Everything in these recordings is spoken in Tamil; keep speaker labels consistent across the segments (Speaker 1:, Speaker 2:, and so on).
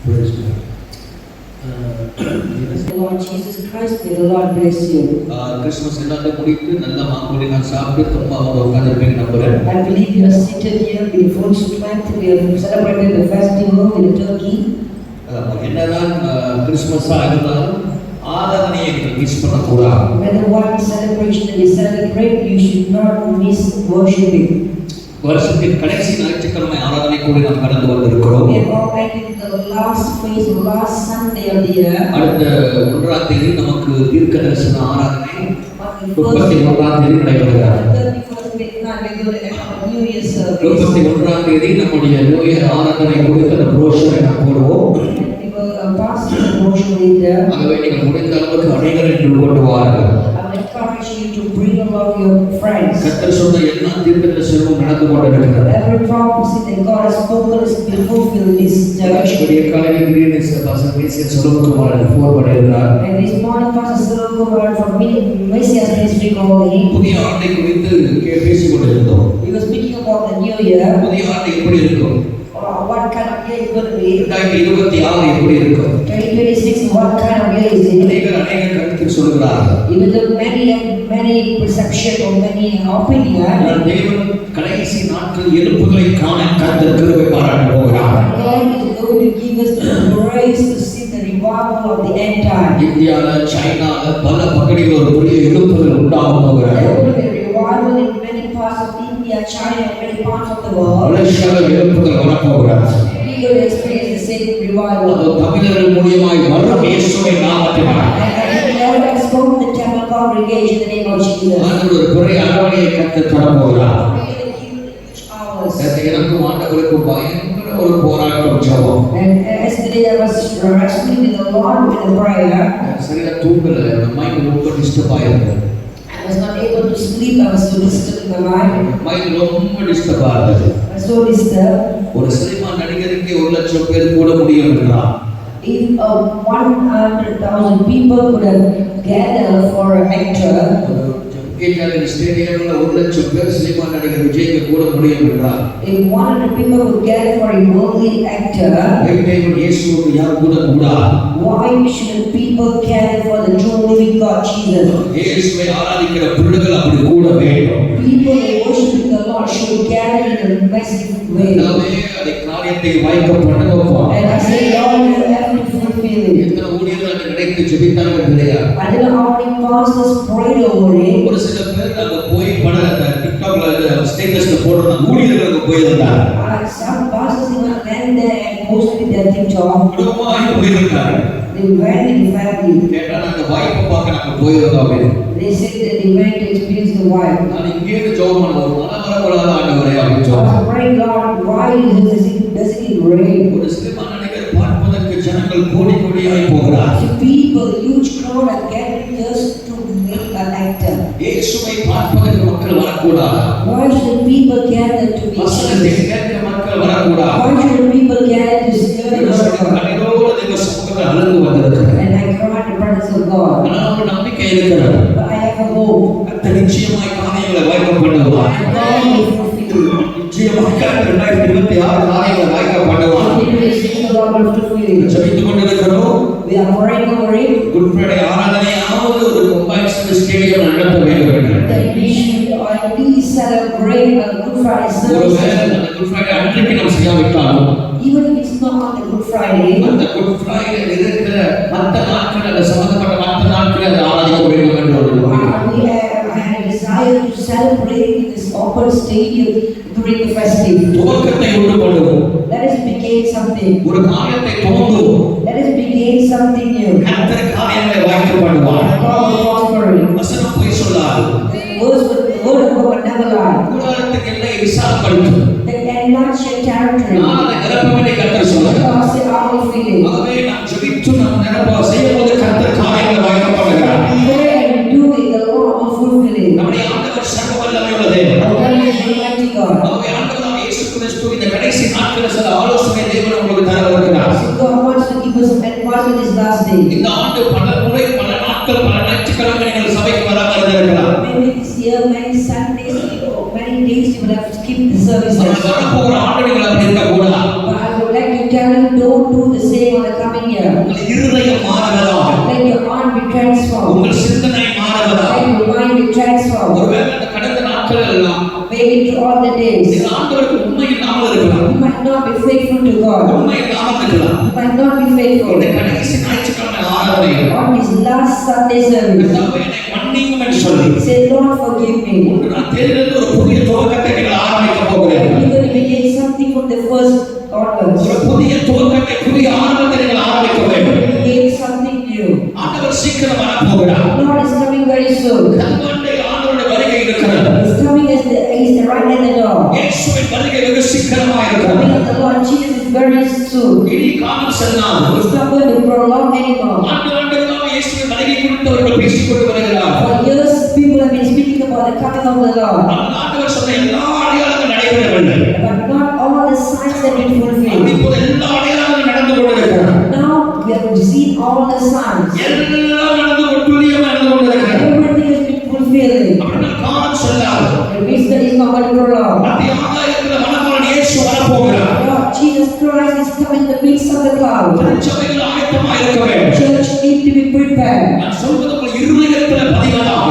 Speaker 1: Praise God.
Speaker 2: Lord Jesus Christ, may the Lord bless you.
Speaker 1: Christmas எல்லாத்தையும் முடித்து நல்ல மாங்கோடி நான் சாப்பிட்டு ரொம்ப அவங்க உட்கார்ந்திருப்பீங்க நம்புறேன்.
Speaker 2: I believe you are seated here in full strength. We have celebrated the festival in Turkey.
Speaker 1: என்னதான் கிறிஸ்மஸா இருந்தாலும் ஆராதனையை மிஸ் பண்ணக்கூடாது.
Speaker 2: Whether what celebration we celebrate, you should not miss worshiping.
Speaker 1: வருஷத்தின் கடைசி ஞாயிற்றுக்கிழமை ஆராதனை கூட நாம் கடந்து வந்திருக்கிறோம்.
Speaker 2: We are already in the last phase, last Sunday of the year.
Speaker 1: அடுத்த 1ஆம் தேதி நமக்கு தீர்க்க தரிசன ஆராதனை 31ஆம் தேதி நடைபெறுகிறது. 31ஆம் தேதி நம்முடைய நியூ இயர் ஆராதனை குறித்த ப்ரோஷரை நாம் போடுவோம். ஆகவே நீங்கள் முடிந்த அளவுக்கு அனைவரை கொண்டு வாருங்கள். கர்த்தர் சொன்ன எல்லா தீர்க்கதரிசனமும் நடந்து கொண்டிருக்கிறது.
Speaker 2: Every prophecy that God has spoken is being fulfilled this direction.
Speaker 1: காலையில் கிரீனிஸ் பாஸ்டர் மேசியஸ் சொல்லுவார் ஃபோர்வர்ட் எழுதுறார்.
Speaker 2: And this morning Pastor Solomon from Messiah's ministry called him.
Speaker 1: புதிய ஆண்டை குறித்து பேசிக் கொண்டிருந்தோம்.
Speaker 2: He was speaking about the new year.
Speaker 1: புதிய ஆண்டு எப்படி இருக்கும்?
Speaker 2: What kind of year is going to be?
Speaker 1: 2026 எப்படி இருக்கும்?
Speaker 2: 2026 what kind of year is it?
Speaker 1: அநேக கருத்து சொல்கிறார்கள்.
Speaker 2: Even though many perception or many opinion.
Speaker 1: தேவன் கடைசி நாட்கள் எழுப்புதலை காண கர்த்தர் கிருபை பாராட்ட போகிறார்.
Speaker 2: God is going to give us the grace to see the revival of the end time.
Speaker 1: இந்தியால சைனால பல பகுதிகளில் ஒரு பெரிய எழுப்புதல் உண்டாக போகிறது.
Speaker 2: There will be revival in many parts of India, China, and many parts of the world.
Speaker 1: மலேசியாவில் எழுப்புதல் வரப்போகிறது.
Speaker 2: We will experience the same revival.
Speaker 1: தமிழர்கள் மூலமாய் வரும் இயேசுவின் நாமத்தினால்.
Speaker 2: Lord has spoken the Tamil congregation in the name of Jesus.
Speaker 1: ஒரு பெரிய அரவணையை கர்த்தர் தர போகிறார். எனக்கும் ஆண்டவருக்கும் பயங்கர ஒரு போராட்டம் ஜெபம்.
Speaker 2: And yesterday I was wrestling with the Lord with a prayer.
Speaker 1: சரியா தூங்கல, மைண்ட் ரொம்ப டிஸ்டர்ப் ஆயிருந்தது.
Speaker 2: I was not able to sleep. I was so disturbed in my mind.
Speaker 1: Mind ரொம்ப டிஸ்டர்ப் ஆயிருந்தது.
Speaker 2: I was so disturbed.
Speaker 1: ஒரு சினிமா நடிகருக்கு 1,00,000 பேர் கூட முடியும் என்றார்.
Speaker 2: If 100,000 people could have gathered for an actor,
Speaker 1: கேட்டாலே ஸ்டேடியம்ல 1,00,000 பேர் சினிமா நடிகர் விஜய்க்கு கூட முடியும் என்றார்.
Speaker 2: if 100 people could gather for a worldly actor,
Speaker 1: இயேசுவுக்கு யார் கூட கூடாது?
Speaker 2: why should people gather for the true living God Jesus?
Speaker 1: இயேசுவை ஆராதிக்கிற பிள்ளைகள் அப்படி கூட வேண்டும்.
Speaker 2: People who worship the Lord should gather in a massive way.
Speaker 1: நாமே அந்த காரியத்தை வாய்க்க பண்ணுவோம்.
Speaker 2: And I say, Lord, you have to fulfill it.
Speaker 1: எத்தனை ஊழியர்கள் நினைத்து ஜெபித்தார்கள் இல்லையா?
Speaker 2: I don't know how many pastors prayed over it.
Speaker 1: ஒரு சில பேர் அங்க போய் டிக்டாக்ல ஸ்டேட்டஸ்ல போடுற ஊழியர்களுக்கு போயிருந்தாங்க.
Speaker 2: Some pastors even went there and posted their TikTok.
Speaker 1: குடும்பமாய் போயிருந்தாங்க.
Speaker 2: They went in family.
Speaker 1: கேட்டா அந்த வாய்ப்பை பார்க்க நாங்க போயிருந்தோம் அப்படின்னு.
Speaker 2: They said that they went to experience the wife.
Speaker 1: நான் இங்கே ஜெபம் பண்ணுவோம். மழை வரக்கூடாது ஆண்டவரே அப்படின்னு
Speaker 2: I
Speaker 1: சொல்றேன்.
Speaker 2: pray, God, why does it rain?
Speaker 1: ஒரு சினிமா நடிகர் பார்ப்பதற்கு ஜனங்கள் கோடி கோடியாய் போகிறார்.
Speaker 2: People, huge crowd are gathering just to meet an actor.
Speaker 1: இயேசுவை பார்ப்பதற்கு மக்கள் வரக்கூடாது.
Speaker 2: Why should people gather to be
Speaker 1: வசனத்தை கேட்க மக்கள் வரக்கூடாது.
Speaker 2: Why should people gather to see the word?
Speaker 1: கண்ணீரோடு தேவ சமூகத்தில் அழுது வந்திருக்கிறேன்.
Speaker 2: And I come at the presence of God.
Speaker 1: ஆனால் ஒரு நம்பிக்கை இருக்கிறது.
Speaker 2: But I have a hope.
Speaker 1: கர்த்தர் நிச்சயமாய் காரியங்களை வாய்க்க பண்ணுவார்.
Speaker 2: God will fulfill.
Speaker 1: நிச்சயமாக 2026 காரியங்களை வாய்க்க பண்ணுவார்.
Speaker 2: God will fulfill it.
Speaker 1: ஜெபித்துக் கொண்டிருக்கிறோம்.
Speaker 2: We are praying over it.
Speaker 1: Good Friday ஆராதனையாவது ஒரு மொபைல் சர்வீஸ் ஸ்டேடியம் நடத்த வேண்டும் என்று.
Speaker 2: That we should already celebrate a Good Friday service.
Speaker 1: ஒருவேளை அந்த குட் ஃப்ரைடே அன்றைக்கு நாம் செய்யாவிட்டாலும்
Speaker 2: Even if it's not on the Good Friday,
Speaker 1: அந்த குட் ஃப்ரைடே இருக்கிற மற்ற நாட்கள் அந்த சம்பந்தப்பட்ட மற்ற நாட்கள் அதை ஆராதிக்க வேண்டும் என்று ஒரு நம்பிக்கை.
Speaker 2: I had a desire to celebrate in this open stadium during the festival.
Speaker 1: துவக்கத்தை உண்டு பண்ணுவோம்.
Speaker 2: Let us begin something.
Speaker 1: ஒரு காரியத்தை துவங்குவோம்.
Speaker 2: Let us begin something new.
Speaker 1: கர்த்தர் காரியங்களை வாய்க்க பண்ணுவார்.
Speaker 2: God will prosper it.
Speaker 1: வசனம் போய் சொல்லாது.
Speaker 2: The word of God never lie.
Speaker 1: கூடாரத்துக்கு எல்லை விசாலப்படுத்தும்.
Speaker 2: They enlarge your territory.
Speaker 1: நான் அதை நிரப்பவில்லை கர்த்தர் சொல்றார்.
Speaker 2: God said, I will fill it.
Speaker 1: ஆகவே நாம் ஜெபித்து நாம் நிரப்ப செய்யும்போது கர்த்தர் காரியங்களை வாய்க்க பண்ணுகிறார்.
Speaker 2: Pray and do it, the Lord will fulfill it.
Speaker 1: நம்முடைய ஆண்டவர் சர்வ வல்லமை உள்ள தேவன்.
Speaker 2: God is Almighty God.
Speaker 1: ஆகவே ஆண்டவராகிய இயேசு கிறிஸ்து இந்த கடைசி நாட்களில் சில ஆலோசனை தேவன் உங்களுக்கு தரவிருக்கிறார்.
Speaker 2: God wants to give us advice in this last day.
Speaker 1: இந்த ஆண்டு பல முறை பல நாட்கள் பல ஞாயிற்றுக்கிழமை நீங்கள் சபைக்கு வராமல் இருந்திருக்கலாம்.
Speaker 2: Maybe this year, many Sundays, or many days you would have skipped the services.
Speaker 1: வரப்போகிற ஆண்டு நீங்கள் அப்படி இருக்கக்கூடாது.
Speaker 2: But I would like to tell you, don't do the same on the coming year.
Speaker 1: உங்கள் இருதயம் மாறுவதாக,
Speaker 2: Let your heart be transformed.
Speaker 1: உங்கள் சிந்தனை மாறுவதாக.
Speaker 2: Let your mind be transformed.
Speaker 1: ஒருவேளை அந்த கடந்த நாட்கள் எல்லாம்
Speaker 2: Maybe throughout the days,
Speaker 1: நீங்கள் ஆண்டவருக்கு உண்மை இல்லாமல் இருக்கலாம்,
Speaker 2: you might not be faithful to God.
Speaker 1: உண்மை இல்லாமல் இருக்கலாம்.
Speaker 2: You might not be faithful.
Speaker 1: இந்த கடைசி ஞாயிற்றுக்கிழமை ஆராதனையில்
Speaker 2: On this last Sunday service,
Speaker 1: கர்த்தாவே, என்னை மன்னியும் என்று சொல்லி
Speaker 2: say, Lord, forgive me.
Speaker 1: ஒன்று நான் தேர்ந்தெடுத்து ஒரு புதிய துவக்கத்தை நீங்கள் ஆரம்பிக்க போகிறீர்கள்.
Speaker 2: You're going to begin something from the first onwards.
Speaker 1: ஒரு புதிய துவக்கத்தை, புதிய ஆரம்பத்தை நீங்கள் ஆரம்பிக்க வேண்டும்.
Speaker 2: Begin something new.
Speaker 1: ஆண்டவர் சீக்கிரம் வரப்போகிறார்.
Speaker 2: Lord is coming very soon.
Speaker 1: கல்வாண்டை ஆண்டவருடைய வருகை இருக்கிறது.
Speaker 2: He's coming as the right at the door.
Speaker 1: இயேசுவின் வருகை வெகு சீக்கிரமாக இருக்கிறது.
Speaker 2: Coming of the Lord Jesus is very soon.
Speaker 1: இனி காலம் செல்லாது.
Speaker 2: It's not going to prolong anymore.
Speaker 1: ஆண்டவர்களாக இயேசுவின் வருகை குறித்து அவர்கள் பேசிக்கொண்டு வருகிறார்.
Speaker 2: For years, people have been speaking about the coming of the Lord.
Speaker 1: ஆனால் ஆண்டவர் சொன்ன எல்லா அடையாளங்களும் நடைபெறவில்லை.
Speaker 2: But not all the signs have been fulfilled.
Speaker 1: இப்போது எல்லா அடையாளங்களும் நடந்து கொண்டிருக்கிறது.
Speaker 2: Now we have seen all the signs.
Speaker 1: எல்லாம் நடந்து துல்லியமாக நடந்து கொண்டிருக்கிறது.
Speaker 2: Everything has been fulfilled.
Speaker 1: அப்படின்னா காலம் செல்லாது.
Speaker 2: The reason is not going to prolong.
Speaker 1: மத்திய ஆகாயத்தில் மனமகன் இயேசு வரப்போகிறார்.
Speaker 2: Lord Jesus Christ is coming in the midst of the cloud.
Speaker 1: திருச்சபைகள் ஆயத்தமாக இருக்க வேண்டும்.
Speaker 2: Church need to be prepared.
Speaker 1: நான் சொல்வது உங்கள் இருதயத்தில் பதிவதாக.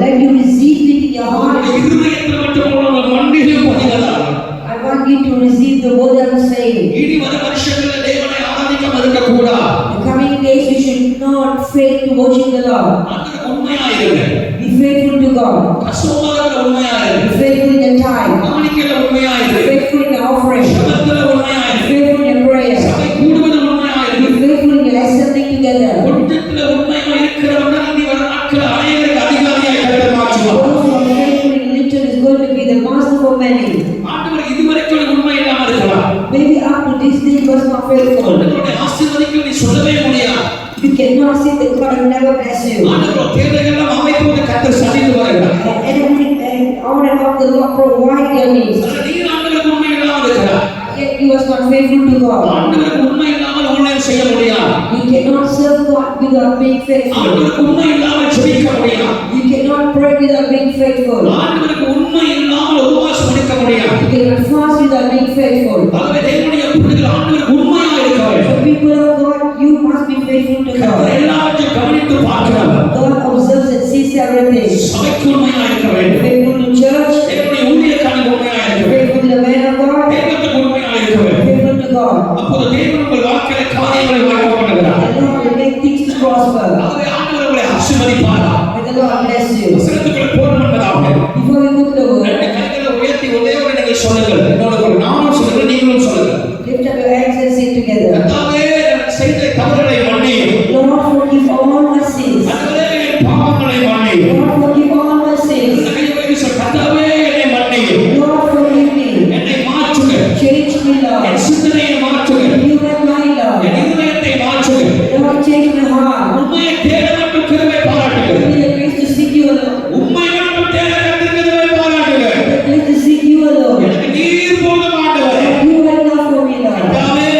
Speaker 2: Let you receive it in your heart.
Speaker 1: உங்கள் இருதயத்தில் மட்டும் உங்கள் மண்டியிலும் பதிவதாக.
Speaker 2: I want you to receive the word I'm saying.
Speaker 1: இனி வரும் வருஷங்களில் தேவனை ஆராதிக்காமல் இருக்கக்கூடாது.
Speaker 2: The coming days you should not fail to worship the Lord.
Speaker 1: அதுக்கு உண்மையாயிருங்க.
Speaker 2: Be faithful to God.
Speaker 1: கசுவமாக
Speaker 2: Be
Speaker 1: உண்மையாயிருங்க.
Speaker 2: faithful in the time.
Speaker 1: காணிக்கையில
Speaker 2: Be
Speaker 1: உண்மையாயிருங்க.
Speaker 2: faithful in the offering.
Speaker 1: ஜெபத்துல
Speaker 2: Be
Speaker 1: உண்மையாயிருங்க.
Speaker 2: faithful in prayer.
Speaker 1: சபை கூடுவதில்
Speaker 2: Be
Speaker 1: உண்மையாயிருங்க.
Speaker 2: faithful in your assembling together.
Speaker 1: கொஞ்சத்துல உண்மையா இருக்கிறவர்கள் இனி வரும் நாட்கள் அனைவருக்கு அதிகாரியாய் கர்த்தர் மாற்றுவார்.
Speaker 2: Those who are faithful in little is going to be the master for many.
Speaker 1: ஆண்டவர் இதுவரைக்கும் உண்மை இல்லாமல் இருக்கலாம்.
Speaker 2: Maybe up to this day was not faithful.
Speaker 1: உன்னுடைய ஆசீர்வதிக்கு நீ சொல்லவே முடியாது.
Speaker 2: You cannot say that God will never bless you.
Speaker 1: ஆண்டவர் தேவையெல்லாம் அமைப்போது கர்த்தர் சதித்து வருகிறார்.
Speaker 2: And on and off the Lord provide your needs.
Speaker 1: அதனால நீ ஆண்டவருக்கு உண்மை இல்லாமல் இருக்கிறார்.
Speaker 2: Yet he was not faithful to God.
Speaker 1: ஆண்டவருக்கு உண்மை இல்லாமல் ஊழியம் செய்ய முடியாது.
Speaker 2: You cannot serve God without being faithful.
Speaker 1: ஆண்டவருக்கு உண்மை இல்லாமல் ஜெபிக்க முடியாது.
Speaker 2: You cannot pray without being faithful.
Speaker 1: ஆண்டவருக்கு உண்மை இல்லாமல் உபவாசம் எடுக்க முடியாது.
Speaker 2: You cannot fast without being faithful.
Speaker 1: ஆகவே தேவனுடைய பிள்ளைகள் ஆண்டவருக்கு உண்மையாக இருக்க வேண்டும்.
Speaker 2: For people of God, you must be faithful to
Speaker 1: கர்த்தர்
Speaker 2: God.
Speaker 1: எல்லாவற்றையும் கவனித்து பார்க்கிறார்.
Speaker 2: God observes and sees everything.
Speaker 1: சபைக்கு உண்மையாக இருக்க வேண்டும்.
Speaker 2: Faithful to church,
Speaker 1: தேவனுடைய ஊழியக்காரனுக்கு உண்மையாக இருக்க வேண்டும்.
Speaker 2: faithful to the man of God,
Speaker 1: தெய்வத்துக்கு உண்மையாக இருக்க வேண்டும்.
Speaker 2: faithful to God.
Speaker 1: அப்போது தேவன் உங்கள் வாழ்க்கையில காரியங்களை வாய்ப்பு பண்ணுகிறார்.
Speaker 2: The Lord will make things to prosper.
Speaker 1: ஆகவே ஆண்டவர் உங்களை ஆசீர்வதிப்பார்.
Speaker 2: May the Lord bless you.
Speaker 1: வசனத்துக்குள் போகணும் என்பதாக
Speaker 2: Before we go to the word,
Speaker 1: ரெண்டு கைகளை உயர்த்தி ஒரே ஒரு நீங்கள் சொல்லுங்கள். என்னோட ஒரு நானும் சொல்லுங்கள், நீங்களும் சொல்லுங்கள்.
Speaker 2: lift up your hands and sing together.
Speaker 1: கர்த்தாவே, நான் செய்த தவறுகளை மன்னியும்.
Speaker 2: Lord, forgive all my sins.
Speaker 1: ஆண்டவரே, என் பாவங்களை மன்னியும்.
Speaker 2: Lord, forgive all my sins.
Speaker 1: கையை சொல், கர்த்தாவே, என்னை மன்னியும்.
Speaker 2: Lord, forgive me.
Speaker 1: என்னை மாற்றுங்க.
Speaker 2: Change me,
Speaker 1: என்
Speaker 2: Lord.
Speaker 1: சிந்தனையை மாற்றுங்க.
Speaker 2: Renew my mind,
Speaker 1: N
Speaker 2: Lord.
Speaker 1: இதயத்தை மாற்றுங்க.
Speaker 2: Lord, change my heart.
Speaker 1: உண்மையை தேட மட்டும் கிருபை பாராட்டுங்க.
Speaker 2: Give me the grace to seek you alone.
Speaker 1: உண்மை மட்டும் தேட கர்த்தர் கிருபை பாராட்டுங்க.
Speaker 2: The grace to seek you alone.
Speaker 1: எனக்கு நீர் போதும் ஆண்டவரே.
Speaker 2: You are enough for me, Lord.
Speaker 1: கர்த்தாவே,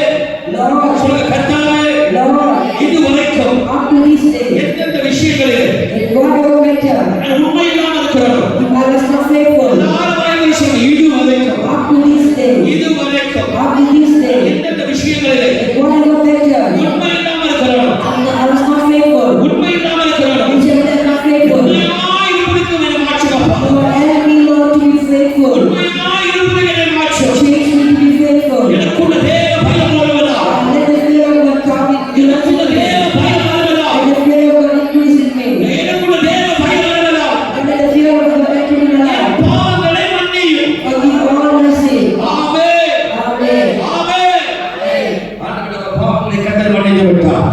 Speaker 2: Lord,
Speaker 1: சொல்லுங்க, கர்த்தாவே,
Speaker 2: Lord,
Speaker 1: இதுவரைக்கும்
Speaker 2: up to this day,
Speaker 1: எந்தெந்த விஷயங்களில்
Speaker 2: in whatever matter,
Speaker 1: நான் உண்மை இல்லாமல் இருக்கிறோம்.
Speaker 2: I was not faithful.
Speaker 1: எல்லாரும் வாய்மொழி சொல்லுங்க, இதுவரைக்கும்.
Speaker 2: Up to this day,
Speaker 1: இதுவரைக்கும்
Speaker 2: up to this day,
Speaker 1: எந்தெந்த விஷயங்களில்
Speaker 2: in whatever matter,
Speaker 1: உண்மை இல்லாமல் இருக்கிறோம்.
Speaker 2: I was not faithful.
Speaker 1: உண்மை இல்லாமல் இருக்கிறோம்.
Speaker 2: Which I was not faithful.
Speaker 1: உண்மையாய் இருப்பதற்கு என்னை மாற்றுங்கப்பா.
Speaker 2: Lord, help me, Lord, to be faithful.
Speaker 1: உண்மையாய் இருப்பதற்கு என்னை மாற்று.
Speaker 2: Change me to be faithful.
Speaker 1: எனக்குள்ள தேவ பயம் வருவதா?
Speaker 2: And let the fear of God come in.
Speaker 1: எனக்குள்ள தேவ பயம் வருவதா?
Speaker 2: Let the fear of God increase in me.
Speaker 1: எனக்குள்ள தேவ பயம் வருவதா?
Speaker 2: And let the fear of God enter in my life.
Speaker 1: பாவங்களை மன்னியும்.
Speaker 2: Forgive all my sin.
Speaker 1: Amen.
Speaker 2: Amen.
Speaker 1: ஆமென். ஆண்டவருடைய பாவங்களை கர்த்தர் மன்னித்து விட்டார்.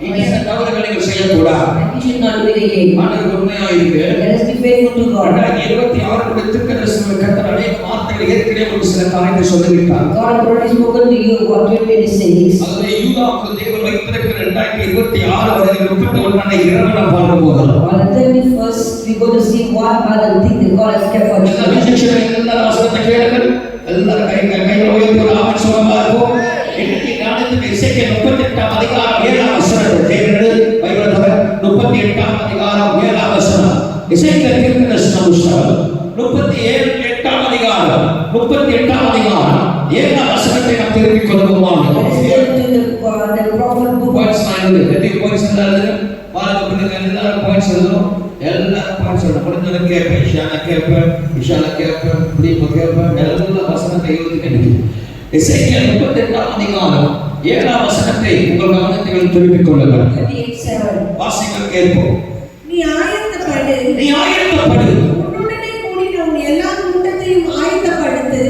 Speaker 1: இனி இந்த தவறுகளை நீங்கள் செய்யக்கூடாது.
Speaker 2: And we should not do it again.
Speaker 1: ஆண்டவர் உண்மையாக இருக்கு.
Speaker 2: Let us be faithful to God.
Speaker 1: 2026 திருக்கதரிசனம் கர்த்தர் அநேக வார்த்தைகளை ஏற்கனவே ஒரு சில காரியத்தை சொல்லிவிட்டார்.
Speaker 2: God has already spoken to you what 2026.
Speaker 1: அதுவே யூதாவுக்கு தேவன் வைத்திருக்கிற 2026 வரை 31 இரவு நாம் பார்க்க போகிறோம்.
Speaker 2: On the 31st, we're going to see what other things that God has kept for
Speaker 1: எல்லா
Speaker 2: you.
Speaker 1: விசேஷங்கள் எல்லாரும் வசனத்தை கேளுங்கள். எல்லாரும் கைகளை உயர்த்தி ஒரு ஆமென் சொல்லுமா இருக்கும். இன்னைக்கு ஞானத்துக்கு இசைக்க 38ஆம் அதிகாரம் 7ஆம் வசனத்தை தேவனது பைபிள் தவிர 38ஆம் அதிகாரம் 7ஆம் வசனம். இசைக்க தீர்க்கதரிசன புஸ்தகம் 37 8ஆம் அதிகாரம் 38ஆம் அதிகாரம் 7ஆம் வசனத்தை நாம் திருப்பிக் கொள்வோமாக.
Speaker 2: Let us go to the prophet book.
Speaker 1: Points நான் எழுது பாயிண்ட்ஸ் எழுது பாருங்க பிள்ளைங்க எல்லாரும் பாயிண்ட்ஸ் எழுதுறோம். எல்லாரும் பாயிண்ட்ஸ் எழுதுறோம். முடிஞ்சவங்க கேட்பேன், விஷால கேட்பேன், புளிப்பு கேட்பேன், எல்லா வசனத்தை எழுதுங்க. எசேக்கியேல் 38ஆம் அதிகாரம் 7ஆம் வசனத்தை உங்கள் கவனத்தில் திருப்பிக் கொள்ளுங்கள்.
Speaker 2: 38:7.
Speaker 1: வாசிக்க கேட்போம்.
Speaker 3: நீ ஆயத்தப்படு, உன்னுடனே கூடின உன் எல்லா கூட்டத்தையும் ஆயத்தப்படுத்து,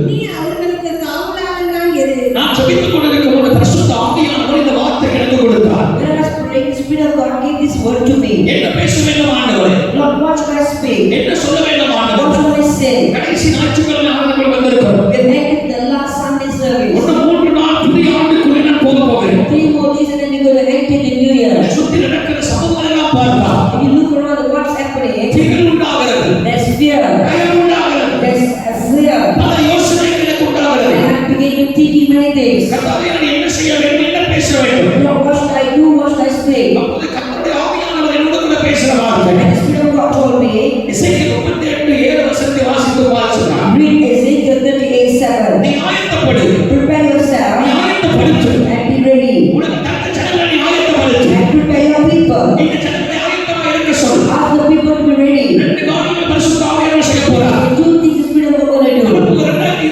Speaker 3: நீ அவர்களுக்கு காவலாளனாய் இரு.
Speaker 1: நான் ஜெபித்துக் கொண்டிருக்கும் போது பரிசுத்த ஆவியானவர் இந்த வார்த்தை எனக்கு கொடுத்தார்.
Speaker 2: When I was praying, the Spirit of God gave this word to me.
Speaker 1: என்ன பேச வேண்டும் ஆண்டவரே?
Speaker 2: Lord, what should I speak?
Speaker 1: என்ன சொல்ல வேண்டும்
Speaker 2: What
Speaker 1: ஆண்டவரே?
Speaker 2: should I say?
Speaker 1: கடைசி ஞாயிற்றுக்கிழமை ஆண்டவர் வந்திருக்கிறோம்.
Speaker 2: We make it the last Sunday service.
Speaker 1: இன்னும் 3 நாள் புதிய ஆண்டுக்குள்ளே நான் போக போகிறேன்.
Speaker 2: 3 more days and then we're going to enter the new year.
Speaker 1: சுத்தி நடக்கிற சம்பவங்களை நான் பார்த்தா
Speaker 2: If you look around at what's happening,
Speaker 1: திகில் உண்டாகிறது,
Speaker 2: there's fear,
Speaker 1: பயம் உண்டாகிறது,
Speaker 2: there's a fear.
Speaker 1: பல யோசனைகள் எனக்கு உண்டாகிறது.
Speaker 2: And I'm beginning to think in many things.
Speaker 1: கர்த்தாவே, நான் என்ன செய்ய வேண்டும், என்ன பேச வேண்டும்?
Speaker 2: Lord, what should I do? What should I speak?
Speaker 1: அப்போது கர்த்தருடைய ஆவியானவர் என்னோடு கூட பேசுகிற வார்த்தை.
Speaker 2: And the Spirit of God told me,
Speaker 1: எசேக்கியேல் 38:7 வசனத்தை வாசித்து சொன்னார்.
Speaker 2: read Ezekiel 38:7.
Speaker 1: நீ ஆயத்தப்படு,
Speaker 2: Prepare yourself
Speaker 1: நீ ஆயத்தப்படுத்து,
Speaker 2: and be ready.
Speaker 1: உனக்கு தக்க ஜனங்களை நீ ஆயத்தப்படுத்து.
Speaker 2: And prepare your people.
Speaker 1: இந்த ஜனங்களை ஆயத்தமாக இருக்க சொல்.
Speaker 2: Ask the people to be ready.
Speaker 1: 2 காரியங்களை பரிசுத்த ஆவியானவர் செய்ய போறார்.
Speaker 2: The 2 things the Spirit of God will do.
Speaker 1: 2026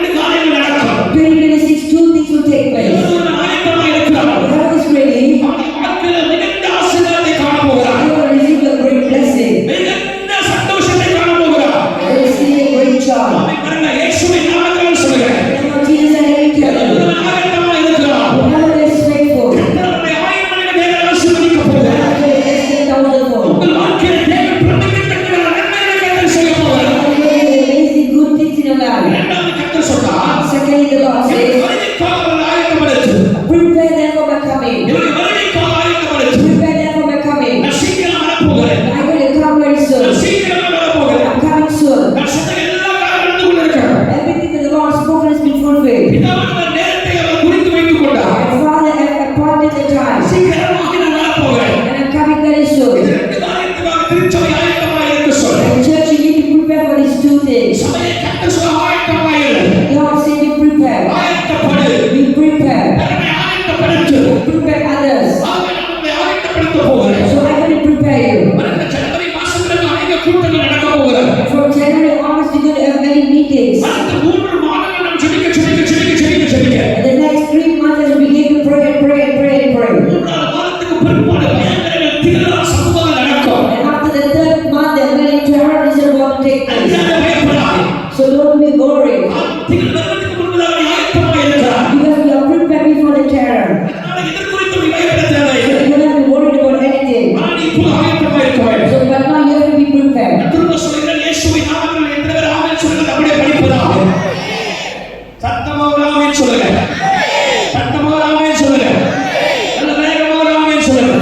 Speaker 1: 2 காரியங்கள் நடக்கும்.
Speaker 2: 2026, 2 things will take place.
Speaker 1: ஒருவன் ஆயத்தமாக இருக்கிறான்.
Speaker 2: God is ready.
Speaker 1: அவன் வாழ்க்கையில மிகுந்த ஆசீர்வாதத்தை காண போகிறான்.
Speaker 2: He will receive a great blessing.
Speaker 1: மிகுந்த சந்தோஷத்தை காண போகிறான்.
Speaker 2: He will receive a great joy.
Speaker 1: அவன் பாருங்க, இயேசுவின் நாமத்தில் சொல்கிறேன்.
Speaker 2: In the name of Jesus, I tell you,
Speaker 1: ஒருவன் ஆயத்தமாக இருக்கிறான்.
Speaker 2: whoever is faithful,
Speaker 1: கர்த்தருடைய ஆயத்தமாக தேவன் ஆசீர்வதிக்க போகிறார்.
Speaker 2: God will bless them thousandfold.
Speaker 1: உங்கள் வாழ்க்கையில தேவன் பிரமிக்கத்தக்க நன்மைகளை கர்த்தர் செய்ய போகிறார்.
Speaker 2: God will release good things in your life.
Speaker 1: இரண்டாவது கர்த்தர் சொன்னார்,
Speaker 2: Secondly, the Lord
Speaker 1: N
Speaker 2: says,
Speaker 1: வருகைக்காக அவர்கள் ஆயத்தப்படுத்து.
Speaker 2: prepare them for my coming.
Speaker 1: என்னுடைய வருகைக்காக ஆயத்தப்படுத்து.
Speaker 2: Prepare them for my coming.
Speaker 1: நான் சீக்கிரம் வரப்போகிறேன்.
Speaker 2: I'm going to come very
Speaker 1: நான்
Speaker 2: soon.
Speaker 1: சீக்கிரமே வரப்போகிறேன்.
Speaker 2: I'm coming soon.
Speaker 1: நான் சொன்ன எல்லா காரியம் நடந்து கொண்டிருக்கிறேன்.
Speaker 2: Everything that the Lord has spoken has been fulfilled.
Speaker 1: பிதாவானவர் நேரத்தை அவர் குறித்து வைத்துக் கொண்டார்.
Speaker 2: My Father has appointed the time,
Speaker 1: சீக்கிரமாக நான் வரப்போகிறேன்.
Speaker 2: and I'm coming very soon.
Speaker 1: இது 2 காரியத்துக்காக திருச்சபை ஆயத்தமாக இருக்க சொல்.
Speaker 2: And church, you need to prepare for these 2 things.
Speaker 1: சபையை கர்த்தர் சொல்ல ஆயத்தமாக இரு.
Speaker 2: Lord said, be prepared.
Speaker 1: ஆயத்தப்படு.
Speaker 2: Be prepared.
Speaker 1: தன்னை ஆயத்தப்படுத்து.
Speaker 2: Prepare others.
Speaker 1: ஆக நான் உன்னை ஆயத்தப்படுத்த போகிறேன்.
Speaker 2: So I'm going to prepare you.
Speaker 1: வருகிற ஜனவரி மாசத்துல அநேக கூட்டங்கள் நடக்க போகிறது.
Speaker 2: From January onwards, you're going to have many meetings.
Speaker 1: அடுத்த 3 மாதங்கள் நாம் ஜெபிக்க.
Speaker 2: And the next 3 months, as we begin to pray and pray and pray and pray.
Speaker 1: 3 மாதத்துக்கு பிற்பாடு பயங்கர திகிலான சம்பவங்கள் நடக்கும்.
Speaker 2: And after the 3rd month, there are many terrorists that want to take place.
Speaker 1: அதுக்காக பயப்படாதே.
Speaker 2: So don't be worried.
Speaker 1: திகில் வருவதற்கு முன்பதாக நீ ஆயத்தமாக இருக்கிறாய்.
Speaker 2: Because we are preparing for the terror.
Speaker 1: அதனால எதற்கு குறித்து நீ பயப்பட தேவையில்லை.
Speaker 2: So you don't have to worry about anything.
Speaker 1: ஆனால் நீ இப்போது ஆயத்தமாக இருக்க வேண்டும்.
Speaker 2: So but now you have to be prepared.
Speaker 1: நான் திரும்ப சொல்கிறேன், இயேசுவின் நாமத்தில் எத்தனை பேர் ஆமென் சொல்லுங்க, அப்படியே படிப்பதாக. சத்தமா ஒரு ஆமென் சொல்லுங்க. சத்தமா ஒரு ஆமென் சொல்லுங்க. நல்ல வேகமா ஒரு ஆமென் சொல்லுங்க.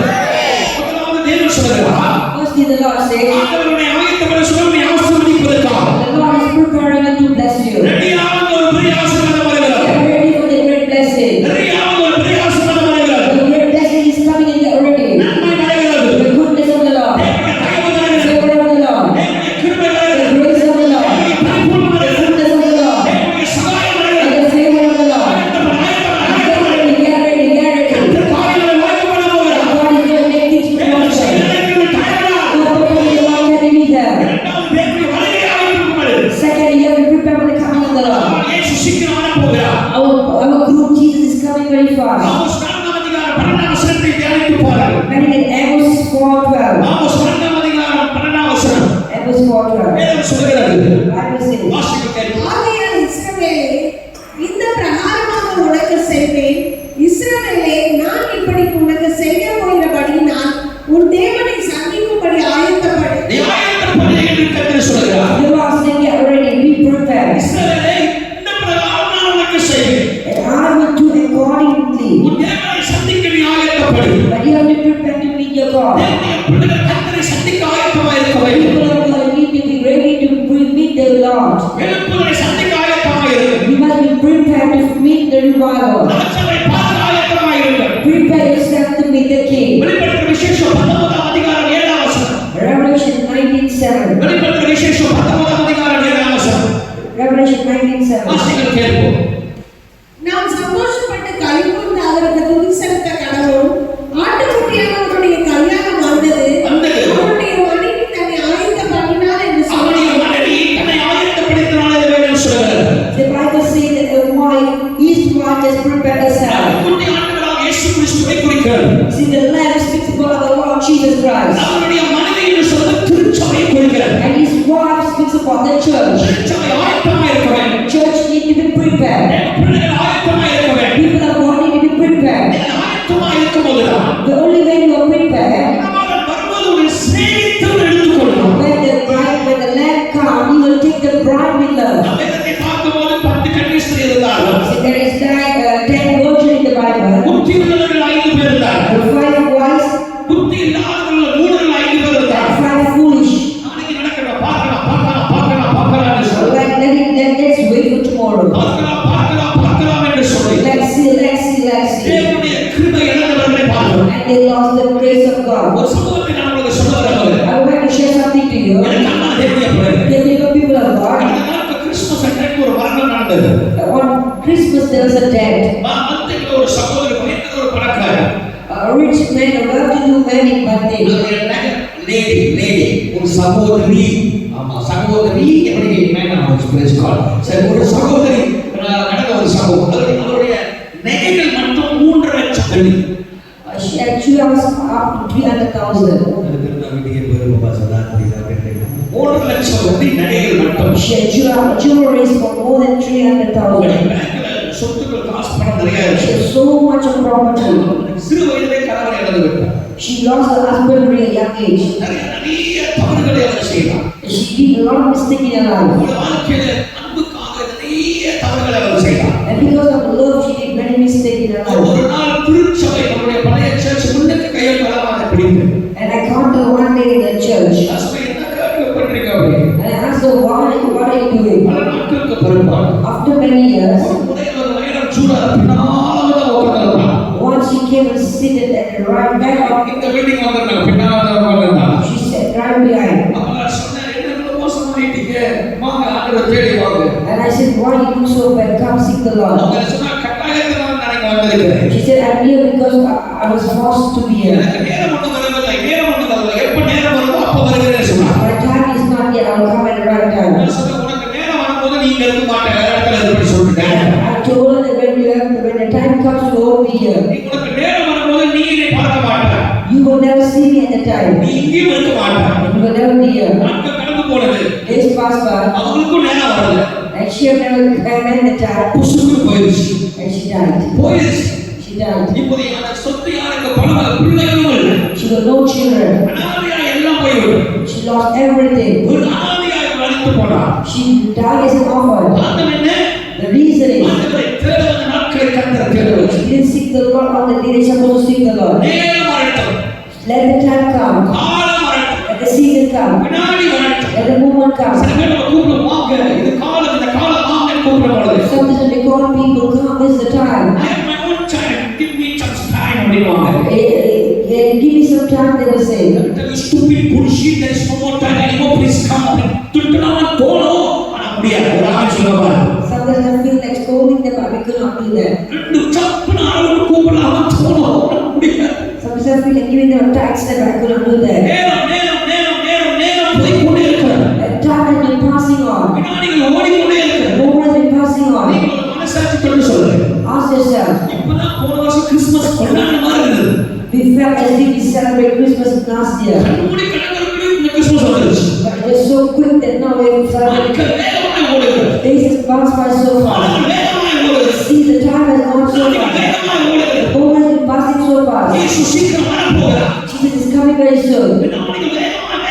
Speaker 1: முதலாவது தேவன் சொல்லுகிறார்,
Speaker 2: Firstly, the Lord says,
Speaker 1: ஆண்டவருடைய ஆயத்தப்பட சொல்ல நீ ஆசீர்வதிப்பதற்காக
Speaker 2: the Lord is preparing you to bless you.
Speaker 1: ரெடியாக ஒரு பெரிய ஆசீர்வாதம் வருகிறது.
Speaker 2: Get ready for the great blessing.
Speaker 1: ரெடியாக ஒரு பெரிய ஆசீர்வாதம் வருகிறது.
Speaker 2: The great blessing is coming in already.
Speaker 1: நன்மை வருகிறது.
Speaker 2: The goodness of the Lord.
Speaker 1: தேவனுடைய தயவு வருகிறது.
Speaker 2: Favor of the Lord.
Speaker 1: தேவனுடைய கிருபை
Speaker 2: The
Speaker 1: வருகிறது.
Speaker 2: grace of the Lord.
Speaker 1: தேவனுடைய பரிபூரணம்
Speaker 2: The
Speaker 1: வருகிறது.
Speaker 2: goodness of the Lord.
Speaker 1: தேவனுடைய சகாயம் வருகிறது.
Speaker 2: And the favor of the Lord.
Speaker 1: ஆயத்தப்பட.
Speaker 2: Get ready, get ready.
Speaker 1: இந்த காரியங்களை வாய்க்கப்பட போகிறார்.
Speaker 2: God is going to make things to
Speaker 1: தேவன்
Speaker 2: prosper.
Speaker 1: செய்யலைக்கு தயாரா.
Speaker 2: God will the Lord can be there.
Speaker 1: இரண்டாவது தேவனுடைய வருகையை ஆயத்தப்படுங்கள்.
Speaker 2: Secondly, you have to prepare for the coming of the Lord.
Speaker 1: அவர் இயேசு சீக்கிரம் வரப்போகிறார்.
Speaker 2: Our group Jesus is coming very fast.
Speaker 1: Amos 4ஆம் அதிகாரம் 12ஆம் வசனத்தை தியானித்து பாருங்கள்.
Speaker 2: Reading in Amos 4:12.
Speaker 1: ஆமோஸ் 4ஆம் அதிகாரம் 12ஆம் வசனம்.
Speaker 2: Amos 4:12.
Speaker 1: வேதம் சொல்கிறது,
Speaker 2: Bible says,
Speaker 1: வாசிக்க கேட்போம்.
Speaker 3: ஆகையால் இஸ்ரவேலே, இந்த பிரகாரமாக உனக்கு செய்வேன். இஸ்ரவேலே, நான் இப்படி உனக்கு செய்ய போகிறபடியினால் உன் தேவனை சந்திக்கும்படி ஆயத்தப்படு.
Speaker 1: நீ ஆயத்தப்படு என்று கர்த்தர் சொல்கிறார்.
Speaker 2: the Lord said, get ready, be prepared.
Speaker 1: இஸ்ரவேலே, இந்த பிரகாரம் நான் உனக்கு செய்வேன்.
Speaker 2: And I will do accordingly.
Speaker 1: உன் தேவனை சந்திக்க நீ ஆயத்தப்படு.
Speaker 2: But you have to prepare to meet your God.
Speaker 1: தேவனுடைய பிள்ளைகள் கர்த்தரை சந்திக்க ஆயத்தமாக இருக்க வேண்டும்.
Speaker 2: People of God need to be ready to meet the Lord.
Speaker 1: எழுப்புதலை சந்திக்க ஆயத்தமாக இருங்கள்.
Speaker 2: You must be prepared to meet the revival.
Speaker 1: ராஜாவை பார்க்க ஆயத்தமாக இருங்கள்.
Speaker 2: Prepare yourself to meet the King.
Speaker 1: வெளிப்படுத்தின விசேஷம் 19ஆம் அதிகாரம் 7ஆம் வசனம்.
Speaker 2: Revelation 19:7.
Speaker 1: வெளிப்படுத்தின விசேஷம் 19ஆம் அதிகாரம் 7ஆம் வசனம்.
Speaker 2: 27.
Speaker 1: வாசிகள் கேட்போம்.
Speaker 3: நாம் சந்தோஷப்பட்டு களிகூர்ந்து அவருக்கு துதி செலுத்த கடவுள். ஆட்டுக்குட்டியானவருடைய கல்யாணம் வந்தது.
Speaker 1: வந்தது.
Speaker 3: அவருடைய மனைவி தன்னை ஆயத்தப்படுத்தினாள் என்று
Speaker 1: அவருடைய
Speaker 3: சொன்னார்.
Speaker 1: மனைவி தன்னை ஆயத்தப்படுத்தினாள் என்று வேதம் சொல்கிறது.
Speaker 2: The Bible says that the wife, his wife has prepared herself.
Speaker 1: ஆட்டுக்குட்டி ஆண்டவராக இயேசு கிறிஸ்துவை குறிக்கிறது.
Speaker 2: See, the lamb speaks about the Lord Jesus Christ.
Speaker 1: அவருடைய மனைவி என்று சொல்வது திருச்சபையை குறிக்கிறது.
Speaker 2: And his wife speaks about the church.
Speaker 1: திருச்சபை ஆயத்தமாக இருக்க வேண்டும்.
Speaker 2: Church need to be prepared.
Speaker 1: பிள்ளைகள் ஆயத்தமாக இருக்க வேண்டும்.
Speaker 2: People of God need to be prepared.
Speaker 1: நீங்கள் ஆயத்தமாக இருக்கும்போதுதான்
Speaker 2: The only way you are prepared,
Speaker 1: மணவாளன் வரும்போது ஒரு சிநேகித்தவர் எடுத்துக்கொள்ளலாம்.
Speaker 2: when the lamb comes, he will take the bride with them.
Speaker 1: நாம் வேதத்தை பார்க்கும்போது 10 கன்னிஸ்திரி இருந்தார்கள்.
Speaker 2: So there is 10 virgins in the Bible.
Speaker 1: புத்தி உள்ளவர்கள் 5 பேர் இருந்தார்கள்.
Speaker 2: The 5 wise,
Speaker 1: புத்தி இல்லாதவர்கள் 3 5 பேர் இருந்தார்கள்.
Speaker 2: 5 foolish.
Speaker 1: நாளைக்கு நடக்கட்டும், பார்க்கலாம் என்று சொல்லி
Speaker 2: Like, let's wait for tomorrow.
Speaker 1: பார்க்கலாம் என்று சொல்லி
Speaker 2: Let's see.
Speaker 1: தேவனுடைய கிருபை இழந்தவர்களை பார்க்கிறோம்.
Speaker 2: And they lost the grace of God.
Speaker 1: ஒரு சம்பவத்தை நான் உங்களுக்கு சொல்ல விரும்புகிறேன்.
Speaker 2: I would like to share something to you.
Speaker 1: எனக்கு அண்ணா தேவனுடைய பிள்ளைகள்.
Speaker 2: Dear people of God,
Speaker 1: கடந்த நாட்கள் கிறிஸ்துமஸ் அன்றைக்கு ஒரு மரணம் நடந்தது.
Speaker 2: on Christmas there was a death.
Speaker 1: மத்தியில் ஒரு சகோதரி பயங்கர ஒரு பணக்காரர்.
Speaker 2: A rich man, a well-to-do man in Bate.
Speaker 1: Lady ஒரு சகோதரி. ஆமா, சகோதரி எப்படி சரி, ஒரு சகோதரி நடந்த ஒரு சம்பவம். அவருடைய நகைகள் மட்டும் 3 லட்சம் வெள்ளி.
Speaker 2: She had jewels up to 300,000.
Speaker 1: 3 லட்சம் வெள்ளி நகைகள் மட்டும்.
Speaker 2: She had jewelry for more than 300,000.
Speaker 1: பேங்க்ல சொத்துக்கள் காசு பணம் நிறைய
Speaker 2: She
Speaker 1: இருக்கு.
Speaker 2: had so much of property.
Speaker 1: சிறு வயதிலே கணவனை இழந்து விட்டார்.
Speaker 2: She lost her husband at a young age.
Speaker 1: நிறைய தவறுகளை அவர் செய்தார்.
Speaker 2: She did a lot of mistakes in her life.
Speaker 1: அவருடைய வாழ்க்கையில அன்புக்காக நிறைய தவறுகளை அவர் செய்தார்.
Speaker 2: And because of love, she did many mistakes in her life.
Speaker 1: ஒரு நாள் திருச்சபை நம்முடைய பழைய சர்ச் முன்னுக்கு கையை களமாக பிடித்து
Speaker 2: And I caught her one day in the church.
Speaker 1: அசுவை என்ன காரியம் பண்றீங்க அப்படி?
Speaker 2: And I asked her, what are you doing?
Speaker 1: பல நாட்களுக்கு பிறப்பார்.
Speaker 2: After many years,
Speaker 1: ஒரு முறை ஒரு வயலம் சூடார் பின்னால உட்கார்ந்தார்.
Speaker 2: once she came and seated at the right back of,
Speaker 1: இந்த பில்டிங் வந்தாங்க பின்னால உட்கார்ந்தார்.
Speaker 2: she sat right behind.
Speaker 1: அப்ப சொன்னார், என்ன இவ்வளவு மோசமா ஆயிட்டீங்க? வாங்க ஆண்டவரை தேடி வாங்க.
Speaker 2: And I said, why you look so bad? Come seek the Lord.
Speaker 1: அவங்க சொன்னார், கட்டாயத்தினால நான் இங்க வந்திருக்கிறேன்.
Speaker 2: She said, I'm here because I was forced to be here.
Speaker 1: எனக்கு நேரம் ஒண்ணு வரவில்லை. எப்ப நேரம் வருதோ அப்ப வருகிறேன் சொன்னார்.
Speaker 2: My time is not yet. I will come at the right time.
Speaker 1: நான் சொன்னேன், உனக்கு நேரம் வரும்போது நீங்க இருக்க மாட்டே, வேற இடத்துல இருப்பேன்னு சொல்லிட்டேன்.
Speaker 2: I told her that when the time comes, you won't be here.
Speaker 1: உனக்கு நேரம் வரும்போது நீ என்னை பார்க்க மாட்ட.
Speaker 2: You will never see me at the time.
Speaker 1: நீ இங்கேயும் இருக்க மாட்ட.
Speaker 2: You will never be here.
Speaker 1: நாட்கள் கடந்து போனது.
Speaker 2: Days passed by,
Speaker 1: அவங்களுக்கும் நேரம் வரல.
Speaker 2: and she had never had the time.
Speaker 1: புசுக்கு போயிடுச்சு.
Speaker 2: And she died.
Speaker 1: போயிடுச்சு.
Speaker 2: She died.
Speaker 1: இப்போது அந்த சொத்து யாருக்கு பணம் பிள்ளைகளும் இல்லை.
Speaker 2: She got no children.
Speaker 1: அனாதையா எல்லாம் போய்விடும்.
Speaker 2: She lost everything.
Speaker 1: ஒரு அனாதையாய் வளர்த்து போனார்.
Speaker 2: She died as an orphan.
Speaker 1: காரணம் என்ன?
Speaker 2: The reason is
Speaker 1: ஆண்டவரை தேட வந்த நாட்களை கர்த்தர் தேட
Speaker 2: she
Speaker 1: வச்சார்.
Speaker 2: didn't seek the Lord on the day they supposed to seek the Lord.
Speaker 1: நேரம் வரட்டும்.
Speaker 2: Let the time come.
Speaker 1: காலம் வரட்டும்.
Speaker 2: Let the season come.
Speaker 1: வினாடி வரட்டும்.
Speaker 2: Let the moment come.
Speaker 1: சில பேர் நம்ம கூப்பிடுவோம், வாங்க இது காலம், இந்த காலம் வாங்கன்னு கூப்பிடுவாங்க.
Speaker 2: Sometimes when they call people, come, this is the time.
Speaker 1: I have my own time, give me some time அப்படின்னுவாங்க.
Speaker 2: Give me some time, they will say.
Speaker 1: Tell you stupid bullshit, there is no more time anymore, please come. துட்டுனாவன் தோணும், ஆனா முடியாது. ஒரு ஆள் சொல்லுவாங்க.
Speaker 2: Sometimes I feel like scolding them, but we could not do that.
Speaker 1: ரெண்டு சப்புன்னு ஆளுக்கு கூப்பிடலாம், அவன் தோணும், ஆனா முடியாது.
Speaker 2: Sometimes I feel like giving them a tax that I could not do that.
Speaker 1: நேரம் போய்க்கொண்டே இருக்கிறது.
Speaker 2: And time has been passing on.
Speaker 1: வினாடிகள் ஓடிக்கொண்டே இருக்கிறது.
Speaker 2: Moment has been passing on.
Speaker 1: நீங்க ஒரு மனசாட்சி தொட்டு சொல்லுங்க.
Speaker 2: Ask yourself,
Speaker 1: இப்பதான் போன வருஷம் கிறிஸ்துமஸ் கொண்டாடின மாதிரி இருந்தது.
Speaker 2: we felt as if we celebrate Christmas last year.
Speaker 1: கண்மூடி கடற்கரைக்குள்ளே இந்த கிறிஸ்துமஸ் வந்துருச்சு.
Speaker 2: But it was so quick that now we have celebrated.
Speaker 1: நாட்கள் வேகமாய் ஓடுகிறது.
Speaker 2: Days has passed by so fast.
Speaker 1: காலம் வேகமாய் ஓடுகிறது.
Speaker 2: See, the time has gone so
Speaker 1: நாட்கள்
Speaker 2: fast.
Speaker 1: வேகமாய் ஓடுகிறது.
Speaker 2: The moment has been passing so fast.
Speaker 1: இயேசு சீக்கிரம் வரப்போகிறார்.
Speaker 2: Jesus is coming very soon.
Speaker 1: வினாடிகள் வேகமாய்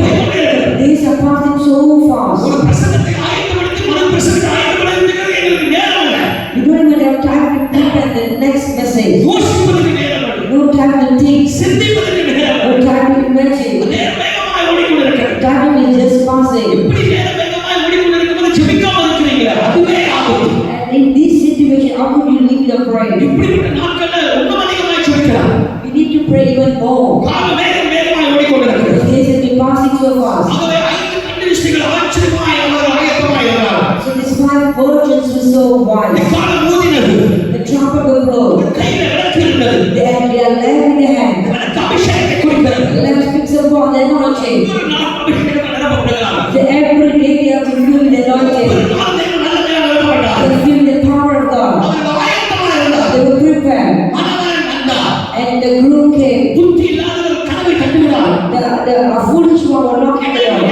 Speaker 1: போய்க்கொண்டே இருக்கிறது.
Speaker 2: Days are passing so fast.
Speaker 1: ஒரு பிரசங்கத்தை ஆயத்தப்படுத்தி மறு பிரசங்கத்தை ஆயத்தப்படுத்துகிறது எங்களுக்கு நேரம் இல்லை.
Speaker 2: We don't even have time to prepare the next message.
Speaker 1: யோசிப்பதற்கு நேரம் இல்லை.
Speaker 2: No time to think.
Speaker 1: சிந்திப்பதற்கு நேரம்
Speaker 2: No
Speaker 1: இல்லை.
Speaker 2: time to imagine.
Speaker 1: நேரம் வேகமாய் ஓடிக்கொண்டிருக்கிறது.
Speaker 2: Time is just passing.
Speaker 1: இப்படி நேரம் வேகமாய் ஓடிக்கொண்டிருக்கும்போது ஜெபிக்காம இருக்கிறீங்களா? அதுவே ஆபத்து.
Speaker 2: And in this situation, how could you leave your prayer?
Speaker 1: இப்படிப்பட்ட நாட்கள்ல இன்னும் அதிகமாய் ஜெபிக்கலாம்.
Speaker 2: We need to pray even more.
Speaker 1: காலம் வேகமாய் ஓடிக்கொண்டிருக்கிறது.
Speaker 2: The days have been passing so fast.
Speaker 1: ஆகவே 5 கன்னிஸ்திரிகள் ஆச்சரியமாய் அவர் ஆயத்தமாய் இருந்தார்.
Speaker 2: So these 5 virgins were so wise.
Speaker 1: காலம் ஊதினது.
Speaker 2: The trumpet will blow.
Speaker 1: கையில விளக்கு இருந்தது.
Speaker 2: They had their lamp in their hand.
Speaker 1: விளக்கு அபிஷேகத்தை குறிக்கிறது.
Speaker 2: The lamp speaks upon the anointing.
Speaker 1: ஒரு நாள் அபிஷேகம் நிரப்பப்படுகிறார்.
Speaker 2: So every day they are filled with the
Speaker 1: ஒரு
Speaker 2: anointing.
Speaker 1: நாள் தேவன் நல்லதையா நிரப்பப்பட்டார்.
Speaker 2: They feel the power of God.
Speaker 1: அவர்கள் ஆயத்தமா இருந்தார்.
Speaker 2: They were prepared.
Speaker 1: மணவாளன் வந்தார்.
Speaker 2: And the groom came.
Speaker 1: புத்தி இல்லாதவர் கதவை தட்டுகிறார்.
Speaker 2: The foolish one were knocking the door.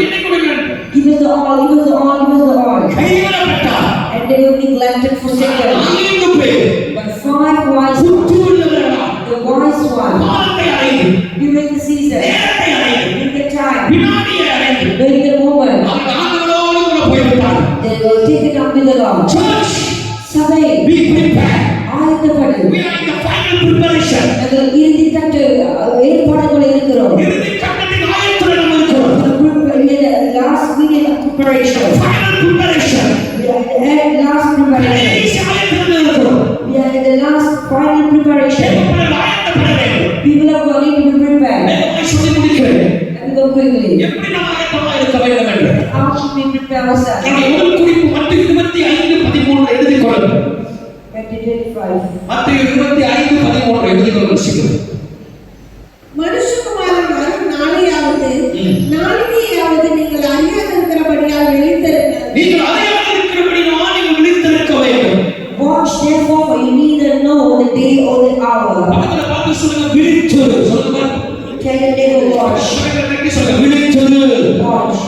Speaker 1: என்னை கொடுங்க.
Speaker 2: Give us the oil, give us the oil, give us the oil.
Speaker 1: கைவிடப்பட்டார்.
Speaker 2: And they were neglected for seconds.
Speaker 1: 5 பேர்
Speaker 2: But 5 wise
Speaker 1: புத்தி
Speaker 2: ones,
Speaker 1: உள்ளவர்களா
Speaker 2: the wise one,
Speaker 1: காலத்தை அடைந்து
Speaker 2: during the season,
Speaker 1: நேரத்தை அடைந்து
Speaker 2: during the time,
Speaker 1: வினாடியை அடைந்து
Speaker 2: during the moment,
Speaker 1: அவர்கள் ஆண்டவரோடு கூட போய்விட்டார்.
Speaker 2: they will take it up with the Lord.
Speaker 1: Church,
Speaker 2: சபை
Speaker 1: be prepared.
Speaker 2: ஆயத்தப்படு.
Speaker 1: We are in the final preparation.
Speaker 2: நாங்கள் இறுதிக்கட்ட ஏற்பாடுகள் இருக்கிறோம்.
Speaker 1: இறுதி கட்டத்தின் ஆயத்தத்தில் நாம் இருக்கிறோம்.
Speaker 2: Last minute of preparation.
Speaker 1: Final preparation.
Speaker 2: We are at last preparation.
Speaker 1: கடைசி ஆயத்தத்தில் இருக்கிறோம்.
Speaker 2: We are in the last final preparation.
Speaker 1: தேவர்கள் ஆயத்தப்பட வேண்டும்.
Speaker 2: People are going to be prepared.
Speaker 1: வேகமாய் சொல்லி முடிக்கிறேன்.
Speaker 2: Let me go quickly.
Speaker 1: எப்படி நாம் ஆயத்தமாக இருக்க வேண்டும் என்று
Speaker 2: How should we prepare ourselves?
Speaker 1: என்னுடைய முதல் குறிப்பு மத்தேயு 25:13 எழுதிக் கொள்ளுங்கள்.
Speaker 2: 2025.
Speaker 1: மத்தேயு 25:13 எழுதிக் கொள்ளுங்கள் சீக்கிரம்.
Speaker 3: மனுஷகுமாரன் வரும் நாளையாவது நாளிகையாவது நீங்கள் அறியாதிருக்கிறபடியால் விழித்திருங்கள்.
Speaker 1: நீங்கள் அறியாமல் இருக்கிறபடியால் நீங்கள் விழித்திருக்க வேண்டும்.
Speaker 2: Watch therefore, for you neither know the day or the hour.
Speaker 1: பக்கத்துல பார்த்து சொல்லுங்க விழித்திரு. சொல்லுங்க.
Speaker 2: Tell your neighbor, watch.
Speaker 1: சொல்லுங்க விழித்திரு.
Speaker 2: Watch.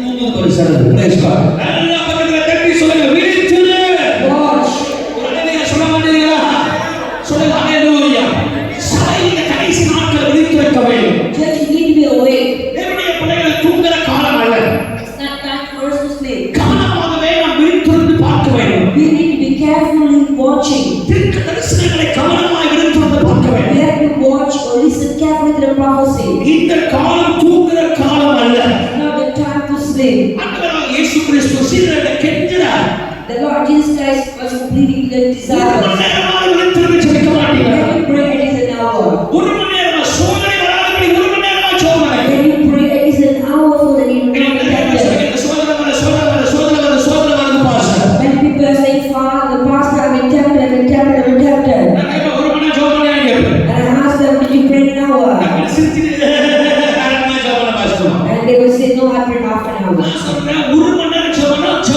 Speaker 1: மூணு பரிசு. Praise God. எல்லா பக்கத்துல தட்டி சொல்லுங்க விழித்திரு.
Speaker 2: Watch.
Speaker 1: உடனே சொல்ல மாட்டீங்களா? சொல்லுங்க ஹalleluya. சபை இந்த கடைசி நாட்கள் விழித்திருக்க வேண்டும்.
Speaker 2: Church, you need to be awake.
Speaker 1: தேவனுடைய பிள்ளைகள் தூங்குற காலம் அல்ல.
Speaker 2: It's not time for us to sleep.
Speaker 1: கவனமாகவே நாம் விழித்திருந்து பார்க்க வேண்டும்.
Speaker 2: We need to be carefully watching.
Speaker 1: தீர்க்க தரிசனங்களை கவனமாய் விழித்திருந்து பார்க்க வேண்டும்.
Speaker 2: We have to watch or listen carefully to the prophecy.
Speaker 1: இந்த காலம் தூங்குற காலம் அல்ல.
Speaker 2: It's not the time to sleep.
Speaker 1: ஆண்டவராகிய இயேசு கிறிஸ்து சீடர்களை கெஞ்சினார்.
Speaker 2: The Lord Jesus Christ was completing the
Speaker 1: ஒரு
Speaker 2: desires.
Speaker 1: மணி நேரமாக விழித்திருந்து ஜெபிக்க மாட்டீங்களா?
Speaker 2: Can you pray at least an hour?
Speaker 1: ஒரு மணி நேரமா சோதனை வராதபடி ஒரு மணி நேரமா ஜெபம் பண்ணுங்க.
Speaker 2: Can you pray at least an hour so that you will not be tempted?
Speaker 1: சோதனை வருது pastor.
Speaker 2: When people are saying, Father, the pastor, I've been tempted, I've been tempted, I've been tempted.
Speaker 1: நான் இப்ப ஒரு மணி நேரம் ஜெபம் பண்ணியாங்க.
Speaker 2: And I ask them, did you pray an hour?
Speaker 1: நான் சிரிச்சிட்டு அரண்மனை ஜெபம் பண்ண pastor.
Speaker 2: And they will say, no, I prayed half an hour.
Speaker 1: நான் சொல்றேன் ஒரு மணி நேரம் ஜெபம்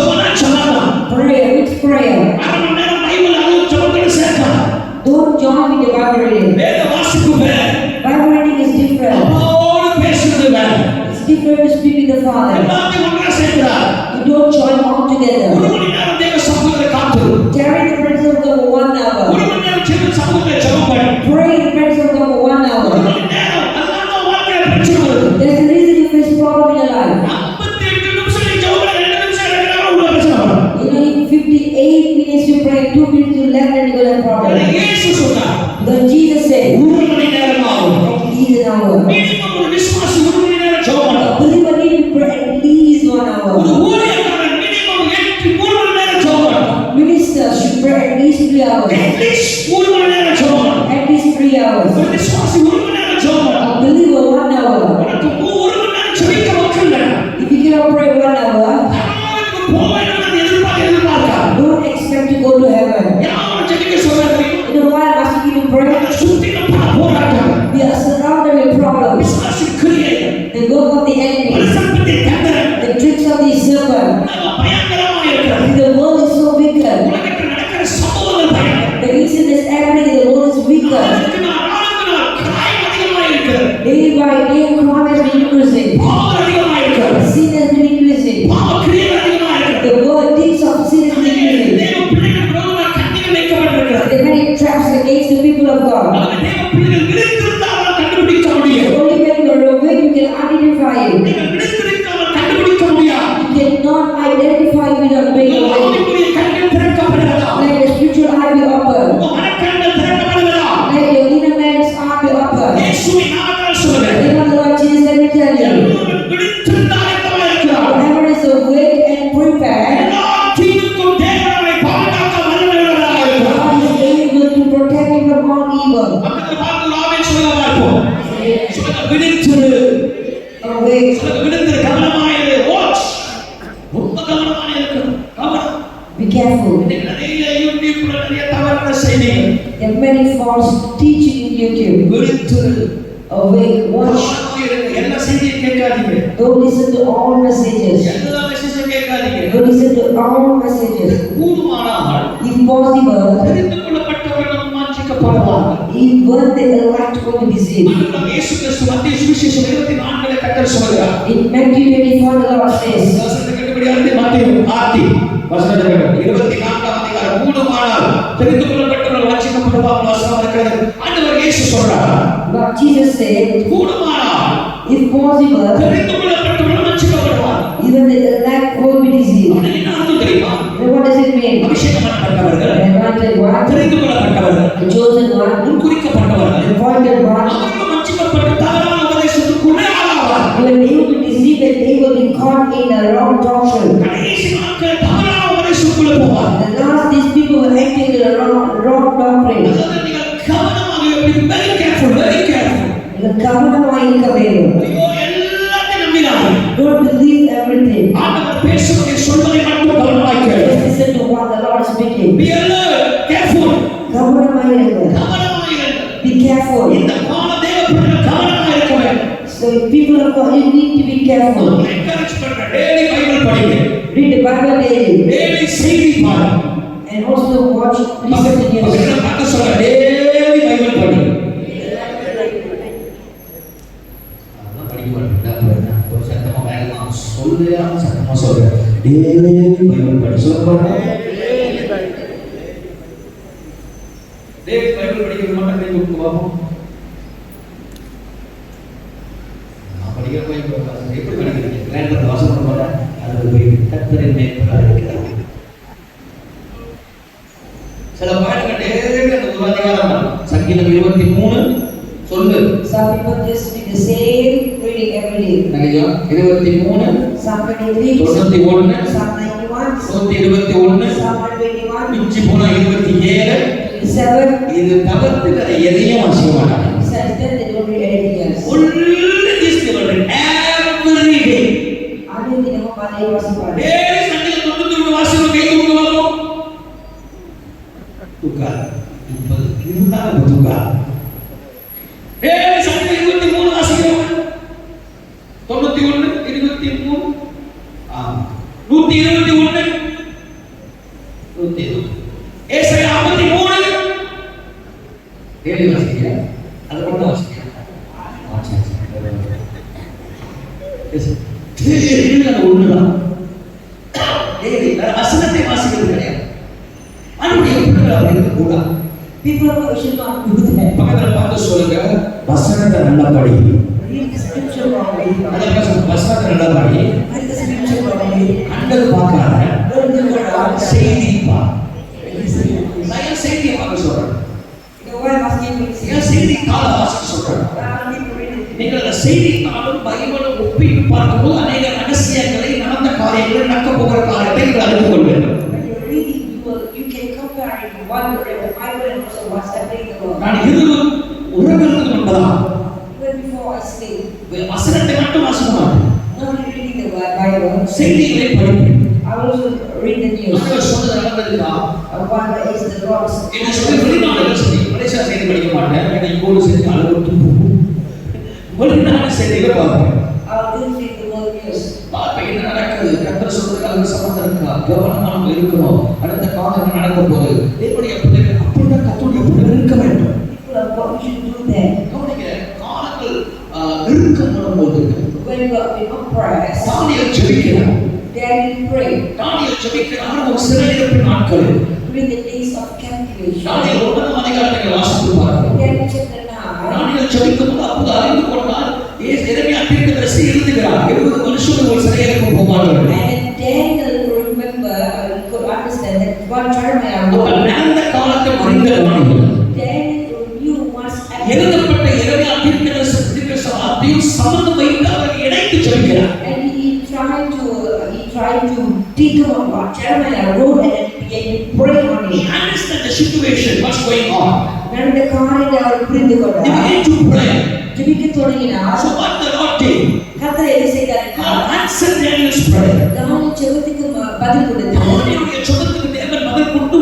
Speaker 1: சொல்லலாம்.
Speaker 2: Prayer, which prayer?
Speaker 1: அரை மணி நேரம் பைபிள் அதுவும் ஜெபத்தோட சேர்க்கலாம்.
Speaker 2: Don't join with the Bible reading.
Speaker 1: வேத வாசிப்பு வேற.
Speaker 2: Bible reading is different.
Speaker 1: அப்பாவோடு பேசுறது வேற.
Speaker 2: It's different to speak with the Father.
Speaker 1: எல்லாத்தையும் ஒன்றா சேர்க்கிறார்.
Speaker 2: You don't join all
Speaker 1: ஒரு
Speaker 2: together.
Speaker 1: மணி நேரம் தேவ சமூகத்துல காத்து.
Speaker 2: Tarry in the presence of God for 1 hour.
Speaker 1: ஒரு மணி நேரம் தேவ சமூகத்துல ஜெபம் பண்ணு.
Speaker 2: Pray in the presence of God for 1
Speaker 1: ஒரு
Speaker 2: hour.
Speaker 1: மணி நேரம் அல்லாம வாழ்க்கையில பிரச்சனை வருது.
Speaker 2: There's a reason you face problem in your life.
Speaker 1: 58 நிமிஷம் நீ ஜெபம் பண்ண 2 நிமிஷம் எடுக்கறா உள்ள பிரச்சனை வரும்.
Speaker 2: You know, in 58 minutes you pray, 2 minutes you left and you will have problem.
Speaker 1: இயேசு சொன்னார்.
Speaker 2: Because Jesus said,
Speaker 1: ஒரு மணி நேரம் ஆகும்.
Speaker 2: at least an hour.
Speaker 1: Minimum ஒரு விசுவாசி ஒரு மணி நேரம் ஜெபம் பண்ணணும்.
Speaker 2: A believer need to pray at least 1
Speaker 1: ஒரு
Speaker 2: hour.
Speaker 1: ஊழியக்காரன் மினிமம் 3 மணி நேரம் ஜெபம் பண்ணணும்.
Speaker 2: Minister should pray at least 3 hours.
Speaker 1: At least 3 மணி நேரம் ஜெபம் பண்ணணும்.
Speaker 2: At least 3 hours.
Speaker 1: ஒரு விசுவாசி 1 மணி நேரம் ஜெபம் பண்ணணும்.
Speaker 2: A believer 1 hour.
Speaker 1: உனக்கு 1 மணி நேரம் ஜெபிக்க வக்கல்ல.
Speaker 2: If you cannot pray 1 hour,
Speaker 1: பரலோகத்துக்கு போவேன்னு எதிர்பார்க்கா.
Speaker 2: don't expect to go to heaven.
Speaker 1: யாரும் ஜெபிக்க சொல்றாங்க.
Speaker 2: You know why I'm asking you to pray?
Speaker 1: சுத்தின போராட்டம்.
Speaker 2: We are surrounded with problems.
Speaker 1: விசுவாசி கிரியை.
Speaker 2: The work of the enemy,
Speaker 1: பரிசப்பத்தை தந்தரன்.
Speaker 2: the tricks of the serpent.
Speaker 1: பயங்கரமா இருக்கிறது.
Speaker 2: The world is so wicked.
Speaker 1: உலகத்தில் நடக்கிற சம்பவங்கள் பயங்கரம்.
Speaker 2: The reason is happening in the world is wicked.
Speaker 1: நாளுக்கு நாள் கிரைம் அதிகமா இருக்கிறது.
Speaker 2: Day by day, crime has been increasing.
Speaker 1: பாவம் அதிகமா இருக்கிறது.
Speaker 2: Sin has been increasing.
Speaker 1: பாவ கிரியைகள் அதிகமா இருக்கிறது.
Speaker 2: The world thinks of sin has been increasing.
Speaker 1: தேவ பிள்ளைகள் விரோதமாக கண்ணிகள் வைக்கப்பட்டிருக்கிறது.
Speaker 2: There are many traps against the people of God.
Speaker 1: ஆக தேவ பிள்ளைகள் விழித்திருந்தால் கண்டுபிடிக்க முடியும்.
Speaker 2: Only when you are awake, you can identify it.
Speaker 1: நீங்கள் விழித்திருக்காமல் கண்டுபிடிக்க முடியாது.
Speaker 2: You cannot identify without being awake.
Speaker 1: ஆவிக்குரிய கண்கள் திறக்கப்படுகிறதா?
Speaker 2: Let the spiritual eye be open.
Speaker 1: உங்க மனக்கண்கள் திறக்கப்படுகிறதா?
Speaker 2: Let your inner man's eye be open.
Speaker 1: இயேசுவின் நாமத்தில் சொல்றேன்.
Speaker 2: In the Lord Jesus, let me tell you.
Speaker 1: எல்லோரும் விழித்திருந்தால் ஆயத்தமா இருக்கிறார்.
Speaker 2: Whoever is awake and prepared,
Speaker 1: எல்லா தீங்குக்கும் தேவன் அவரை பாதுகாக்க வல்லமையுள்ளவராக இருக்கிறார்.
Speaker 2: God is able to protect you from all evil.
Speaker 1: பக்கத்துல பார்த்து ஒரு ஆமென் சொல்லுங்க பார்ப்போம். சொல்லுங்க விழித்திரு.
Speaker 2: Awake.
Speaker 1: சொல்லுங்க விழித்திரு. கவனமாயிரு. வாட்ச். ரொம்ப கவனமாக இருக்கணும். நிறைய யூடியூப்ல நிறைய தவறான செய்திகள்.
Speaker 2: There are many false teaching in YouTube.
Speaker 1: விழித்திரு.
Speaker 2: Watch.
Speaker 1: எல்லா செய்தியும் கேட்காதீங்க.
Speaker 2: Don't listen to all messages.
Speaker 1: எல்லா மெசேஜும் கேட்காதீங்க.
Speaker 2: Don't listen to all messages.
Speaker 1: கூடுமானால்
Speaker 2: If possible,
Speaker 1: தெரிந்து கொள்ளப்பட்டவர்கள் மாற்றிக்கப்படுவார்கள்.
Speaker 2: even the elect will be deceived.
Speaker 1: ஆண்டவர் இயேசு கிறிஸ்து மத்திய சுவிசேஷம் 24 கர்த்தர் சொல்கிறார்.
Speaker 2: In Matthew 24, the Lord says,
Speaker 1: வசனத்தை கேட்டபடியால் மத்திய வசனத்தை கேட்டபடி 24ஆம் அதிகாரம் கூடுமானால் தெரிந்து கொள்ளப்பட்டவர்கள் மாற்றிக்கப்படுவார்கள் வசனம் இருக்கிறது. ஆண்டவர் இயேசு சொல்றார்.
Speaker 2: but Jesus said,
Speaker 1: கூடுமானால்
Speaker 2: if possible,
Speaker 1: தெரிந்து கொள்ளப்பட்டவர்கள் மாற்றிக்கப்படுவார்கள்.
Speaker 2: even the elect will be deceived.
Speaker 1: என்ன அர்த்தம் தெரியுமா?
Speaker 2: Then what does it mean?
Speaker 1: அபிஷேகம் பண்ணப்பட்டவர்கள்,
Speaker 2: The anointed one,
Speaker 1: தெரிந்து கொள்ளப்பட்டவர்கள்,
Speaker 2: the chosen one,
Speaker 1: முன்குறிக்கப்பட்டவர்கள்,
Speaker 2: the appointed one,
Speaker 1: அவர்கள் மாற்றிக்கப்பட்டு தவறான உபதேசத்துக்குள்ளே ஆளாவார்கள்.
Speaker 2: when they will be deceived and they will be caught in a wrong doctrine.
Speaker 1: கடைசி நாட்கள் தவறான உபதேசத்துக்குள்ளே போவார்கள்.
Speaker 2: The last, these people were acting in a wrong doctrine.
Speaker 1: அதாவது நீங்கள் கவனமாக இருப்பீர்கள். very careful, very careful.
Speaker 2: The கவனமாக இருக்க வேண்டும்.
Speaker 1: ஐயோ, எல்லாத்தையும் நம்பினார்கள்.
Speaker 2: Don't believe everything.
Speaker 1: ஆண்டவர் பேசுவதை சொல்வதை மட்டும் கவனமாய் கேளு.
Speaker 2: Just listen to what the Lord is speaking.
Speaker 1: Be alert, careful.
Speaker 2: கவனமாக இருங்க.
Speaker 1: கவனமாக இருங்கள்.
Speaker 2: Be careful.
Speaker 1: இந்த கால தேவ பிள்ளைகள் கவனமாக இருக்க வேண்டும்.
Speaker 2: So people of God, you need to be careful.
Speaker 1: Encourage பண்றேன். டெய்லி பைபிள் படிங்க.
Speaker 2: Read the Bible daily.
Speaker 1: Daily செய்தி பாருங்க.
Speaker 2: And also watch, listen to news.
Speaker 1: பக்கத்துல பார்க்க சொல்ல டெய்லி பைபிள் படிங்க. அதான் படிக்க மாட்டேன். ஒரு சத்தமா வேகமா சொல்லுறான், சத்தமா சொல்றேன். டெய்லி பைபிள் படி. சொல்ல பாருங்க. டெய்லி பைபிள் படிக்கிறது மட்டும் கை தூக்கு பாப்போம். நான் படிக்கிற பைபிள் எப்படி படிக்கிறீங்க? கிராண்டர் வாசனம் பண்ண அது போய் கர்த்தரின் மேய்ப்பராக இருக்கிறார். சில பாட்டுகள் டெய்லி அந்த ஒரு அதிகாரம் தான். சங்கீதம் 23 சொல்லு.
Speaker 2: Some people just read the same reading every day.
Speaker 1: நகையா 23
Speaker 2: Psalm 23,
Speaker 1: 91
Speaker 2: Psalm 91,
Speaker 1: 121
Speaker 2: Psalm 121,
Speaker 1: மிஞ்சி போனா 27
Speaker 2: 27.
Speaker 1: இது தவிர்த்து வேற எதையும் வாசிக்க மாட்டாங்க.
Speaker 2: Besides that, they don't read anything else.
Speaker 1: Only this they will read every day.
Speaker 2: அதே தினமும் அதே வாசிப்பாங்க.
Speaker 1: டெய்லி சங்கீதம் 91 வாசிக்க கை தூக்கு வாங்க. தூக்கா இப்ப இருந்தாலும் தூக்கா. டெய்லி சங்கீதம் 23 வாசிக்கிறோம். 91 23 121 120 ஏசாயா 53 டெய்லி வாசிக்கிறீங்க. அது மட்டும் வாசிக்கிறீங்க. டெய்லி அது ஒண்ணுதான். டெய்லி வசனத்தை வாசிக்கிறது கிடையாது. அன்றைய பிள்ளைகள் அப்படி இருக்கக்கூடாது.
Speaker 2: People of God should not do that.
Speaker 1: பக்கத்துல பார்த்து சொல்லுங்க, வசனத்தை நல்லா படி.
Speaker 2: Read the scripture wrongly.
Speaker 1: அதான் சொல்லுங்க, வசனத்தை நல்லா படி.
Speaker 2: Read the scripture wrongly.
Speaker 1: கண்டது பார்க்காத,
Speaker 2: Don't do what
Speaker 1: செய்தி பார். நான் ஏன் செய்தியை பார்க்க சொல்றேன்?
Speaker 2: The word asking me to say.
Speaker 1: ஏன் செய்தி கால வாசிக்க சொல்றேன்? நீங்கள் அந்த செய்தித்தாளும் பைபிளும் ஒப்பிட்டு பார்க்கும்போது அநேக ரகசியங்களை, நடந்த காரியங்களை, நடக்க போகிற காரியத்தை நீங்கள் அறிந்து கொள்ள வேண்டும்.
Speaker 2: When you're reading, you can compare it with one word in the Bible and also what's happening in the world.
Speaker 1: நான் இருவரும் உறங்குறது என்பதால்
Speaker 2: Even before I sleep,
Speaker 1: வசனத்தை மட்டும் வாசிக்க மாட்டேன்.
Speaker 2: not only reading the Bible,
Speaker 1: செய்திகளை படிப்பேன்.
Speaker 2: I will also read the news.
Speaker 1: ஆண்டவர் சொன்னது நடந்ததுன்னா
Speaker 2: What is the Lord's
Speaker 1: என்ன சொல்லி வெளிநாடுகள் செய்தி, மலேசியா செய்தி படிக்க மாட்டேன். ஏன்னா இங்கோடு செய்தி அளவுக்கு போகும். வெளிநாடு செய்திகளை பார்ப்பேன்.
Speaker 2: I will read the world news.
Speaker 1: பார்ப்பேன் என்ன நடக்குது, கர்த்தர் சொல்றதுக்காக சம்பந்தம் இருக்கா, கவனமா நம்ம இருக்கணும். அடுத்த காலம் என்ன நடக்க போகுது, தேவனுடைய பிள்ளைகள் அப்படிதான் கர்த்தருடைய பிள்ளைகள் இருக்க வேண்டும்.
Speaker 2: People of God, we should do that.
Speaker 1: கவனிங்க, காலங்கள் நெருக்கம் வரும்போது
Speaker 2: When you are in oppressed,
Speaker 1: தானியேல் ஜெபிக்கிறார்.
Speaker 2: Daniel prayed
Speaker 1: தானியேல் ஜெபிக்கிறார் ஒரு சிறையிருப்பு நாட்கள்.
Speaker 2: during the days of captivity.
Speaker 1: தானியேல் 1ஆம் அதிகாரத்தை வாசித்து பாருங்கள்.
Speaker 2: Daniel chapter 9.
Speaker 1: தானியேல் ஜெபிக்கும்போது அப்போது அறிந்து கொண்டார், எரேமியா தீர்க்கதரிசி எழுதுகிறார், 70 மனுஷர்கள் ஒரு சிறையிருப்பு போவார்கள்.
Speaker 2: And Daniel remember, could understand that what Jeremiah
Speaker 1: அப்ப
Speaker 2: wrote.
Speaker 1: நடந்த காலத்தை அறிந்த தானியேல்
Speaker 2: Daniel knew what's happening.
Speaker 1: எழுதப்பட்ட எரேமியா தீர்க்கதரிசி வார்த்தையும் சம்பந்தம் வைத்து அவர் இணைத்து ஜெபிக்கிறார்.
Speaker 2: And he tried to think about what Jeremiah wrote and then began to pray on
Speaker 1: He
Speaker 2: it.
Speaker 1: understood the situation, what's going on.
Speaker 2: நடந்த காரியத்தை அவர் புரிந்து
Speaker 1: He
Speaker 2: கொண்டார்.
Speaker 1: began to pray.
Speaker 2: ஜெபிக்க தொடங்கினார்.
Speaker 1: So what the Lord did,
Speaker 2: கர்த்தர் என்ன செய்தார்?
Speaker 1: God answered Daniel's prayer.
Speaker 2: தானியேல் ஜெபத்துக்கு பதில் கொடுத்தார்.
Speaker 1: தானியேலுடைய ஜெபத்துக்கு தேவன் பதில் கொடுத்து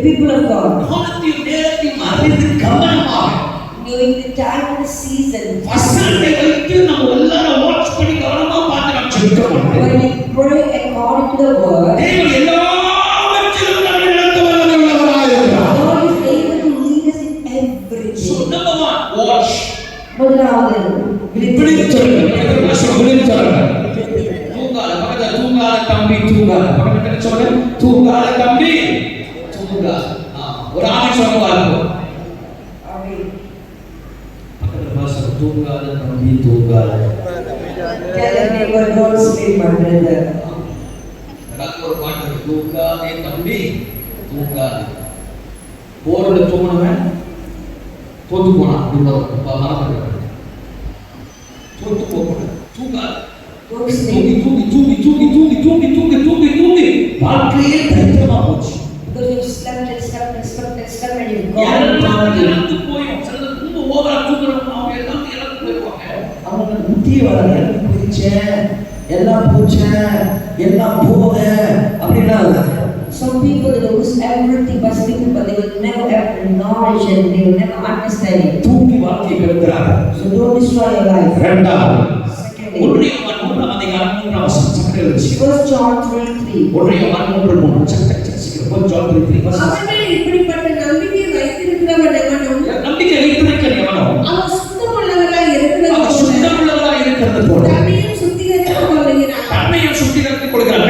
Speaker 2: people of God,
Speaker 1: காலத்தையும் நேரத்தையும் அறிந்து கவனமாக
Speaker 2: knowing the time and the season,
Speaker 1: வசனத்தை வைத்து நம்ம எல்லாரும் வாட்ச் பண்ணி கவனமா பார்த்து நம்ம ஜெபிக்கணும்.
Speaker 2: when we pray according to the word,
Speaker 1: தேவன் எல்லாவற்றிலும் நம்மை நடத்த வல்லவராய் இருக்கிறார்.
Speaker 2: God is able to lead us in everything.
Speaker 1: So number one, watch.
Speaker 2: முதலாவது
Speaker 1: விழித்திருங்கள். விழித்திருங்கள். தூங்காத பக்கத்துல தூங்காத தம்பி தூங்காத பக்கத்துல சொல்லுங்க தூங்காத தம்பி தூங்காத. ஒரு ஆமென் சொல்லுங்க பாருங்க. பக்கத்துல பாருங்க தூங்காத தம்பி தூங்காத.
Speaker 2: tell your neighbor, don't sleep, my brother.
Speaker 1: எனக்கு ஒரு பாட்டு இருக்கு. தூங்காதே தம்பி தூங்காத. போர்ல தூங்கினவன் தோத்து போனான் அப்படின்னு மறந்துடுறான். தோத்து போகணும். தூங்காத.
Speaker 2: Don't sleep.
Speaker 1: தூங்கி வாழ்க்கையே தரித்திரமா போச்சு.
Speaker 2: Because you've slept and slept and slept and slept and you've gone down.
Speaker 1: இறந்து போயும் சிலது ரொம்ப ஓவரா தூங்குறவங்க அவங்க எல்லாம் இறந்து போயிடுவாங்க.
Speaker 4: அவங்க புத்தி வளர போயிடுச்சேன் எல்லாம் போச்சேன் எல்லாம் போக அப்படின்னா
Speaker 2: Some people they lose everything by sleeping, but they will never have knowledge and they will never understand it.
Speaker 1: தூங்கி வாழ்க்கையை கெடுக்கிறாங்க.
Speaker 2: So don't destroy your life.
Speaker 1: இரண்டாவது
Speaker 2: Secondly,
Speaker 1: ஒன்றிய மூன்றாம் அதிகாரம் 3ஆம் வசனம் சக்கரை வச்சு
Speaker 2: 1 John 3:3.
Speaker 1: ஒன்றிய 3:3 சக்கரை சீக்கிரம் 1 John 3:3
Speaker 3: அவர்கள் இப்படிப்பட்ட நம்பிக்கை வைத்திருக்கிறவன் எவனும்
Speaker 1: நம்பிக்கை வைத்திருக்கிற எவனோ
Speaker 3: அவன் சுத்தமுள்ளவராய் இருக்கிறது
Speaker 1: அவன்
Speaker 3: போல
Speaker 1: சுத்தமுள்ளவராய் இருக்கிறது போல
Speaker 3: தன்னையும் சுத்திகரித்துக் கொள்கிறான்.
Speaker 1: தன்னையும் சுத்திகரித்துக் கொள்கிறான்.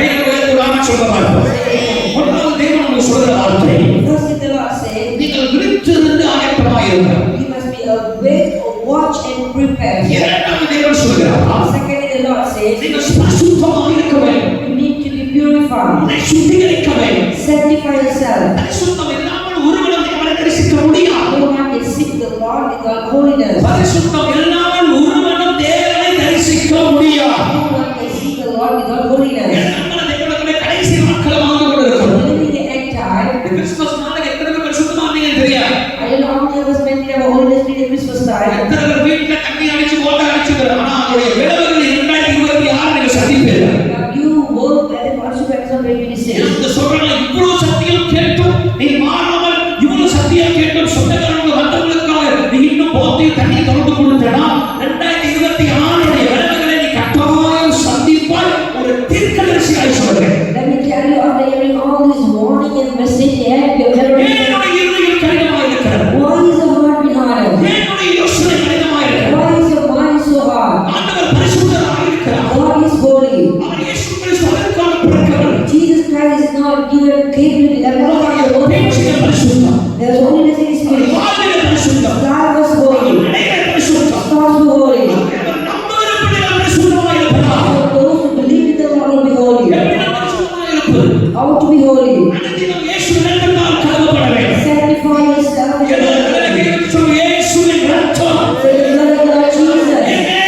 Speaker 1: முதலாவது தேவன் உங்களுக்கு சொல்கிற வார்த்தை
Speaker 2: First the Lord said,
Speaker 1: நீங்கள் விழித்திருந்து ஆயத்தமாயிருங்கள்.
Speaker 2: you must be awake, watch and prepare.
Speaker 1: இரண்டாவது தேவன் சொல்கிறார்
Speaker 2: Secondly, the Lord said,
Speaker 1: நீங்கள் பரிசுத்தமாக இருக்க வேண்டும்.
Speaker 2: you need to be purified.
Speaker 1: உன்னை சுத்திகரிக்க வேண்டும்.
Speaker 2: Sanctify yourself.
Speaker 1: பரிசுத்தம் இல்லாமல் ஒருவனும் தேவனை தரிசிக்க முடியாது.
Speaker 2: No one can seek the Lord without holiness.
Speaker 1: பரிசுத்தம் இல்லாமல் ஒருவனும் தேவனை தரிசிக்க முடியாது.
Speaker 2: No one can seek the Lord without holiness.
Speaker 1: நம்ம தேவனுடைய கடைசி நாட்கள் வாழ்ந்து கொண்டிருக்கிறோம்.
Speaker 2: Living the end time,
Speaker 1: இந்த கிறிஸ்துமஸ் நாளுக்கு எத்தனை பேர் பரிசுத்தமா இருந்தீங்கன்னு தெரியாது.
Speaker 2: I don't know how many of us spent our holiness during the Christmas time.
Speaker 1: எத்தனை பேர் வீட்டுல தண்ணி அடிச்சு போட்டா அடிச்சுக்கிறாங்க. ஆனா அவருடைய விளைவுகள் 2026 நீங்க சந்திப்பீர்கள்.
Speaker 2: But you work at the consequence of 2026.
Speaker 1: இந்த சொல்றாங்க இவ்வளவு சத்தியம் கேட்டும் நீ மாறாமல் இவ்வளவு சத்தியம் கேட்டும் சொந்தக்காரங்க வந்தவங்களுக்காக நீ இன்னும் போத்தி தண்ணி தொடர்ந்து கொடுத்தனா 2026 உடைய விளைவுகளை நீ கட்டாயம் சந்திப்பாய். ஒரு தீர்க்கதரிசியாய் சொல்றேன்.
Speaker 2: Let me tell you, after hearing all this warning and message, you have
Speaker 1: என்னுடைய இருதயம் கடினமாய் இருக்கிறது.
Speaker 2: why is the heart behind?
Speaker 1: என்னுடைய யோசனை கடினமாய் இருக்கிறது.
Speaker 2: Why is your mind so hard?
Speaker 1: ஆண்டவர் பரிசுத்தராய் இருக்கிறார்.
Speaker 2: God is holy.
Speaker 1: அவர் இயேசு கிறிஸ்து அதற்காக பிறக்கவில்லை.
Speaker 2: Jesus Christ is not given capability. That was not the word.
Speaker 1: பேச்சிலே பரிசுத்தம்.
Speaker 2: There is holiness in his spirit.
Speaker 1: வாழ்விலே பரிசுத்தம்.
Speaker 2: God was holy.
Speaker 1: நடையிலே பரிசுத்தம்.
Speaker 2: Thoughts were holy.
Speaker 1: அவர் நம்புகிறபடியால் பரிசுத்தமாய் இருப்பார்.
Speaker 2: So those who believe in the Lord will be holy.
Speaker 1: எப்படி பரிசுத்தமாய் இருப்பது?
Speaker 2: How to be holy?
Speaker 1: அனுதினம் இயேசுவின் இரத்தத்தால் கழுவப்பட வேண்டும்.
Speaker 2: Sanctify yourself with the blood.
Speaker 1: எல்லாரும் கையை சொல்லு, இயேசுவின் இரத்தம்.
Speaker 2: Say the blood of the Lord Jesus.
Speaker 1: என்னே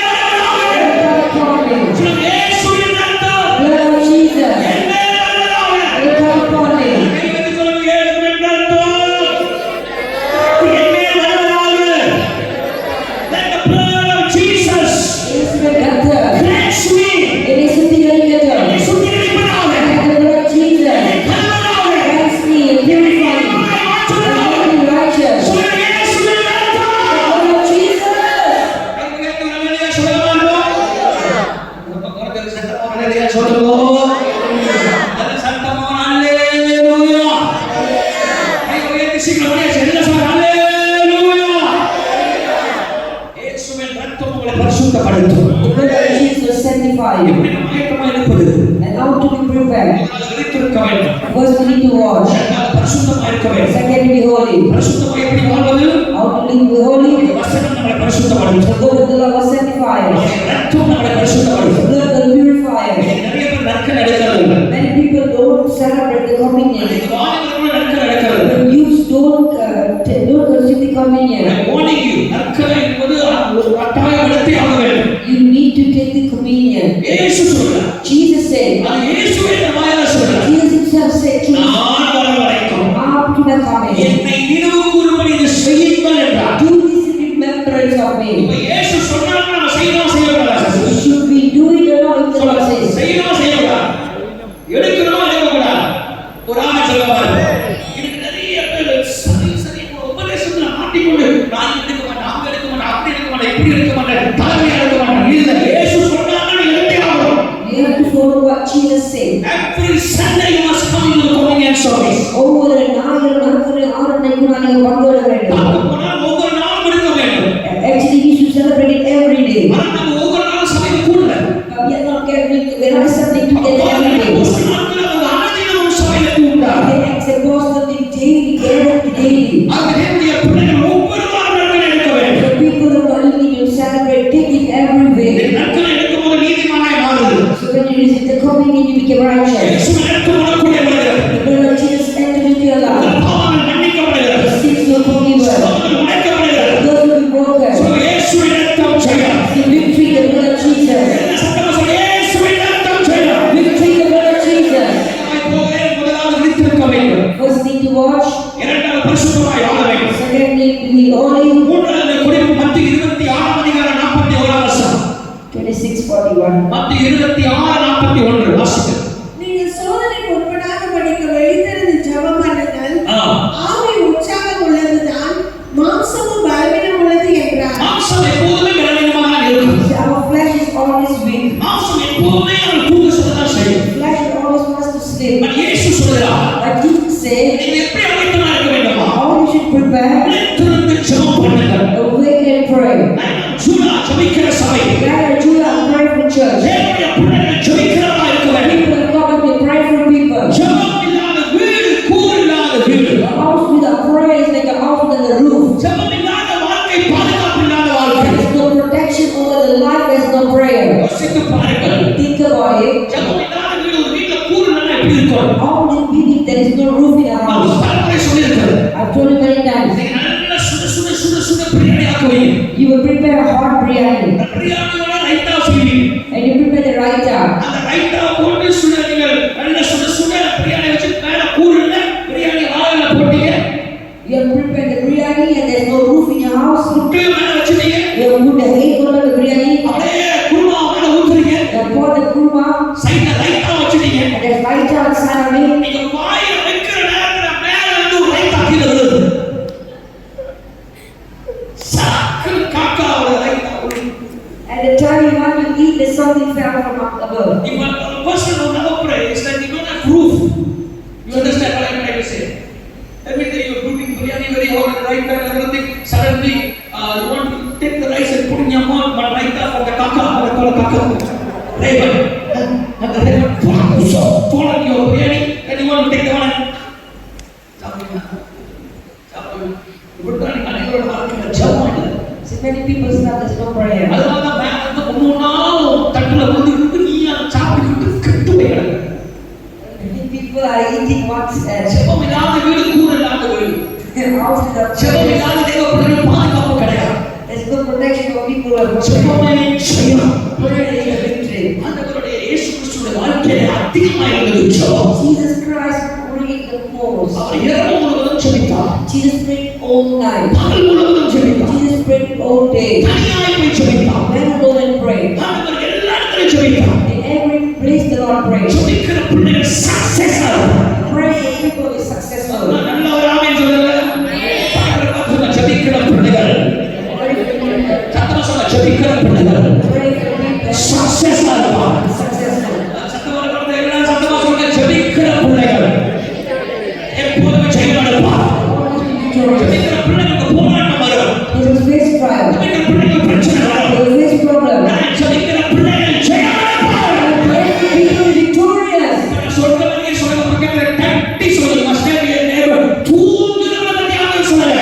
Speaker 1: வரலாறு.
Speaker 2: Blood upon me.
Speaker 1: சொல்லு, இயேசுவின் இரத்தம்.
Speaker 2: Blood of Jesus.
Speaker 1: என்னே வரலாறு.
Speaker 2: Blood upon me.
Speaker 1: கையை சொல்லு, இயேசுவின் இரத்தம். என்னே வரலாறு. Let the blood of Jesus
Speaker 2: இயேசுவின் இரத்தம்.
Speaker 1: cleanse me.
Speaker 2: என்னை சுத்திகரிக்கட்டும்.
Speaker 1: என்னை சுத்திகரிப்பதாக.
Speaker 2: Let the blood of Jesus
Speaker 1: கழுவதாக.
Speaker 2: cleanse me and purify me. And make me righteous.
Speaker 1: சொல்லு, இயேசுவின் இரத்தம்.
Speaker 2: The blood of Jesus. The blood of Jesus sanctify you. And how to be prepared? First we need to wash. Second, be holy. How to live be holy? The blood of the Lord was sanctified. The blood will purify us. Many people don't celebrate the communion. The youths don't receive the communion. You need to take the communion. Jesus said, Jesus himself said to us, after the coming,
Speaker 1: என்னை நினைவு கூறும்படி இதை செய்யுங்கள் என்றார்.
Speaker 2: do this in remembrance of
Speaker 1: இப்ப
Speaker 2: me.
Speaker 1: இயேசு சொன்னாலும் நம்ம செய்யணும் செய்யக்கூடாது.
Speaker 2: Should we do it or not? The Lord says,
Speaker 1: செய்யணும் செய்யக்கூடாது. எடுக்கணுமா எடுக்கக்கூடாது. ஒரு ஆமை சொல்ல பாருங்க. இதுக்கு
Speaker 2: say,
Speaker 1: Every Sunday you must come to the communion service.
Speaker 2: ஒவ்வொரு நாளும் நாட்கள் ஆராதனைக்கு நீங்கள் பங்கேற வேண்டும்.
Speaker 1: பார்க்க போனால் ஒவ்வொரு நாளும் எடுக்க வேண்டும்.
Speaker 2: Actually, we should celebrate it every day.
Speaker 1: ஆனால் நம்ம ஒவ்வொரு நாளும் சபைக்கு கூடல.
Speaker 2: But we are not gathering, we are not something together every day.
Speaker 1: ஒரு நாட்கள் அந்த ஆதினம் சபையில கூடா.
Speaker 2: They accept something daily, gather daily.
Speaker 1: அது தேவனுடைய பிள்ளைகள் ஒவ்வொரு வாரம் நாட்கள் எடுக்க வேண்டும்.
Speaker 2: The people who are living to celebrate, take it every way.
Speaker 1: நாட்கள் எடுக்கும்போது நீதிமானாய் மாறுது.
Speaker 2: So when you receive the communion, you become righteous.
Speaker 1: இயேசு எடுத்து உடக்கூடிய வருகிறது.
Speaker 2: The blood of Jesus entered into your life.
Speaker 1: பாவங்கள் மன்னிக்கப்படுகிறது.
Speaker 2: The sins were forgiven.
Speaker 1: பாவங்கள் உடைக்கப்படுகிறது.
Speaker 2: Those will be broken.
Speaker 1: So இயேசு ரத்தம் செய்யும்.
Speaker 2: The victory, the blood of Jesus.
Speaker 1: சத்தமா சொல்லு, இயேசு ரத்தம் செய்யும்.
Speaker 2: Victory, the blood of Jesus.
Speaker 1: போகவே முதலாவது விழித்திருக்க வேண்டும்.
Speaker 2: First thing to watch.
Speaker 1: இரண்டாவது பரிசுத்தமாய் வாழ வேண்டும்.
Speaker 2: Secondly, to be holy.
Speaker 1: மூன்றாவது குறிப்பு மத்திய 26 அதிகாரம் 41 வசனம்.
Speaker 2: 26:41.
Speaker 1: மத்திய 26:41 வாசிக்க.
Speaker 3: நீங்கள் சோதனைக்கு உட்படாதபடிக்கு வெளித்திருந்து ஜெபம் பண்ணுங்கள்.
Speaker 1: ஆ.
Speaker 3: ஆவி உற்சாகம் உள்ளதுதான், மாம்சமும் பலவீனம் உள்ளது என்றார்.
Speaker 1: மாம்சம் எப்போதுமே பலவீனமாக இருக்கும்.
Speaker 2: Our flesh is always weak.
Speaker 1: மாம்சம் எப்போதுமே அவன் தூங்க சொல்லதான் செய்யும்.
Speaker 2: Flesh always wants to sleep.
Speaker 1: ஆனால் இயேசு சொல்கிறார்,
Speaker 2: But Jesus said,
Speaker 1: நீங்க எப்படி அழைத்தமா இருக்க வேண்டுமா?
Speaker 2: how you should prepare,
Speaker 1: விழித்திருந்து ஜெபம் பண்ணுங்கள்.
Speaker 2: awake and pray.
Speaker 1: ஜூடா ஜெபிக்கிற சபை.
Speaker 2: Gather Judah and pray for church.
Speaker 1: தேவனுடைய பிள்ளைகள் ஜெபிக்கிறவர்களா இருக்க வேண்டும்.
Speaker 2: People of God, they pray for people.
Speaker 1: ஜெபம் இல்லாத வீடு கூர் இல்லாத வீடு.
Speaker 2: A house without prayer is like a house without a roof.
Speaker 1: ஜெபம் இல்லாத வாழ்க்கை பாதுகாப்பு இல்லாத வாழ்க்கை.
Speaker 2: There is no protection over the life, there is no prayer.
Speaker 1: யோசித்து பாருங்கள்.
Speaker 2: Think about it.
Speaker 1: ஜெபம் இல்லாத வீடு ஒரு வீட்ல கூர் இல்லைன்னா எப்படி இருக்கும்?
Speaker 2: How will it be if there is no roof in a
Speaker 1: நான்
Speaker 2: house?
Speaker 1: பலமுறை சொல்லியிருக்கிறேன்.
Speaker 2: I've told you many times.
Speaker 1: நீங்க நல்லா சுட சுட சுட சுட biryani ஆக்குவீங்க.
Speaker 2: You will prepare a hot biryani
Speaker 1: பிரியாணியோட ரைத்தா செய்வீங்க.
Speaker 2: and you prepare the raita.
Speaker 1: அந்த ரைத்தா போட்டு சுட நீங்கள் நல்லா சுட சுட பிரியாணி வச்சு மேல கூர் இல்ல பிரியாணி வாயில போட்டீங்க.
Speaker 2: You have prepared the biryani and there is no roof in your house.
Speaker 1: முட்டையை மேல வச்சிட்டீங்க.
Speaker 2: You have put the egg under the biryani.
Speaker 1: அப்படியே குருமா மேல ஊத்துறீங்க.
Speaker 2: You have poured the kurma
Speaker 1: சைடுல ரைத்தா வச்சிட்டீங்க.
Speaker 2: and there's raita inside of it.
Speaker 1: நீங்க வாயில வைக்கிற நேரத்துல மேல இருந்து ஒரு ரைத்தா கீழ விழுது. சாக்கு காக்காவோட ரைத்தா விழுது.
Speaker 2: At the time you want to eat, there's something fell from above.
Speaker 1: If a person will never pray, it's like you don't have proof. You understand what I'm trying to say? Let me tell you, you're cooking biryani very hot and right and everything. Suddenly, you want to take the rice and put in your mouth, but right there from the kaka, they call it kaka. Raven. And the raven fall on your biryani, and you want to take the one and chop it. You put the one and you want to chop it.
Speaker 2: So many people start there's no prayer.
Speaker 1: அதனால தான் மேல இருந்து ஒவ்வொன்றாலும் தட்டுல வந்து நீ அதை சாப்பிட்டுக்கிட்டு கெட்டு போயிடுற.
Speaker 2: Many people are eating what's
Speaker 1: ஜெபம் இல்லாத வீடு கூர் இல்லாத வீடு.
Speaker 2: house without
Speaker 1: ஜெபம்
Speaker 2: prayer.
Speaker 1: இல்லாத தேவ பிள்ளைகள் பாதுகாப்பு கிடையாது.
Speaker 2: There's no protection for people who are
Speaker 1: ஜெபமே செய்யணும்.
Speaker 2: prayer is a victory.
Speaker 1: ஆண்டவருடைய இயேசு கிறிஸ்துவின் வாழ்க்கையில அதிகமா இருந்தது ஜெபம்.
Speaker 2: Jesus Christ prayed the most.
Speaker 1: அவர் இரவு முழுவதும் ஜெபித்தார்.
Speaker 2: Jesus prayed all night.
Speaker 1: பகல் முழுவதும் ஜெபித்தார்.
Speaker 2: Jesus prayed all day.
Speaker 1: தனியாய் போய் ஜெபித்தார்.
Speaker 2: Went alone and prayed.
Speaker 1: ஆண்டவர் எல்லா இடத்திலும் ஜெபித்தார்.
Speaker 2: In every place the Lord prayed.
Speaker 1: ஜெபிக்கிற பிள்ளைகள் சக்சஸ் ஆகும்.
Speaker 2: Pray for people to be successful.
Speaker 1: நல்ல ஒரு ஆமென் சொல்லுங்க. ஜெபிக்கிற பிள்ளைகள் சத்தமா சொல்ல ஜெபிக்கிற பிள்ளைகள்
Speaker 2: Pray for people
Speaker 1: சக்சஸ் ஆகும்.
Speaker 2: successful.
Speaker 1: சத்தமா சொல்லுங்க எல்லாம் சத்தமா சொல்லுங்க ஜெபிக்கிற பிள்ளைகள் எப்போதுமே ஜெயம் எடுப்பார். ஜெபிக்கிற பிள்ளைகளுக்கு போராட்டம் வரும்.
Speaker 2: They will face trial.
Speaker 1: ஜெபிக்கிற பிள்ளைகளுக்கு பிரச்சனை வரும்.
Speaker 2: They will face problem.
Speaker 1: ஜெபிக்கிற பிள்ளைகள் ஜெயம் எடுப்பார்.
Speaker 2: Pray for people victorious.
Speaker 1: சொல்றவங்க சொல்ற பக்கத்துல தட்டி சொல்லுங்க மஸ்டர் நேபர் தூங்குறவங்க ஞாபகம் சொல்லுங்க.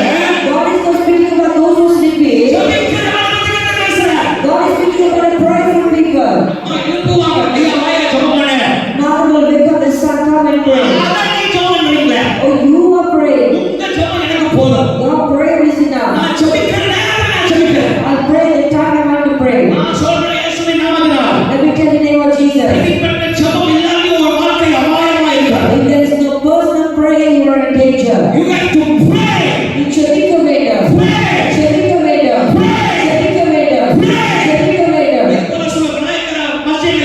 Speaker 2: God is not speaking about those who sleep.
Speaker 1: ஜெபிக்கிறவங்க பேசுறாங்க.
Speaker 2: God is speaking about a prayer for people.
Speaker 1: எழுப்புவாங்க. ஐயா வாயா ஜெபம் பண்ணு.
Speaker 2: Now will wake up the sun, come and pray.
Speaker 1: அதான் நீ ஜெபம் பண்றீங்க.
Speaker 2: Oh, you are praying.
Speaker 1: உங்க ஜெபம் எனக்கு போதும்.
Speaker 2: Your prayer is enough.
Speaker 1: நான் ஜெபிக்கிற நேரத்துல நான் ஜெபிக்கிறேன்.
Speaker 2: I'll pray the time I want to pray.
Speaker 1: நான் சொல்றேன் இயேசுவின் நாமத்தினால்.
Speaker 2: Let me tell you the name of Jesus.
Speaker 1: இப்படிப்பட்ட ஜெபம் இல்லாத ஒரு வாழ்க்கை அபாயமா இருக்கிறது.
Speaker 2: If there is no personal prayer, you are in danger.
Speaker 1: You have to pray.
Speaker 2: You చెవిక వేయడం. చెవిక వేయడం. చెవిక వేయడం. చెవిక వేయడం.
Speaker 1: எப்போ சொல்ல விநாயகர் மஸ்ஜித்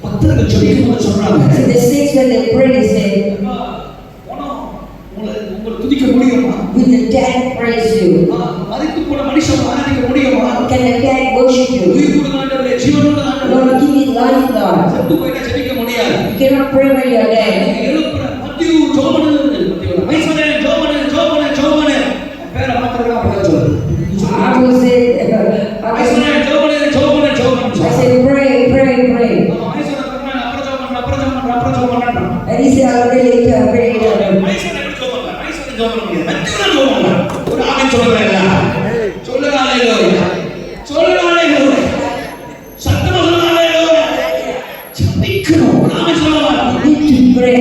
Speaker 1: பக்தர்கள் ஜெபிக்கும்போது சொல்றாங்க
Speaker 2: See, the saints when they pray, they say,
Speaker 1: அம்மா, போனோம், உங்களை துதிக்க முடியுமா?
Speaker 2: will the dead praise you?
Speaker 1: மரித்து போன மனுஷன் ஆராதிக்க முடியுமா?
Speaker 2: Can the dead worship you?
Speaker 1: உயிர் கொடுத்த ஆண்டவரே, ஜீவனுள்ள ஆண்டவரே,
Speaker 2: Lord, give me life, Lord.
Speaker 1: செத்து போயிட்டா ஜெபிக்க முடியாது.
Speaker 2: You cannot pray when you are dead.
Speaker 1: நீங்க எழுப்புற மத்தியு ஜோமனு வைஸ்மனே ஜோமனு பேரை மாத்திரமா அப்படிதான் சொல்லுது.
Speaker 2: I will say,
Speaker 1: வைஸ்மனே Joman
Speaker 2: I say, pray.
Speaker 1: அப்புறம் ஜோமன்
Speaker 2: And he said, I'll pray later.
Speaker 1: வைஸ்மனே ஜோமன் முடியாது. மத்தியுல ஜோமன் ஒரு ஆமென் சொல்லுங்க. சொல்லுங்க ஹalleluya. சத்தமா சொல்லுங்க ஹalleluya. ஜெபிக்கணும். ஆமென் சொல்லுங்க.
Speaker 2: You need to pray.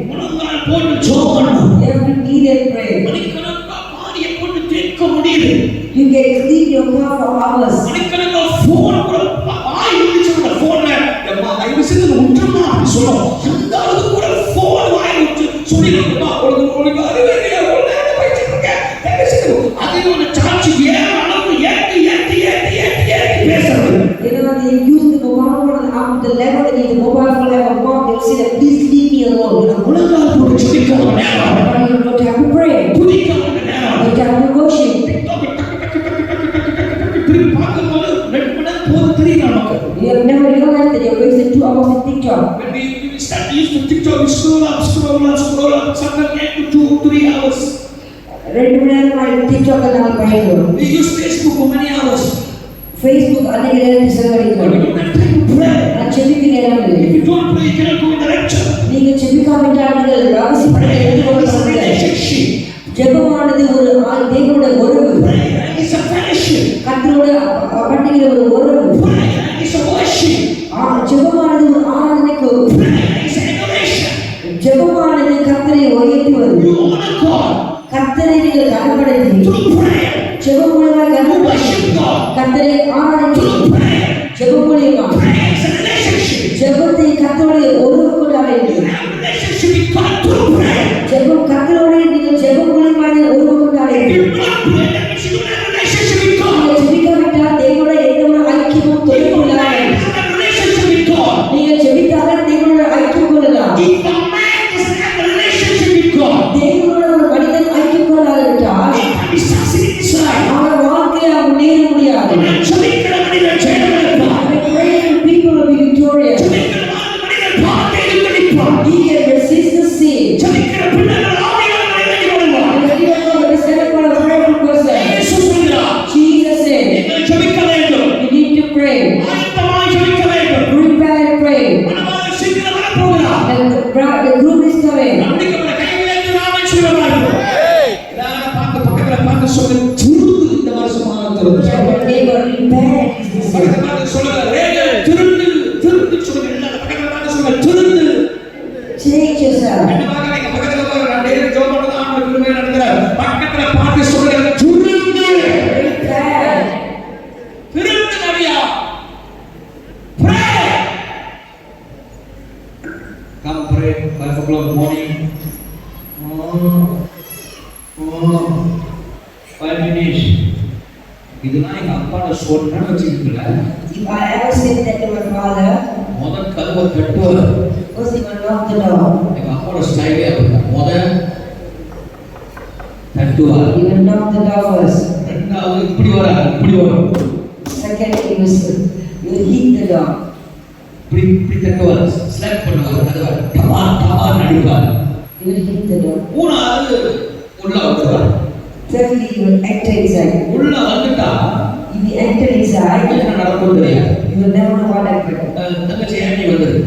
Speaker 1: முழங்கால் போட்டு ஜெபம்
Speaker 2: You have to kneel and pray.
Speaker 1: மணிக்கணக்கா பாடிய போட்டு கேட்க முடியுது.
Speaker 2: You can clean your car for hours.
Speaker 1: மணிக்கணக்கா போன் கூட வாய் விட்டு சொல்ற போன்ல அம்மா தயவு செஞ்சு உற்றமா அப்படி சொல்றோம். அந்த அளவுக்கு கூட போன் வாய் விட்டு சொல்லிடுமா உங்களுக்கு அறிவே இல்லையா? ஒரு நேரம் போயிட்டு இருக்க. தயவு செஞ்சு அதை ஒரு சார்ஜ் ஏற அளவுக்கு ஏத்தி பேசுறது.
Speaker 2: You know, they use the mobile phone up to the level that the mobile phone have a mom. They'll say that, please leave me alone.
Speaker 1: முழங்கால் போட்டு ஜெபிக்கணும் நேரம்.
Speaker 2: But you don't have to pray.
Speaker 1: துதிக்கணும் நேரம்.
Speaker 2: You have to worship.
Speaker 1: திருப்பி பார்க்கும்போது 2 மணி நேரம் போது தெரியும் நமக்கு.
Speaker 2: You have never realized that you're wasting 2 hours in TikTok.
Speaker 1: When we start using TikTok, we scroll up, sometimes 8 to 2-3 hours.
Speaker 2: 2 மணி நேரம் TikTok நான் பயன்படுத்துறேன்.
Speaker 1: We use Facebook for many hours.
Speaker 2: Facebook அன்னைக்கு நேரம்
Speaker 1: But we
Speaker 2: செலவழிக்கிறோம்.
Speaker 1: don't have time to pray.
Speaker 2: நான் செபிக்க நேரம் இல்லை.
Speaker 1: If you don't pray, you cannot go in the lecture.
Speaker 2: நீங்க செபிக்காவிட்டால் நீங்கள் ரகசியப்படத்தை எடுத்துக்கொள்ள
Speaker 1: It's a
Speaker 2: முடியாது.
Speaker 1: relationship.
Speaker 2: ஜெபமானது ஒரு தேவனுடைய உறவு.
Speaker 1: Prayer is a fellowship.
Speaker 2: கர்த்தரோட பண்ணுகிற ஒரு உறவு.
Speaker 1: Prayer is a worship.
Speaker 2: ஜெபமானது ஒரு ஆராதனைக்கு ஒரு
Speaker 1: Prayer is adoration.
Speaker 2: ஜெபமானது கர்த்தரை உயர்த்துவது.
Speaker 1: You honor God
Speaker 2: கர்த்தரை நீங்கள் கனப்படுத்தி
Speaker 1: through prayer.
Speaker 2: ஜெபம் மூலமாக
Speaker 1: You
Speaker 2: கனப்படுத்தி
Speaker 1: worship God
Speaker 2: கர்த்தரை ஆராதித்து
Speaker 1: through prayer.
Speaker 2: ஜெபம் மூலமாக
Speaker 1: Prayer is a relationship.
Speaker 2: ஜெபத்தை கர்த்தரோட உறவு கொண்டாட
Speaker 1: You have a relationship with God through prayer.
Speaker 2: ஜெபம் கர்த்தரோட நீங்கள் ஜெபம் மூலமாக உறவு கொண்டாட
Speaker 1: If you do not pray, that means you don't have a relationship with God.
Speaker 2: நீங்கள் ஜெபிக்காவிட்டால் தேவனோட எந்த ஒரு ஐக்கியமும்
Speaker 1: If you
Speaker 2: தொடர்பு
Speaker 1: don't
Speaker 2: இல்லாமல்
Speaker 1: have a relationship with God,
Speaker 2: நீங்கள் ஜெபித்தால் தேவனோட ஐக்கியம் கொள்ளலாம்.
Speaker 1: if a man doesn't have a relationship with God,
Speaker 2: தேவனோட ஒரு மனிதன் ஐக்கியம் கொள்ளாவிட்டால்
Speaker 1: he can be succeeding inside.
Speaker 2: அவன் வாழ்க்கையில முன்னேற முடியாது.
Speaker 1: ஜெபிக்கிற மனிதன் ஜெயமெடுப்பான்.
Speaker 2: The praying people will be victorious.
Speaker 1: ஜெபிக்கிற மனிதன் பாவத்தை எதிர்கொள்வான்.
Speaker 2: He can resist the sin.
Speaker 1: ஜெபிக்கிற பிள்ளைகள் ஆவியானவரை விலகி வருவான்.
Speaker 2: And the people will stand up for a prayerful person.
Speaker 1: இயேசு சொல்கிறார்,
Speaker 2: Jesus said,
Speaker 1: நீங்கள் ஜெபிக்க வேண்டும்.
Speaker 2: you need to pray.
Speaker 1: ஆயத்தமாய் ஜெபிக்க வேண்டும்.
Speaker 2: Prepare and pray.
Speaker 1: மனமார சீக்கிரம் வரப்போகிறார்.
Speaker 2: And the group is coming.
Speaker 1: நம்முடைய கைவிலங்கு நாமே சொல்லுவார்கள். எல்லாரும் பக்கத்துல பார்த்து சொல்லு, துருது இந்த வருஷமான துருது.
Speaker 2: Your neighbor, prepare this year.
Speaker 1: பக்கத்துல பார்த்து சொல்லுங்க, ரேகல் துருது சொல்லுங்க. எல்லாரும் பக்கத்துல பார்த்து சொல்லுங்க, துருது.
Speaker 2: Change yourself.
Speaker 1: கண்டிப்பாக நீங்க பக்கத்துல பாருங்க, நான் டெய்லி ஜெபம் பண்ணது ஆண்டவர் கிருபையா நடத்துறார். பக்கத்துல பார்த்து சொல்லுங்க, துருது.
Speaker 2: Prepare.
Speaker 1: துருது நபியா. Pray. Come pray 5 o'clock morning. 5 minutes. இதெல்லாம் எங்க அப்பாட சொன்னா வச்சுக்கிட்டுல
Speaker 2: If I ever said that to my father,
Speaker 1: முதல் கதவை தட்டுவார்.
Speaker 2: first he will knock the door.
Speaker 1: எங்க அப்பாட ஸ்டைலே அப்படிதான். முதல் தட்டுவார்.
Speaker 2: He will knock the door first.
Speaker 1: ரெண்டாவது இப்படி வரும்.
Speaker 2: Second, he will hit the door.
Speaker 1: இப்படி தட்டுவார். ஸ்லாப் பண்ணுவார். கதவை டபார் அடிப்பார்.
Speaker 2: He will hit the door.
Speaker 1: மூணாவது உள்ள வந்துருவார்.
Speaker 2: Thirdly, he will enter inside.
Speaker 1: உள்ள வந்துட்டா
Speaker 2: If he enter inside,
Speaker 1: என்ன நடக்கும் தெரியாது.
Speaker 2: you will never know what happened.
Speaker 1: தங்கச்சி ஏன் வந்தது?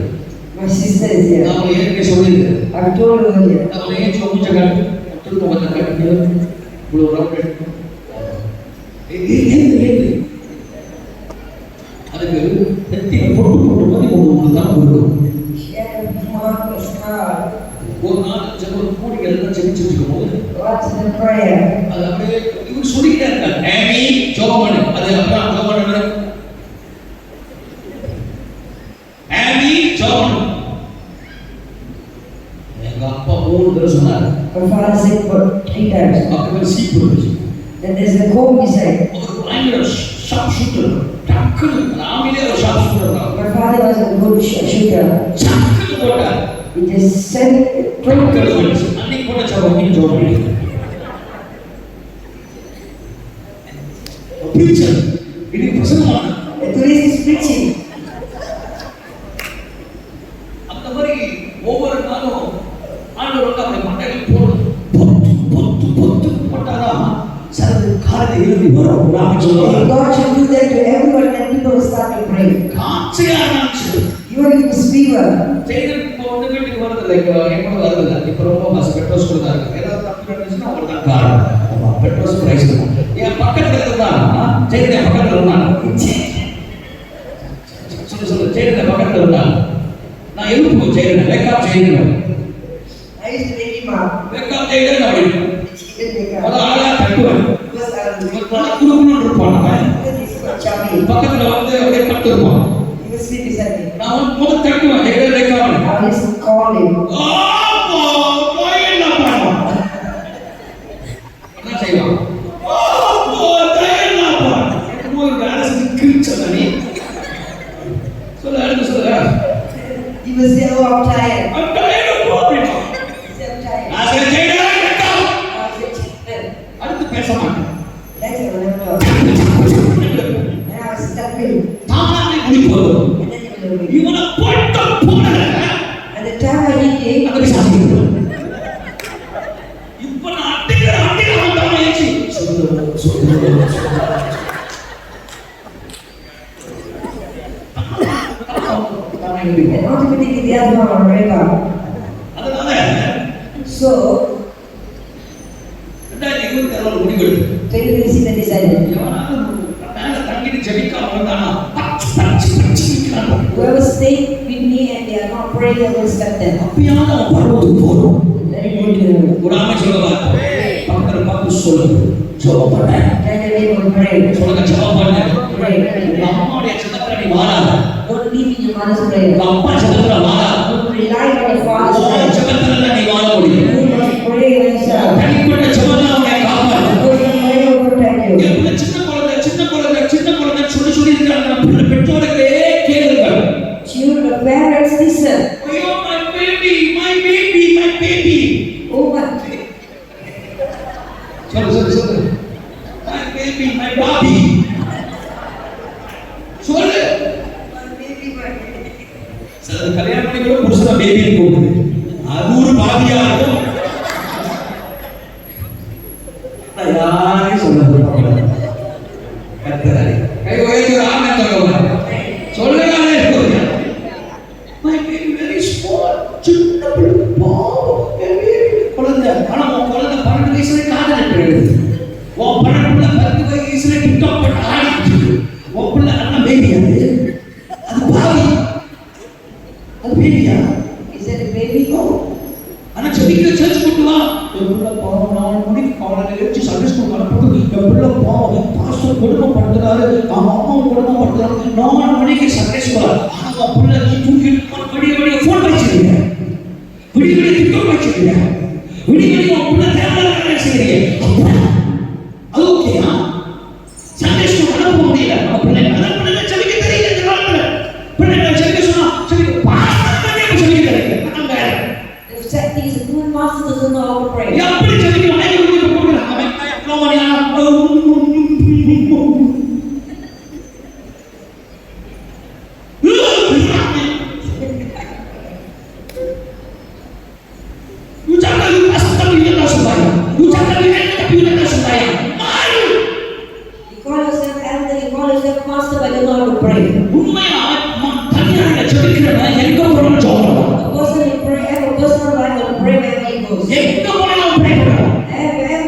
Speaker 2: My sister is here.
Speaker 1: நான் உங்களுக்கு ஏற்கனவே சொல்லியிருக்கேன்.
Speaker 2: I've told you earlier.
Speaker 1: நான் ஏன் மூச்சை காட்டு திரும்ப வந்து கட்டி இவ்வளோ ரவுண்ட் எடுத்து அதுக்கு நெத்தியை பொட்டு மாதிரி ஒன்று தான் கொடுக்கும்.
Speaker 2: She had a mark, a scar.
Speaker 1: ஒரு நாள் ஜெபம் கூடி எல்லாம் ஜெபிச்சுட்டு இருக்கும்போது
Speaker 2: What's the prayer?
Speaker 1: அது அப்படியே இவர் சொல்லிக்கிட்டே இருக்காரு, ஆமி ஜெபம் பண்ணு. அது அப்புறம் ஜெபம் பண்ணு, ஆமி ஜெபம் பண்ணு. எங்க அப்பா 3 தடவை சொன்னாரு.
Speaker 2: My father said for 3 times.
Speaker 1: பக்கத்துல சீப்பு இருந்துச்சு.
Speaker 2: Then there's a comb beside.
Speaker 1: ஒரு பயங்கர ஷார்ப் ஷூட்டர் டக்குனு நாமிலே ஒரு ஷார்ப் ஷூட்டர் தான்
Speaker 2: My father was a good shooter.
Speaker 1: டக்குனு போட்டார்
Speaker 2: He just said,
Speaker 1: டக்குனு வந்துச்சு அன்னைக்கு போட்ட சபம் ஜோம் பண்ணி டீச்சர் இது பிரசங்கமான
Speaker 2: today is preaching.
Speaker 1: அந்த மாதிரி ஒவ்வொரு நாளும் ஆண்டவருக்கு அந்த மண்டையில் போடும் பொத்து போட்டாதான் சிலது காலையில் எழுதி வரும் நான் சொல்லுவேன்
Speaker 2: God should do that to everyone and people will start to pray.
Speaker 1: காட்சியா இருந்துச்சு
Speaker 2: Even if it's fever.
Speaker 1: செய்திருக்க இப்போ வந்து வீட்டுக்கு வருது இல்லை எங்க வருது இப்போ ரொம்ப பஸ் பெட்ரோல்ஸ் கூட தான் இருக்கு ஏதாவது தப்பு இருந்துச்சுன்னா அவங்க தான் காரணம் பெட்ரோல்ஸ் பிரைஸ் என் பக்கத்தில் இருந்தான் செய்தி என் பக்கத்தில் இருந்தான் சொல்லு செய்தி பக்கத்தில் இருந்தான் நான் எழுப்பு செய்யறேன் வேக்காப் செய்யணும்
Speaker 2: I used to make him up.
Speaker 1: வேக்காப் செய்யறேன் அப்படின்னு
Speaker 2: He didn't make up.
Speaker 1: அத ஆளா தட்டுவேன்
Speaker 2: Because I was
Speaker 1: குடுக்குன்னு இருப்பான் அவன்
Speaker 2: he's so chubby.
Speaker 1: பக்கத்துல வந்து அப்படியே படுத்துருப்பான்
Speaker 2: He was sleep beside me.
Speaker 1: நான் வந்து முதல் தட்டுவேன் செய்யறேன் வேக்காப்
Speaker 2: I used to call him.
Speaker 1: என்ன செய்வான்
Speaker 2: He was say, oh, I'm tired. He said, I'm tired. I said, "Chicken."
Speaker 1: அடுத்து பேச மாட்டேன்
Speaker 2: Later, I never talked. And I was stuffing.
Speaker 1: தானாவே முடிப்போம்
Speaker 2: And then he will leave.
Speaker 1: இவனை போட்ட போன
Speaker 2: At the time I hit him,
Speaker 1: அந்த சாமி இப்ப நான் அடிக்கிற வந்தானே ஏச்சி
Speaker 2: and automatically the other one will wake up.
Speaker 1: அதனால
Speaker 2: So,
Speaker 1: 2026 முடிவெடுத்து
Speaker 2: 2026 I decided.
Speaker 1: மேல தங்கிட்டு ஜெபிக்காம வந்தானா பச்சு
Speaker 2: Whoever stay with me and they are not praying, I will step them.
Speaker 1: அப்பயாவது அவன் பருவத்துக்கு போறோம்
Speaker 2: Let me go to them.
Speaker 1: ஒரு ஆமை சொல்லுவா பக்கத்துல பார்த்து சொல்லு ஜெபம் பண்ண
Speaker 2: Tell the neighbor, pray.
Speaker 1: சொல்லுங்க ஜெபம் பண்ண
Speaker 2: Pray.
Speaker 1: உங்க அம்மாவுடைய சின்னத்துல நீ வாழாத
Speaker 2: Don't leave in your mother's prayer.
Speaker 1: உங்க அப்பா சின்னத்துல வாழாத
Speaker 2: Don't rely on your father's
Speaker 1: உன்
Speaker 2: prayer.
Speaker 1: ஜெபத்துல நீ வாழ முடியும்
Speaker 2: You must pray yourself.
Speaker 1: தனிப்பட்ட ஜெபம் தான் உன்னை காப்பாற்றும்
Speaker 2: Because the prayer will protect you.
Speaker 1: என் பிள்ளை சின்ன குழந்தை சொல்லி இருக்காங்க பிள்ளை பெற்றோர்களே கேளுங்கள்
Speaker 2: Children, parents, listen.
Speaker 1: ஐயோ my baby
Speaker 2: Oh my.
Speaker 1: சொல்லு my baby my baby சொல்லு சில கல்யாணம் பண்ணி கூட புருஷனை பேபின்னு கூப்பிடுது அது ஒரு பாதியா இருக்கும் நான் யாரையும் சொல்ல போறேன் கத்தராடி கை உயர்த்தி ஒரு ஆமை சொல்லுவாங்க சொல்லலானே சொல்லுங்க my baby very small சின்ன பிள்ளை பாவம் குழந்தை ஆனா உன் குழந்தை 12 வயசுல காதல் எடுத்து உன் 10 வயசுல டிக்டாக் பண்ண ஆடிட்டு உன் பிள்ளை நல்ல பேபி அது பாவி அது பேபியா
Speaker 2: Is that a baby?
Speaker 1: ஆனா ஜெபிக்கிற சர்ச் கொண்டு வா என் பிள்ளை பாவம் 4 மணிக்கு காலையில எழுச்சி சண்டே ஸ்கூல் அனுப்புறது என் பிள்ளை பாவம் பாஸ்டர் கொடுமைப்படுத்துறாரு அவங்க அம்மாவும் கொடுமைப்படுத்துறாரு 4 மணிக்கு சண்டே ஸ்கூல் ஆனா உன் பிள்ளை தூக்கிட்டு விடிய ஃபோன் வச்சிருக்க விடிய டிக்டாக் வச்சிருக்க விடிய உன் பிள்ளை தேவையான செய்யறீங்க அது ஓகேயா சண்டே ஸ்கூல் அனுப்ப முடியல நம்ம பிள்ளை பிள்ளை ஜெபிக்க தெரியல இந்த காலத்துல பிள்ளை ஜெபிக்க சொன்னா ஜெபிக்க பாஸ்டர் ஜெபிக்க தெரியல அங்க
Speaker 2: The sad thing is, the good master doesn't know how to pray.
Speaker 1: எப்படி ஜெபிக்கணும் ஐயோ போடுறான் அவன் நோமனியா
Speaker 2: You call yourself elder, you call yourself master, but you don't know how to pray. A person who pray, have a personal life will pray wherever he goes. Wherever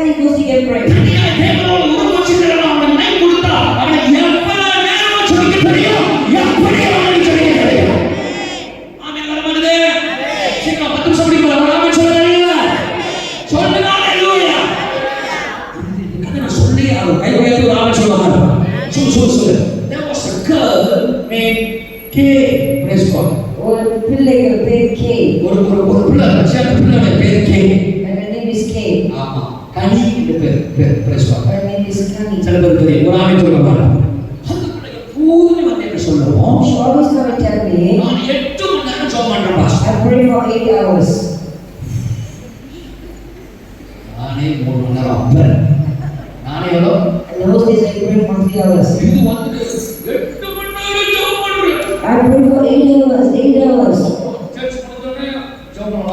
Speaker 2: he goes, he can pray. ஒரு பிள்ளைகள் பேர் கே
Speaker 1: ஒரு பிள்ளை ரஷ்யாக்கு பிள்ளையோட பேர் K
Speaker 2: and her name is Kay.
Speaker 1: ஆமா கனி என்ற பேர் brace
Speaker 2: Her name is Kani.
Speaker 1: சில பேர் தெரியும் ஒரு ஆமை சொல்ல மாட்டாங்க
Speaker 2: always come and tell me,
Speaker 1: நான் 8 மணி நேரம் ஜெபம் பண்றேன் pastor.
Speaker 2: I pray for 8 hours.
Speaker 1: நானே 3 மணி நேரம் அப்பறேன். நானே எவ்வளோ?
Speaker 2: And those days I pray for 3 hours.
Speaker 1: இது வந்து 8 மணி நேரம் ஜெபம் பண்றேன்.
Speaker 2: I pray for 8 hours, 8 hours.
Speaker 1: Search முடிஞ்சோடனே ஜெபம்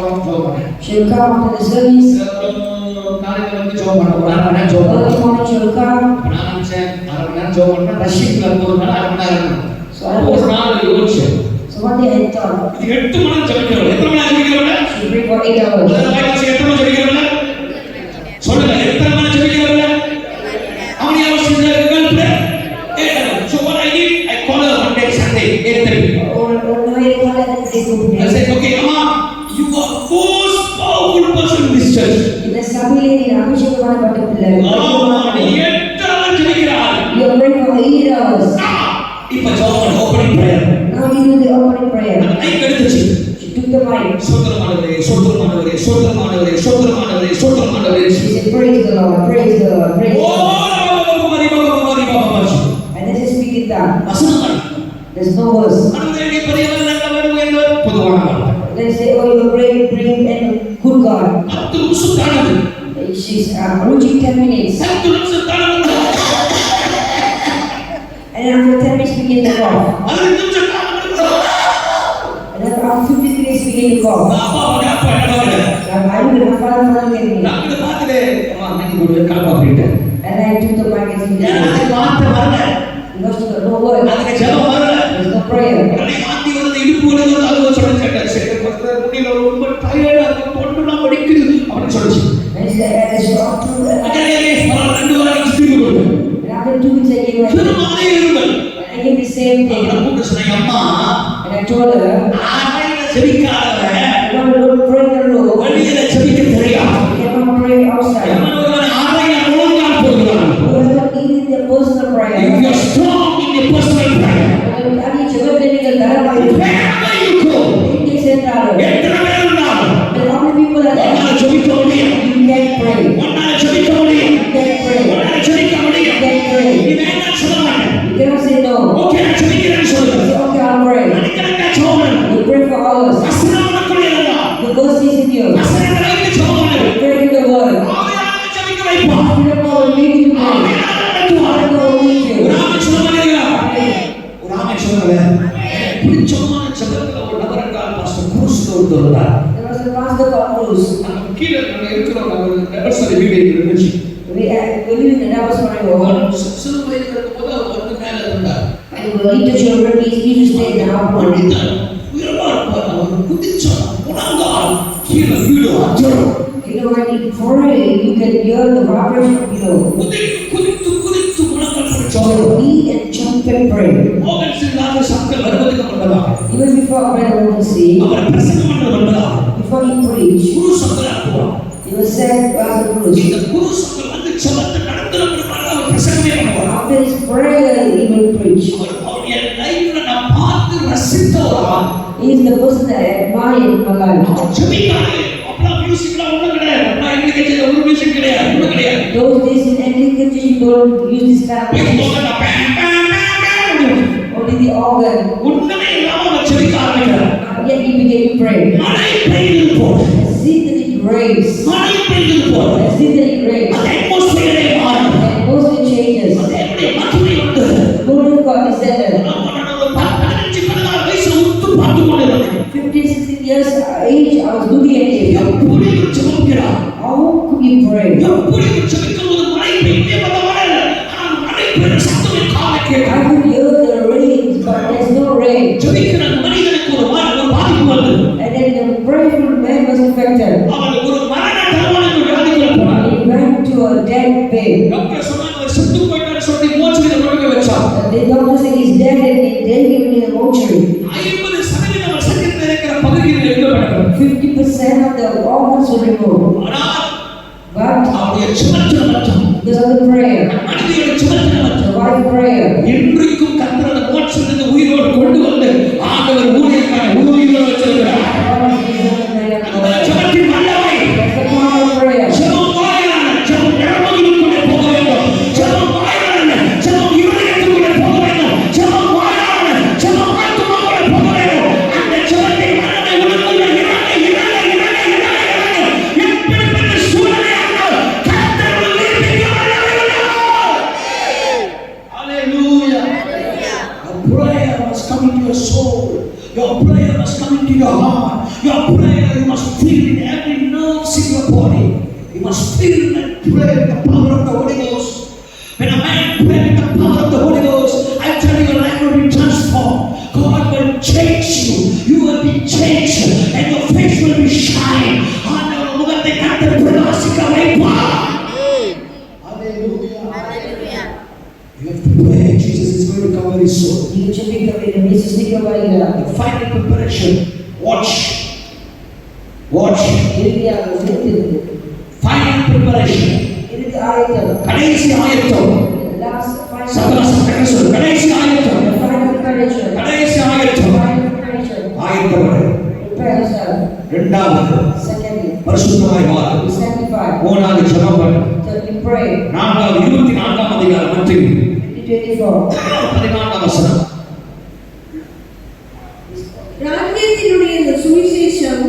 Speaker 1: பண்ணேன்.
Speaker 2: She'll come after the service.
Speaker 1: காலையில வந்து ஜெபம் பண்ண ஒரு 1/2 மணி நேரம் ஜெபம்
Speaker 2: Early
Speaker 1: பண்ணேன்.
Speaker 2: morning she'll come.
Speaker 1: நான் நினைச்சேன் 1/2 மணி நேரம் ஜெபம் பண்ணா ரஷ்யன்ல போறதுனால 1/2 மணி நேரம் இருக்கணும்.
Speaker 2: So I
Speaker 1: ஒரு
Speaker 2: was,
Speaker 1: நாள் யோசிச்சேன்.
Speaker 2: so one day I thought,
Speaker 1: இது 8 மணி நேரம் ஜெபிக்கிறவங்க எத்தனை மணி நேரம் ஜெபிக்கிறவங்க?
Speaker 2: she'll pray for 8 hours.
Speaker 1: முதல்ல வாய்ஸ் எத்தனை மணி ஜெபிக்கிறவங்க? சொல்லுங்க எத்தனை மணி ஜெபிக்கிறவங்க? How many hours is the girl pray? 8 hours. So what I did, I call her one day Sunday 8:30.
Speaker 2: Or no, I call it a day to
Speaker 1: I
Speaker 2: pray.
Speaker 1: said, okay, Amma, you are most powerful person in this church.
Speaker 2: இந்த சபையிலே நீ அபிஷேகமான பட்டப்பிள்ளை.
Speaker 1: நீ 8 hours ஜெபிக்கிறாய்.
Speaker 2: You are praying for 8 hours.
Speaker 1: இப்ப ஜெபம் opening prayer.
Speaker 2: Now you do the opening prayer.
Speaker 1: Mic எடுத்துச்சு.
Speaker 2: She took the mic.
Speaker 1: சோதரமானவரே சோதரமானவரே சோதரமானவரே சோதரமானவரே சோதரமானவரே.
Speaker 2: She said, praise the Lord, praise the Lord, praise the
Speaker 1: oh
Speaker 2: Lord.
Speaker 1: மரி மரி மரி.
Speaker 2: And then she speak it down.
Speaker 1: வசனம்.
Speaker 2: There's no verse.
Speaker 1: அனுதேவி பெரியவர் நல்லவர் என்பவர் பொதுவான வார்த்தை.
Speaker 2: They say, oh, you're great, great, and good God.
Speaker 1: 10 நிமிஷம் தானது.
Speaker 2: She's reaching 10 minutes.
Speaker 1: 10 நிமிஷம் தானது.
Speaker 2: And after 10 minutes, begin to cough.
Speaker 1: 15 நிமிஷம் தானது.
Speaker 2: And then after 15 minutes, begin to cough.
Speaker 1: அப்பாவோட அப்பா என்னவாங்க?
Speaker 2: I don't know, father get me.
Speaker 1: நான் இத பார்த்துட்டு அம்மா மைக் போடு கலப்பா அப்படிட்டேன்.
Speaker 2: And I took the mic and said,
Speaker 1: எனக்கு வார்த்தை வரல.
Speaker 2: because she got no word.
Speaker 1: எனக்கு ஜெபம் வரல.
Speaker 2: There's no prayer.
Speaker 1: என்னை மாத்தி வந்து இடுப்பு வலிக்குது அது சொல்லி கேட்டேன். சரி பஸ்டர் முன்னில ரொம்ப டயர்டா இருக்கு தொண்டெல்லாம் வலிக்குது அப்படி சொல்லுச்சு.
Speaker 2: And she said, I shot through the
Speaker 1: அடே பரவாயில்ல 2 வாரம் திரும்பி கொடுங்க.
Speaker 2: And after 2 weeks, I gave her.
Speaker 1: திருமாலே இருங்கள்.
Speaker 2: And I gave the same thing.
Speaker 1: அவளை கூப்பிட்டு சொன்னேன் அம்மா
Speaker 2: And I told her,
Speaker 1: ஆயில ஜெபிக்காதவன்
Speaker 2: I don't pray in the room.
Speaker 1: வெளியில ஜெபிக்க தெரியாது.
Speaker 2: You cannot pray outside.
Speaker 1: எவன் ஒருவன் ஆயில முழுங்கால் போகிறான்.
Speaker 2: Whoever needs the personal prayer.
Speaker 1: If you are strong in your personal prayer,
Speaker 2: Ani jagathinigal dharamayu.
Speaker 1: wherever you go,
Speaker 2: Inge sendalu.
Speaker 1: எத்தனை பேர் இருந்தாலும்
Speaker 2: And how many people are there?
Speaker 1: உன்னால ஜெபிக்க முடியும்.
Speaker 2: You can pray.
Speaker 1: உன்னால ஜெபிக்க முடியும்.
Speaker 2: You can pray.
Speaker 1: உன்னால ஜெபிக்க முடியும்.
Speaker 2: You can pray.
Speaker 1: நீ வேண்டாம் சொல்ல மாட்டேன்.
Speaker 2: You cannot say no.
Speaker 1: Okay நான் ஜெபிக்கிறேன்னு சொல்லு.
Speaker 2: Say, okay, I'll pray.
Speaker 1: மணிக்கணக்கா ஜெபம் பண்ணு.
Speaker 2: You pray for hours.
Speaker 1: வசனம் உனக்குள்ள இருந்தா,
Speaker 2: The ghost is in you.
Speaker 1: வசனத்தை வைத்து ஜெபம் பண்ணு.
Speaker 2: You pray in the word.
Speaker 1: ஆவியானவர் ஜெபிக்க வைப்பான்.
Speaker 2: Spirit of God will lead you to pray.
Speaker 1: ஆவியானவர் நடத்துவார்.
Speaker 2: Spirit of God will lead you.
Speaker 1: ஒரு ஆமென் சொல்ல மாட்டீங்களா?
Speaker 2: Amen.
Speaker 1: ஒரு ஆமென் சொல்லுங்க. பிடிச்சமான ஜெபத்துல ஒரு நபர் என்றால் பாஸ்டர் குருஸ்ல ஒருத்தர் இருந்தார்.
Speaker 2: There was a pastor called Bruce.
Speaker 1: நம்ம கீழே நம்ம இருக்கிறோம் ஒரு நெபர்சரி வீடு இருந்துச்சு.
Speaker 2: We live in the Navaswari home.
Speaker 1: சிறு வயதில் இருக்கும்போது அவர் வந்து மேல இருந்தார்.
Speaker 2: And we were little children. We used to stay in the house.
Speaker 1: படித்தார். உயரமா இருப்பார். அவர் குதிச்சார். உணர்ந்தார். கீழே வீடு அஜரம்.
Speaker 2: You know, when you pray, you can hear the vibration below.
Speaker 1: குதித்து முழக்கம்
Speaker 2: So
Speaker 1: பிடிச்சார்.
Speaker 2: beat and jump and pray.
Speaker 1: மோகன் சிங்காக சங்கர் வருவதற்கு முன்பதாக
Speaker 2: Even before Brother Mohansi,
Speaker 1: அவர் பிரசங்கம் பண்ண முன்பதாக
Speaker 2: before he preached,
Speaker 1: குரு சங்கர் அனுப்புவார்.
Speaker 2: he was said Pastor Bruce.
Speaker 1: இந்த குரு சங்கர் வந்து ஜெபத்தை நடத்துற முன்னாடி அவர் பிரசங்கமே பண்ணுவார்.
Speaker 2: After his prayer, he will preach.
Speaker 1: அவருடைய லைஃப்ல நான் பார்த்து ரசித்த ஒரு ஆள்.
Speaker 2: He is the person that I admire in my life.
Speaker 1: அவர் ஜெபித்தாரு. அப்பலாம் மியூசிக்லாம் ஒண்ணும் கிடையாது. அப்பலாம் இன்னைக்கு செய்த ஒரு மியூசிக் கிடையாது. ஒண்ணும் கிடையாது.
Speaker 2: Those days in Anglican church, you don't use this kind of
Speaker 1: போய்
Speaker 2: music.
Speaker 1: போக நான் பேம் பேம் பேம் பேம்
Speaker 2: Only the organ.
Speaker 1: ஒண்ணுமே இல்லாம அவர் ஜெபிக்க ஆரம்பிக்கிறார்.
Speaker 2: Yet he began to pray.
Speaker 1: மழை பெய்தது போல்.
Speaker 2: I see that it rains.
Speaker 1: மழை பெய்தது போல்.
Speaker 2: I see that it rains.
Speaker 1: அந்த அட்மாஸ்பியரே மாறும்.
Speaker 2: And mostly changes.
Speaker 1: அது எப்படி மகிமை வந்து
Speaker 2: The glory of God is there.
Speaker 1: 15-16 வயசுல உத்து பார்த்து கொண்டிருந்தேன்.
Speaker 2: 15, 16 years age, I was looking at him.
Speaker 1: எப்படி அவர் ஜெபிக்கிறார்?
Speaker 2: How could he pray?
Speaker 1: எப்படி அவர் ஜெபிக்கும்போது மழை பெய்தே வரல. ஆனால் மழை பெய்த சத்தமே காதை
Speaker 2: I
Speaker 1: கேட்கும்.
Speaker 2: could hear the rains, but there's no rain.
Speaker 1: ஜெபிக்கிற அந்த மனிதனுக்கு ஒரு பாதிப்பு வருது.
Speaker 2: And then the prayerful man was affected.
Speaker 1: அவன் ஒரு மரண தருவானுக்கு வியாதிக்குள்ள போனான்.
Speaker 2: He went to a dead bed.
Speaker 1: Doctor சொன்னாங்க அவர் செத்து போயிட்டாரு சொல்லி மோச்சரியில கொண்டு போய் வச்சான்.
Speaker 2: The doctor said he's dead and they gave him a mortuary.
Speaker 1: 50% அவர் சரீரத்தில் இருக்கிற பகுதியில் எடுக்கப்பட்டது.
Speaker 2: 50% of the organs were removed.
Speaker 1: ஆனால்
Speaker 2: But
Speaker 1: அவருடைய சுமத்திர மட்டும்
Speaker 2: because of the prayer,
Speaker 1: மனிதனுடைய சுமத்திர
Speaker 2: the
Speaker 1: மட்டும்
Speaker 2: right prayer,
Speaker 1: இன்றைக்கும் கர்த்தர் அந்த மோட்சத்திலிருந்து உயிரோடு கொண்டு வந்து ஆண்டவர் ஊழியக்கான உயிரோடு வச்சிருக்கிறார்.
Speaker 2: God is given the prayer.
Speaker 1: அந்த சுமத்தின் வல்லமை
Speaker 2: That's the power of prayer.
Speaker 1: ஜெபம் வாயிலான ஜெபம் நரம்புகளுக்குள்ளே போக வேண்டும். ஜெபம் வாயிலான ஜெபம் இருதயத்துக்குள்ளே போக வேண்டும். ஜெபம் வாயிலான ஜெபம் ஆத்துமா your heart. Your prayer, you must feel in every nerves in your body. You must feel and pray with the power of the Holy Ghost. When a man prays with the power of the Holy Ghost, I tell you, your life will be transformed. God will change you. You will be changed, and your face will be shine. ஆண்டவர் முகத்தை கண்டு பிரகாசிக்க வைப்பார். Hallelujah. You have to pray. Jesus is going to come very soon. The final preparation. Watch. Final preparation. கடைசி ஆயத்தம். சகலசம் சொல்லு. கடைசி ஆயத்தம். கடைசி ஆயத்தம். ஆயத்தம். இரண்டாவது. பரிசுத்தமாய் வாழ. மூணாவது ஜெபம் பண்ணு. நான்காவது 24ஆம் அதிகாரம் மத்தேயு 14ஆம் வசனம்.
Speaker 3: ராஜ்யத்தினுடைய இந்த சுவிசேஷம்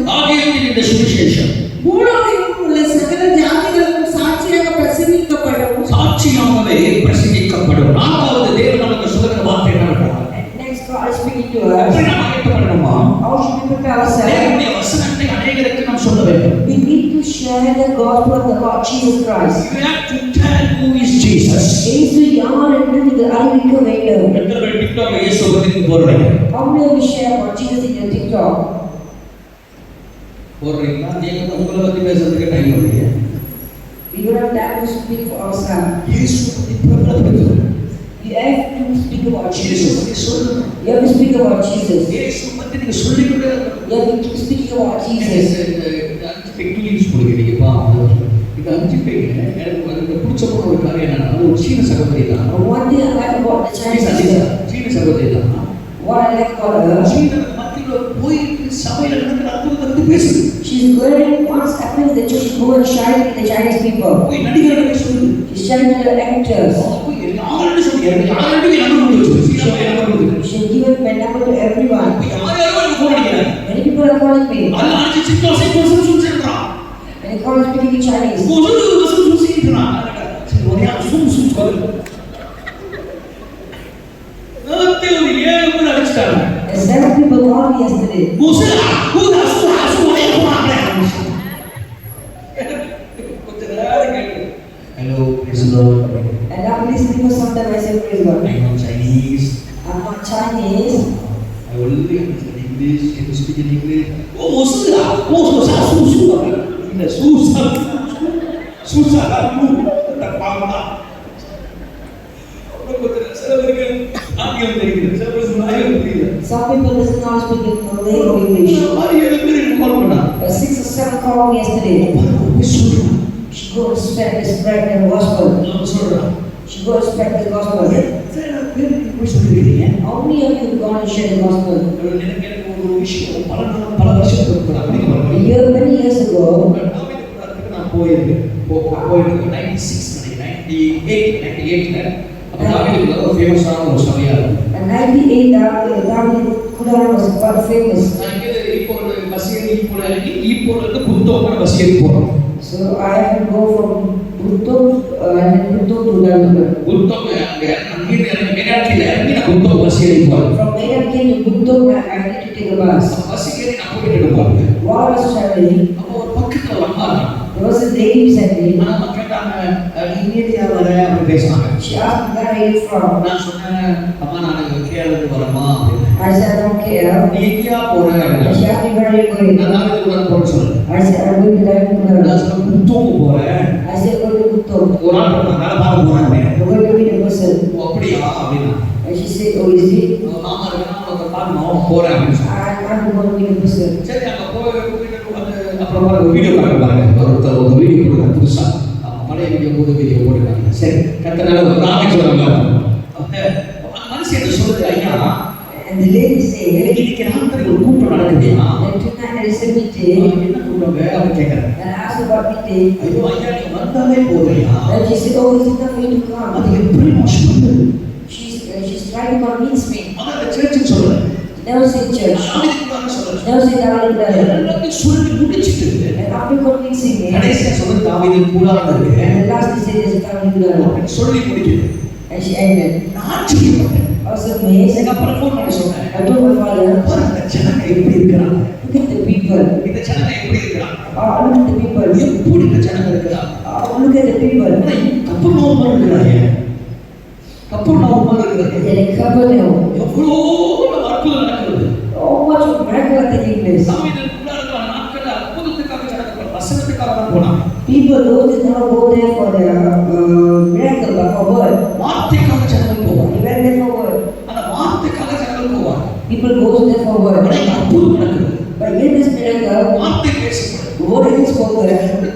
Speaker 3: பூலோகெங்கும் உள்ள சகல ஜாதிகளுக்கும் சாட்சியாக பிரசங்கிக்கப்படும்.
Speaker 1: சாட்சியாகவே பிரசங்கிக்கப்படும். நான்காவது தேவன் நமக்கு சொல்லுகிற வார்த்தை என்னவென்றால்,
Speaker 2: Next, God is speaking to us.
Speaker 1: எப்படி நாம் ஆயத்தப்படணுமா?
Speaker 2: How should we prepare ourselves?
Speaker 1: தேவனுடைய வசனத்தை அநேகருக்கு நாம் சொல்ல வேண்டும்.
Speaker 2: We need to share the gospel of the Lord Jesus Christ.
Speaker 1: You have to tell who is Jesus.
Speaker 2: இயேசு யார் என்று நீங்கள் அறிவிக்க வேண்டும்.
Speaker 1: எத்தனை டிக்டாக் இயேசு பத்தி போடுறீங்க?
Speaker 2: How many of you share about Jesus in your TikTok?
Speaker 1: போடுறீங்களா? நீங்க உங்களை பத்தி பேசுறதுக்கு டைம் இல்லையா?
Speaker 2: We don't have time to speak for ourselves.
Speaker 1: இயேசு பத்தி பிரபலப்படுத்து.
Speaker 2: You have to speak about
Speaker 1: இயேசு
Speaker 2: Jesus.
Speaker 1: பத்தி சொல்லுங்க.
Speaker 2: You have to speak about Jesus.
Speaker 1: இயேசு பத்தி நீங்க சொல்லிக்கிட்டே இருக்கணும்.
Speaker 2: You have to keep speaking about Jesus.
Speaker 1: அஞ்சு டெக்னிக்ஸ் கொடுக்கிறீங்கப்பா. இந்த அஞ்சு பேர் எனக்கு அதுக்கு பிடிச்ச ஒரு காரியம் என்னன்னா, ஒரு சீன சகோதரி தான்.
Speaker 2: One thing I like about the Chinese
Speaker 1: சீன சகோதரி தான்.
Speaker 2: what I like about her,
Speaker 1: சீன மத்தியில போயிட்டு சபையில நடக்கிற அற்புதத்தை பேசுது.
Speaker 2: she's going once after the church go and shine with the Chinese people.
Speaker 1: போய் நடிகர்களை சொல்லுது.
Speaker 2: She's shining to the actors.
Speaker 1: யாருன்னு சொல்லி யாருன்னு நம்பர் கொடுத்து சீன நம்பர் கொடுத்து.
Speaker 2: She's given my number to everyone.
Speaker 1: யாரும் ஃபோன் அடிக்கிறாங்க.
Speaker 2: Many people are calling me.
Speaker 1: அல்ல அஞ்சு சிக்கோசி கோசம் சொல்றா.
Speaker 2: And they call speaking in Chinese.
Speaker 1: கோசம் சொல்றா. சரி ஒரே சும் சொல்லு. ஒரு 7 பேர் அடிச்சாங்க.
Speaker 2: And 7 people called me yesterday.
Speaker 1: முசலா ஒரே போறாங்க. Hello, praise the Lord.
Speaker 2: And I'm listening for some time. I say, praise God.
Speaker 1: I know Chinese.
Speaker 2: I'm not Chinese.
Speaker 1: I only understand English. Can you speak in English? Oh, Muslim. Oh, susah. Tidak susah. Susah kamu. Tak paham. Orang kata saya berikan. Apa yang berikan? Saya bersemayam berikan.
Speaker 2: Some people doesn't know speak in Malay or English.
Speaker 1: Hari ada berikan call mana?
Speaker 2: 6 or 7 called me yesterday. She go and spread the gospel. She go and spread the gospel.
Speaker 1: Saya nak berikan berikan.
Speaker 2: How many of you go and share the gospel?
Speaker 1: Kalau ni nak ஒரு விஷயம் பல வருஷத்துக்கு அப்புறம்
Speaker 2: Many years ago,
Speaker 1: நான் போயிருக்கேன் 98 அப்ப தாவீதுல ஒரு ஃபேமஸான ஒரு சபையா இருக்கு.
Speaker 2: in 98 David Kudara was quite famous.
Speaker 1: நான் இப்போ ஒரு பஸ் ஏறி இப்போ இருந்து புத்தோங்க பஸ் ஏறி போறோம்.
Speaker 2: So I have to go from Buttok and Buttok to David.
Speaker 1: புத்தோங்க அங்க மேடாட்டில இறங்கி நான் புத்தோங்க பஸ் ஏறி போறேன்.
Speaker 2: From Medan to Buttok I need to take a bus.
Speaker 1: Bus ஏறி நான் போயிட்டு இருப்பேன்.
Speaker 2: While I was traveling,
Speaker 1: அப்போ ஒரு பக்கத்துல வந்தாங்க.
Speaker 2: there was a lady beside me.
Speaker 1: நான் கேட்டாங்க இந்தியா வர அப்படி பேசுனாங்க.
Speaker 2: She asked me, where are you from?
Speaker 1: நான் சொன்னேன் அம்மா நான் கேரளாவுக்கு வரமா அப்படின்னு.
Speaker 2: I said, I don't care.
Speaker 1: நீ எங்கயா போற அப்படின்னு.
Speaker 2: She asked me, where are you going?
Speaker 1: நான் தாவீது கூட போறேன்னு சொன்னேன்.
Speaker 2: I said, I'm going to David Kudara.
Speaker 1: நான் சொன்னேன் புத்தோங்க போறேன்.
Speaker 2: I said, go to Buttok.
Speaker 1: ஒரு ஆள் நான் வேலை பார்க்க போறேன்.
Speaker 2: I'm going to meet a person.
Speaker 1: ஓ அப்படியா அப்படின்னா.
Speaker 2: And she said, oh, is it?
Speaker 1: மாமா இருக்கா உனக்கு பார்க்கணும் போறேன் அப்படின்னு சொன்னேன்.
Speaker 2: I'm going to meet a person.
Speaker 1: சரி அங்க போய் அப்புறம் ஒரு வீடியோ பாருங்க ஒரு வீடியோ போடுறாங்க புதுசா பழைய வீடியோ புது வீடியோ போடுறாங்க. சரி கத்தனால ஒரு ராமேஸ்வரம் மனசு என்ன சொல்லுது ஐயா.
Speaker 2: And the lady said,
Speaker 1: இன்னைக்கு ராத்திரி ஒரு கூட்டம் நடக்குதுயா.
Speaker 2: and tonight there is a meeting.
Speaker 1: என்ன கூட்டங்க அப்படின்னு கேட்கறேன்.
Speaker 2: And I asked about meeting.
Speaker 1: ஐயோ ஐயா நீ வந்தாலே போதையா.
Speaker 2: And she said, oh, is it not for you to come?
Speaker 1: அது எப்படி மோசம் பண்ணுது.
Speaker 2: She's trying to convince me.
Speaker 1: அதான் சர்ச்சுன்னு சொல்றேன்.
Speaker 2: Never say church.
Speaker 1: சொல்றேன்.
Speaker 2: Never say David Kudara.
Speaker 1: எல்லாத்தையும் சொல்லிட்டு முடிச்சிட்டு
Speaker 2: And after convincing me,
Speaker 1: கடைசியா சொல்றது தாவீது கூடாது இருக்கு.
Speaker 2: and the last they said there's a David Kudara.
Speaker 1: அப்படின்னு சொல்லி முடிக்குது.
Speaker 2: And she ended.
Speaker 1: நான் ஆச்சரியப்பட்டேன்.
Speaker 2: I was amazed.
Speaker 1: எங்க அப்பா ஃபோன் பண்ணி சொன்னேன்.
Speaker 2: I told my father,
Speaker 1: பாரு இந்த ஜனங்க எப்படி இருக்காங்க.
Speaker 2: look at the people.
Speaker 1: இந்த ஜனங்க எப்படி இருக்காங்க.
Speaker 2: Look at the people.
Speaker 1: எப்படி இந்த ஜனங்க இருக்காங்க.
Speaker 2: Look at the people.
Speaker 1: Capernaum இருக்கிறாங்க. கப்பர்நகூம் இருக்கிறாங்க.
Speaker 2: They cover now.
Speaker 1: எவ்வளோ அற்புதம் நடக்குது.
Speaker 2: So much of miracle taking place.
Speaker 1: சாமியினுக்குள்ள இருக்கிற நாட்கள்ல அற்புதத்துக்காக நடக்கிற வசனத்துக்காக தான் போனாங்க.
Speaker 2: People those that never go there for the miracle but for word.
Speaker 1: வார்த்தைக்காக ஜனங்கள் போவாங்க.
Speaker 2: They went there for word.
Speaker 1: அந்த வார்த்தைக்காக ஜனங்கள் போவாங்க.
Speaker 2: People go there for word.
Speaker 1: ஆனா இங்க அற்புதம் நடக்குது.
Speaker 2: But in this miracle,
Speaker 1: வார்த்தை பேசப்படுது.
Speaker 2: the word is spoken.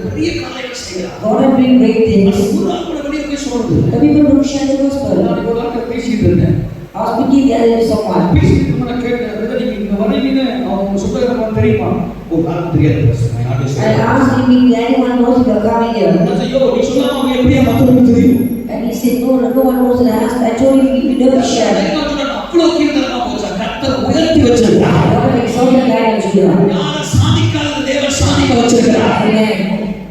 Speaker 1: பெரிய காரியங்கள் செய்யறாங்க.
Speaker 2: God has been great things.
Speaker 1: ஒரு ஆள் கூட வெளியே போய் சொல்றது.
Speaker 2: The people don't share the gospel.
Speaker 1: நான் ஒரு வார்த்தை பேசிட்டு இருந்தேன்.
Speaker 2: I was speaking the other day to someone.
Speaker 1: பேசிட்டு நான் கேட்டேன், "பிரதர் நீங்க இங்க வரீங்கன்னு அவங்க சொல்றது தெரியுமா?" "ஓ காரணம் தெரியாது பிரதர்." நான் யார்கிட்ட
Speaker 2: I
Speaker 1: சொல்றேன்.
Speaker 2: asked him if anyone knows you are coming here.
Speaker 1: நான் ஐயோ நீ சொல்லாம அவங்க எப்படியா மத்தவங்களுக்கு தெரியும்?
Speaker 2: And he said, no one knows. And I asked, I told him, you never share.
Speaker 1: அவ்வளவு கீழ்த்தரமா போச்சா. கர்த்தர் உயர்த்தி வச்சிருக்கிறார்.
Speaker 2: God exalted light of Judah.
Speaker 1: யாரும் சாதிக்காத தேவன் சாதிக்க வச்சிருக்கிறார்.
Speaker 2: Amen.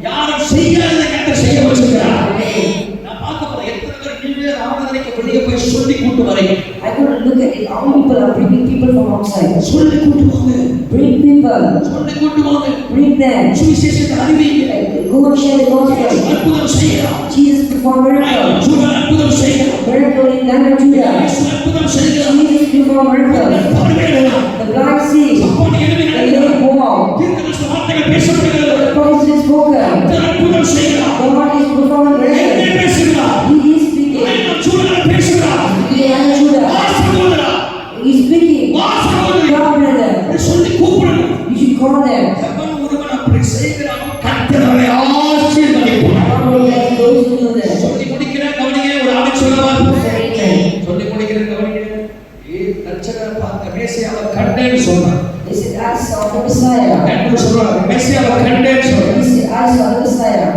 Speaker 1: யாரும் செய்யாத கர்த்தர் செய்ய வச்சிருக்கிறார்.
Speaker 2: Amen.
Speaker 1: நான் பார்க்க போறேன் எத்தனை பேர் நீங்க ஆராதனைக்கு வெளியே போய் சொல்லி கூட்டு வரீங்க.
Speaker 2: I couldn't look at it. How many people are bringing people from outside?
Speaker 1: சொல்லி கூட்டு வாங்க.
Speaker 2: Bring people.
Speaker 1: சொல்லி கூட்டு வாங்க.
Speaker 2: Bring them.
Speaker 1: சுவிசேஷத்தை அறிவிங்க.
Speaker 2: Go and share the gospel.
Speaker 1: அற்புதம் செய்யலாம்.
Speaker 2: Jesus performed miracles.
Speaker 1: ஜூதா அற்புதம் செய்யலாம்.
Speaker 2: Miracle in land of Judah.
Speaker 1: அற்புதம் செய்யலாம்.
Speaker 2: Jesus performed miracles.
Speaker 1: பார்வையிடலாம்.
Speaker 2: The blind see.
Speaker 1: அப்போது எழுதி
Speaker 2: The
Speaker 1: நடக்கிறது.
Speaker 2: lame walk.
Speaker 1: தீர்க்கதரிசன வார்த்தைகள் பேசப்படுகிறது.
Speaker 2: The prophets is spoken.
Speaker 1: அற்புதம் செய்யலாம்.
Speaker 2: God is performing miracles.
Speaker 1: என்ன பேசுகிறார்?
Speaker 2: He is speaking.
Speaker 1: ஜூதா பேசுகிறார்.
Speaker 2: He is Judah.
Speaker 1: சகோதரா
Speaker 2: He is speaking.
Speaker 1: வா சகோதரி.
Speaker 2: Come, brother.
Speaker 1: சொல்லி கூப்பிடணும்.
Speaker 2: You should call them.
Speaker 1: எவன் ஒருவன் அப்படி செய்கிறானோ கர்த்தர் அவனை ஆசீர்வதிப்பார்.
Speaker 2: God will bless those who do that.
Speaker 1: சொல்லி முடிக்கிற கவனிங்க ஒரு ஆமென் சொல்லுவார்.
Speaker 2: Amen.
Speaker 1: சொல்லி முடிக்கிற கவனிங்க. ரட்சகரை பார்த்த மேசியாவை கண்டேன்னு சொல்றான்.
Speaker 2: He said, I saw the Messiah.
Speaker 1: என்ன சொல்றான்? மேசியாவை கண்டேன்னு சொல்றான்.
Speaker 2: He said, I saw the Messiah.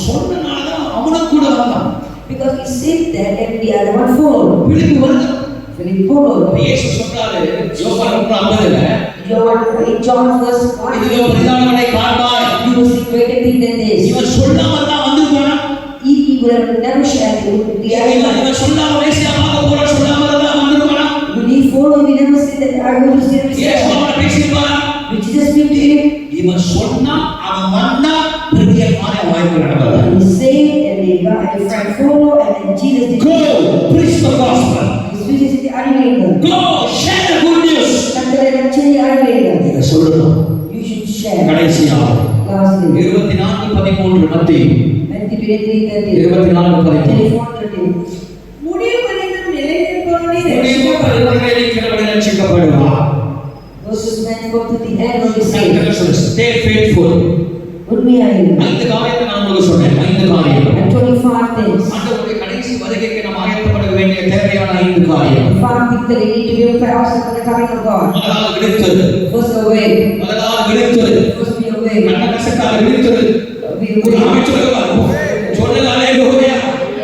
Speaker 1: சொன்னனால தான் அவனும் கூட வந்தான்.
Speaker 2: Because he said that and the other one followed.
Speaker 1: பிலிப்பு வந்து
Speaker 2: Philip followed.
Speaker 1: இயேசு சொல்றாரு யோவான் 3:50ல
Speaker 2: In John verse 1,
Speaker 1: இதோ பிரதானவனை காண்பாய்.
Speaker 2: you will see greater thing than this.
Speaker 1: இவன் சொல்லாம தான் வந்திருப்பானா?
Speaker 2: He would have never shared it with the other one.
Speaker 1: இவன் சொல்லாம மேசியா பார்க்க போற சொல்லாம தான் வந்திருப்பானா?
Speaker 2: Will he follow? He never said that I will see the
Speaker 1: இயேசு
Speaker 2: Messiah.
Speaker 1: அவனை பேசியிருப்பானா?
Speaker 2: Did Jesus speak to him?
Speaker 1: இவன் சொன்னா அவன் வந்தா பெரிய காரியம் வாய்ப்பு நடந்தது.
Speaker 2: He said and they got and the friend follow and then Jesus did.
Speaker 1: Go preach the gospel.
Speaker 2: Jesus is the unbeliever.
Speaker 1: Go share the good news.
Speaker 2: And then actually unbeliever.
Speaker 1: இத சொல்லணும்.
Speaker 2: You should share.
Speaker 1: கடைசியாக
Speaker 2: Lastly,
Speaker 1: 24:13 மத்தேயு
Speaker 2: 23:30.
Speaker 1: 24:13
Speaker 2: 24:13.
Speaker 3: முடிவு பரியந்தம் நிலைநிற்பவனே
Speaker 1: முடிவு பரியந்தம் இருக்கிறவன் ரட்சிக்கப்படுவான்.
Speaker 2: Those who stand for to the end will be saved.
Speaker 1: Stay faithful.
Speaker 2: உண்மையாயிரு.
Speaker 1: 5 காரியத்தை நான் உங்களுக்கு சொன்னேன். 5 காரியம்.
Speaker 2: And 25 things.
Speaker 1: ஆண்டவருடைய கடைசி வருகைக்கு நாம் ஆயத்தப்பட வேண்டிய தேவையான 5 காரியம்.
Speaker 2: 5 things that we need to be prepared for the coming of God.
Speaker 1: முதலாவது விழித்தது.
Speaker 2: First, awake.
Speaker 1: முதலாவது விழித்தது.
Speaker 2: First, be awake.
Speaker 1: கண்ணகசக்கார விழித்தது.
Speaker 2: Be
Speaker 1: ஒரு
Speaker 2: awake.
Speaker 1: ஆமென் சொல்லுங்க. சொல்லுங்க அல்லேலூயா.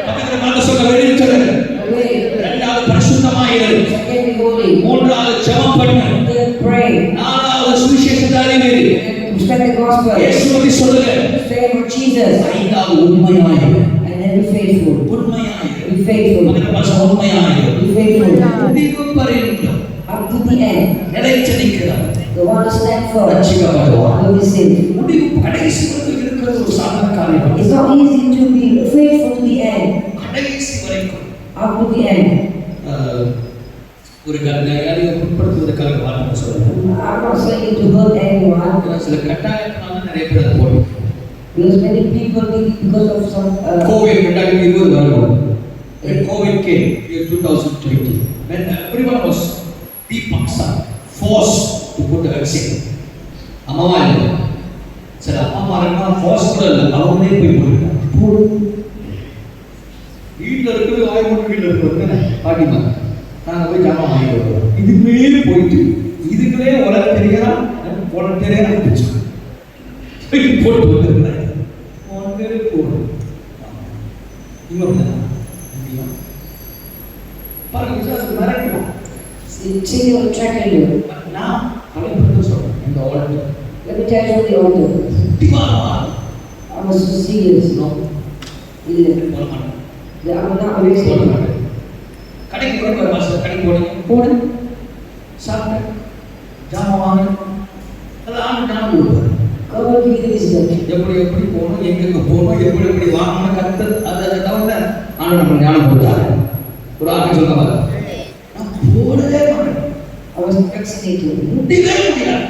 Speaker 1: பக்கத்துல பார்த்து சொல்ல விழித்தது.
Speaker 2: Awake.
Speaker 1: இரண்டாவது பரிசுத்தமாயிரு.
Speaker 2: Second, be holy.
Speaker 1: மூன்றாவது ஜெபம் பண்ணு.
Speaker 2: Third, pray.
Speaker 1: நாலாவது சுவிசேஷத்தை அறிவிரு.
Speaker 2: And spread the gospel.
Speaker 1: இயேசுவை சொல்லுங்க.
Speaker 2: Stay for Jesus.
Speaker 1: ஐந்தாவது உண்மையாயிரு.
Speaker 2: And then be faithful.
Speaker 1: உண்மையாயிரு.
Speaker 2: Be faithful.
Speaker 1: முதல்ல பாசம் உண்மையாயிரு.
Speaker 2: Be faithful.
Speaker 1: முடிவு பரியந்தம்
Speaker 2: Up to the end.
Speaker 1: நிலைச்சிருக்கிறார்.
Speaker 2: The one who stand firm
Speaker 1: ரட்சிக்கப்படுவார்.
Speaker 2: will be saved.
Speaker 1: முடிவு கடைசி வரைக்கும் இருக்கிறது ஒரு சாதாரண காரியம்.
Speaker 2: It's not easy to be faithful to the end.
Speaker 1: கடைசி வரைக்கும்
Speaker 2: Up to the end.
Speaker 1: ஒரு யாரையும் புட்படுத்துவதற்காக வார்த்தை சொல்றேன்.
Speaker 2: I'm not saying to hurt anyone.
Speaker 1: சில கட்டாயத்தினால நிறைய பேர் அதை போடும்.
Speaker 2: Because many people think because of some
Speaker 1: Covid 2020 வரும்போது when COVID came in 2020 when everyone was forced to put the vaccine. அம்மாவா இல்லை சில அம்மாமாரெல்லாம் ஃபோர்ஸ் கூட இல்லை அவங்களே போய் போட்டுருக்காங்க. வீட்டில் இருக்கிறது வாய் மூட்டு வீட்டில் இருக்கிறது பாட்டிமா நாங்கள் போய் ஜாமான் வாங்கிட்டு வருவோம். இதுக்குள்ளே போயிட்டு இதுக்குள்ளே உலக தெரிகிறான் உலக தெரியாத போட்டு வந்துருக்கிறேன் போடும் இன்னொன்று பாருங்க விசுவாசம் மறைக்கணும்.
Speaker 2: sin will attract you.
Speaker 1: நான் பழைய சொல்றேன் இந்த உலகத்தை
Speaker 2: Let me tell you the order. I was so serious. I will not waste it.
Speaker 1: கடைக்கு போய் மாஸ்டர் கடைக்கு போனேன் சாப்பிட்டேன் ஜாமான் வாங்கினேன் அது ஆண்டு ஞானம் கொடுப்பாரு
Speaker 2: God will give you wisdom.
Speaker 1: எப்படி போகணும் எங்கெங்க போகணும் எப்படி வாங்கணும் கத்து அதை தவிர ஆண்டு நம்ம ஞானம் கொடுத்தாரு ஒரு ஆண்டு சொல்லுவாங்க நான் போடவே மாட்டேன்
Speaker 2: I was vaccinated.
Speaker 1: முடியவே முடியாது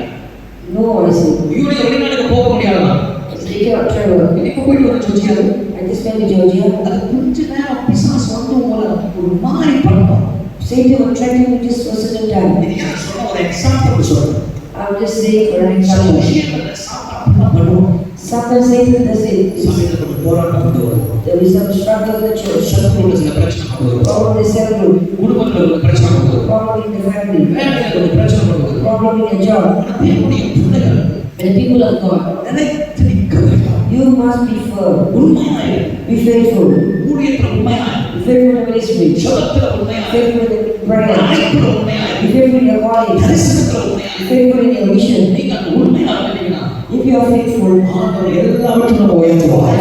Speaker 2: No, I said.
Speaker 1: இவனுடைய வெளிநாட்டுக்கு போக முடியாதுதான்
Speaker 2: They cannot travel.
Speaker 1: இப்போ போயிட்டு வர ஜோதியாது
Speaker 2: I just went to Georgia.
Speaker 1: அது கொஞ்ச நேரம் பிசாசு வந்து உங்களை ஒரு மாதிரி பண்ணுவோம்
Speaker 2: Satan will try to do this for a certain time.
Speaker 1: இது ஏன் சொல்ல ஒரு எக்ஸாம்பிள் சொல்றேன்
Speaker 2: I'll just say for an
Speaker 1: சில
Speaker 2: example.
Speaker 1: விஷயங்களை சாப்பிட்டா பண்ணுவோம்
Speaker 2: Sometimes Satan does it.
Speaker 1: சமயத்துல கொஞ்சம் போராட்டம் கொண்டு வரும்
Speaker 2: There is some struggle in the church.
Speaker 1: சத்துருவுல சில பிரச்சனை கொண்டு வரும்
Speaker 2: Problem in the cell group.
Speaker 1: குடும்பத்துல ஒரு பிரச்சனை கொண்டு வரும்
Speaker 2: Problem in the family.
Speaker 1: வேலையில ஒரு பிரச்சனை கொண்டு வரும்
Speaker 2: Problem in your job.
Speaker 1: தேவனுடைய பிள்ளைகள்
Speaker 2: And the people of God,
Speaker 1: நிலைத்து நிற்க வேண்டும்
Speaker 2: you must be firm.
Speaker 1: உண்மையாய்
Speaker 2: Be faithful.
Speaker 1: ஊழியத்துல உண்மையாய்
Speaker 2: Be faithful in the ministry.
Speaker 1: ஜெபத்துல
Speaker 2: Be
Speaker 1: உண்மையாய்
Speaker 2: faithful in prayer.
Speaker 1: அழைப்புல உண்மையாய்
Speaker 2: Be faithful in your calling.
Speaker 1: தரிசனத்துல
Speaker 2: Be
Speaker 1: உண்மையாய்
Speaker 2: faithful in your mission.
Speaker 1: நீங்க அந்த உண்மையா இருந்தீங்கன்னா
Speaker 2: If you are faithful,
Speaker 1: ஆண்டவர் எல்லாவற்றையும் நம்ம உயர்த்துவார்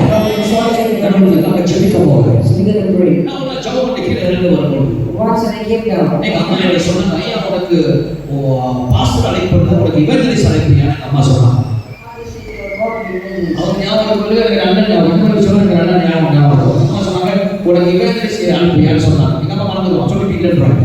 Speaker 1: நம்ம ஜெபிக்க போகிறோம்
Speaker 2: so we're going to pray.
Speaker 1: நான் உங்களை ஜெபம் பண்ணி கீழே இறந்து வரும்போது
Speaker 2: Once I came down,
Speaker 1: எங்க அம்மா என்ன சொன்னாங்க ஐயா உனக்கு பாஸ்டர் அழைப்பு உனக்கு இவெஞ்சலிஸ்ட் அழைப்பு எனக்கு அம்மா சொன்னாங்க அவர் ஞாபகம் கொண்டு எனக்கு அண்ணன் ஞாபகம் சொல்லுங்க அண்ணன் ஞாபகம் அம்மா சொன்னாங்க உனக்கு இவெஞ்சலிஸ்ட் அனுப்பியான்னு சொன்னாங்க எங்க அம்மா மறந்துடுவோம் சொல்லிட்டீங்கன்றாங்க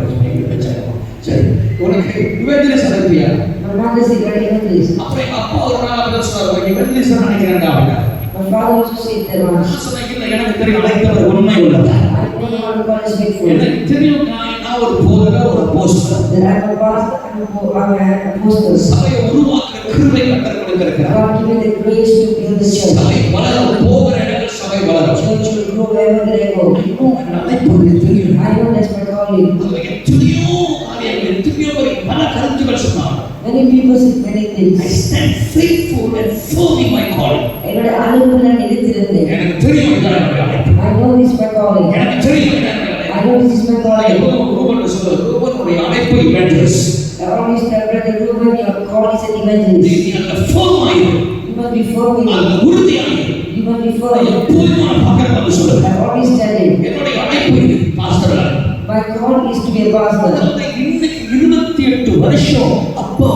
Speaker 1: சரி உனக்கு இவெஞ்சலிஸ்ட் அனுப்பியா
Speaker 2: my mother said, "Very evangelist."
Speaker 1: அப்புறம் எங்க அப்பா ஒரு நாள் அப்படி சொன்னார் உனக்கு இவெஞ்சலிஸ்ட் நினைக்கிறேன்டா அப்படின்னா
Speaker 2: My father also said that once.
Speaker 1: நான் சொன்னேன் இல்லை எனக்கு தெரியும் அழைத்தவர் உண்மை உள்ளவர்
Speaker 2: I know the word of God is faithful.
Speaker 1: எனக்கு தெரியும் நான் ஒரு போதகர் ஒரு poster
Speaker 2: That I'm a pastor, I'm an apostle.
Speaker 1: சபையை உருவாக்குற கிருபை கத்தர் கொடுத்திருக்கிறார்
Speaker 2: God give me the grace to build the church.
Speaker 1: சபை வளரும் போகிற இடங்கள் சபை வளரும்
Speaker 2: Church will grow wherever they go.
Speaker 1: அழைப்பு எனக்கு தெரியும்
Speaker 2: I know that's my calling.
Speaker 1: அது எத்தனையோ காரியங்கள் எத்தனையோ பல கருத்துக்கள் சொன்னாங்க
Speaker 2: Many people say many
Speaker 1: I
Speaker 2: things.
Speaker 1: stand faithful and firm in my calling
Speaker 2: என்னோட அழைப்பு நான் நிலைத்திருந்தேன்.
Speaker 1: எனக்கு தெரியும் இதுதான் என்னுடைய அழைப்பு
Speaker 2: I know this is my calling.
Speaker 1: எனக்கு தெரியும் இதுதான் என்னுடைய
Speaker 2: I
Speaker 1: அழைப்பு
Speaker 2: know this is my calling.
Speaker 1: எப்பவும் ரூபன் சொல்லுவது ரூபனுடைய அழைப்பு evangelist
Speaker 2: I always tell Brother Ruben, your call is an
Speaker 1: நீ
Speaker 2: evangelist.
Speaker 1: அந்த firm ஆயிரு
Speaker 2: You must be firm in
Speaker 1: அந்த
Speaker 2: it.
Speaker 1: உறுதியாயிரு
Speaker 2: You must be firm.
Speaker 1: எப்போதும் நான் பார்க்கிறேன் சொல்லுவேன்
Speaker 2: I always tell him,
Speaker 1: என்னுடைய அழைப்பு இது pastor
Speaker 2: my call is to be a pastor.
Speaker 1: அதாவது இன்னைக்கு 28 வருஷம் அப்போ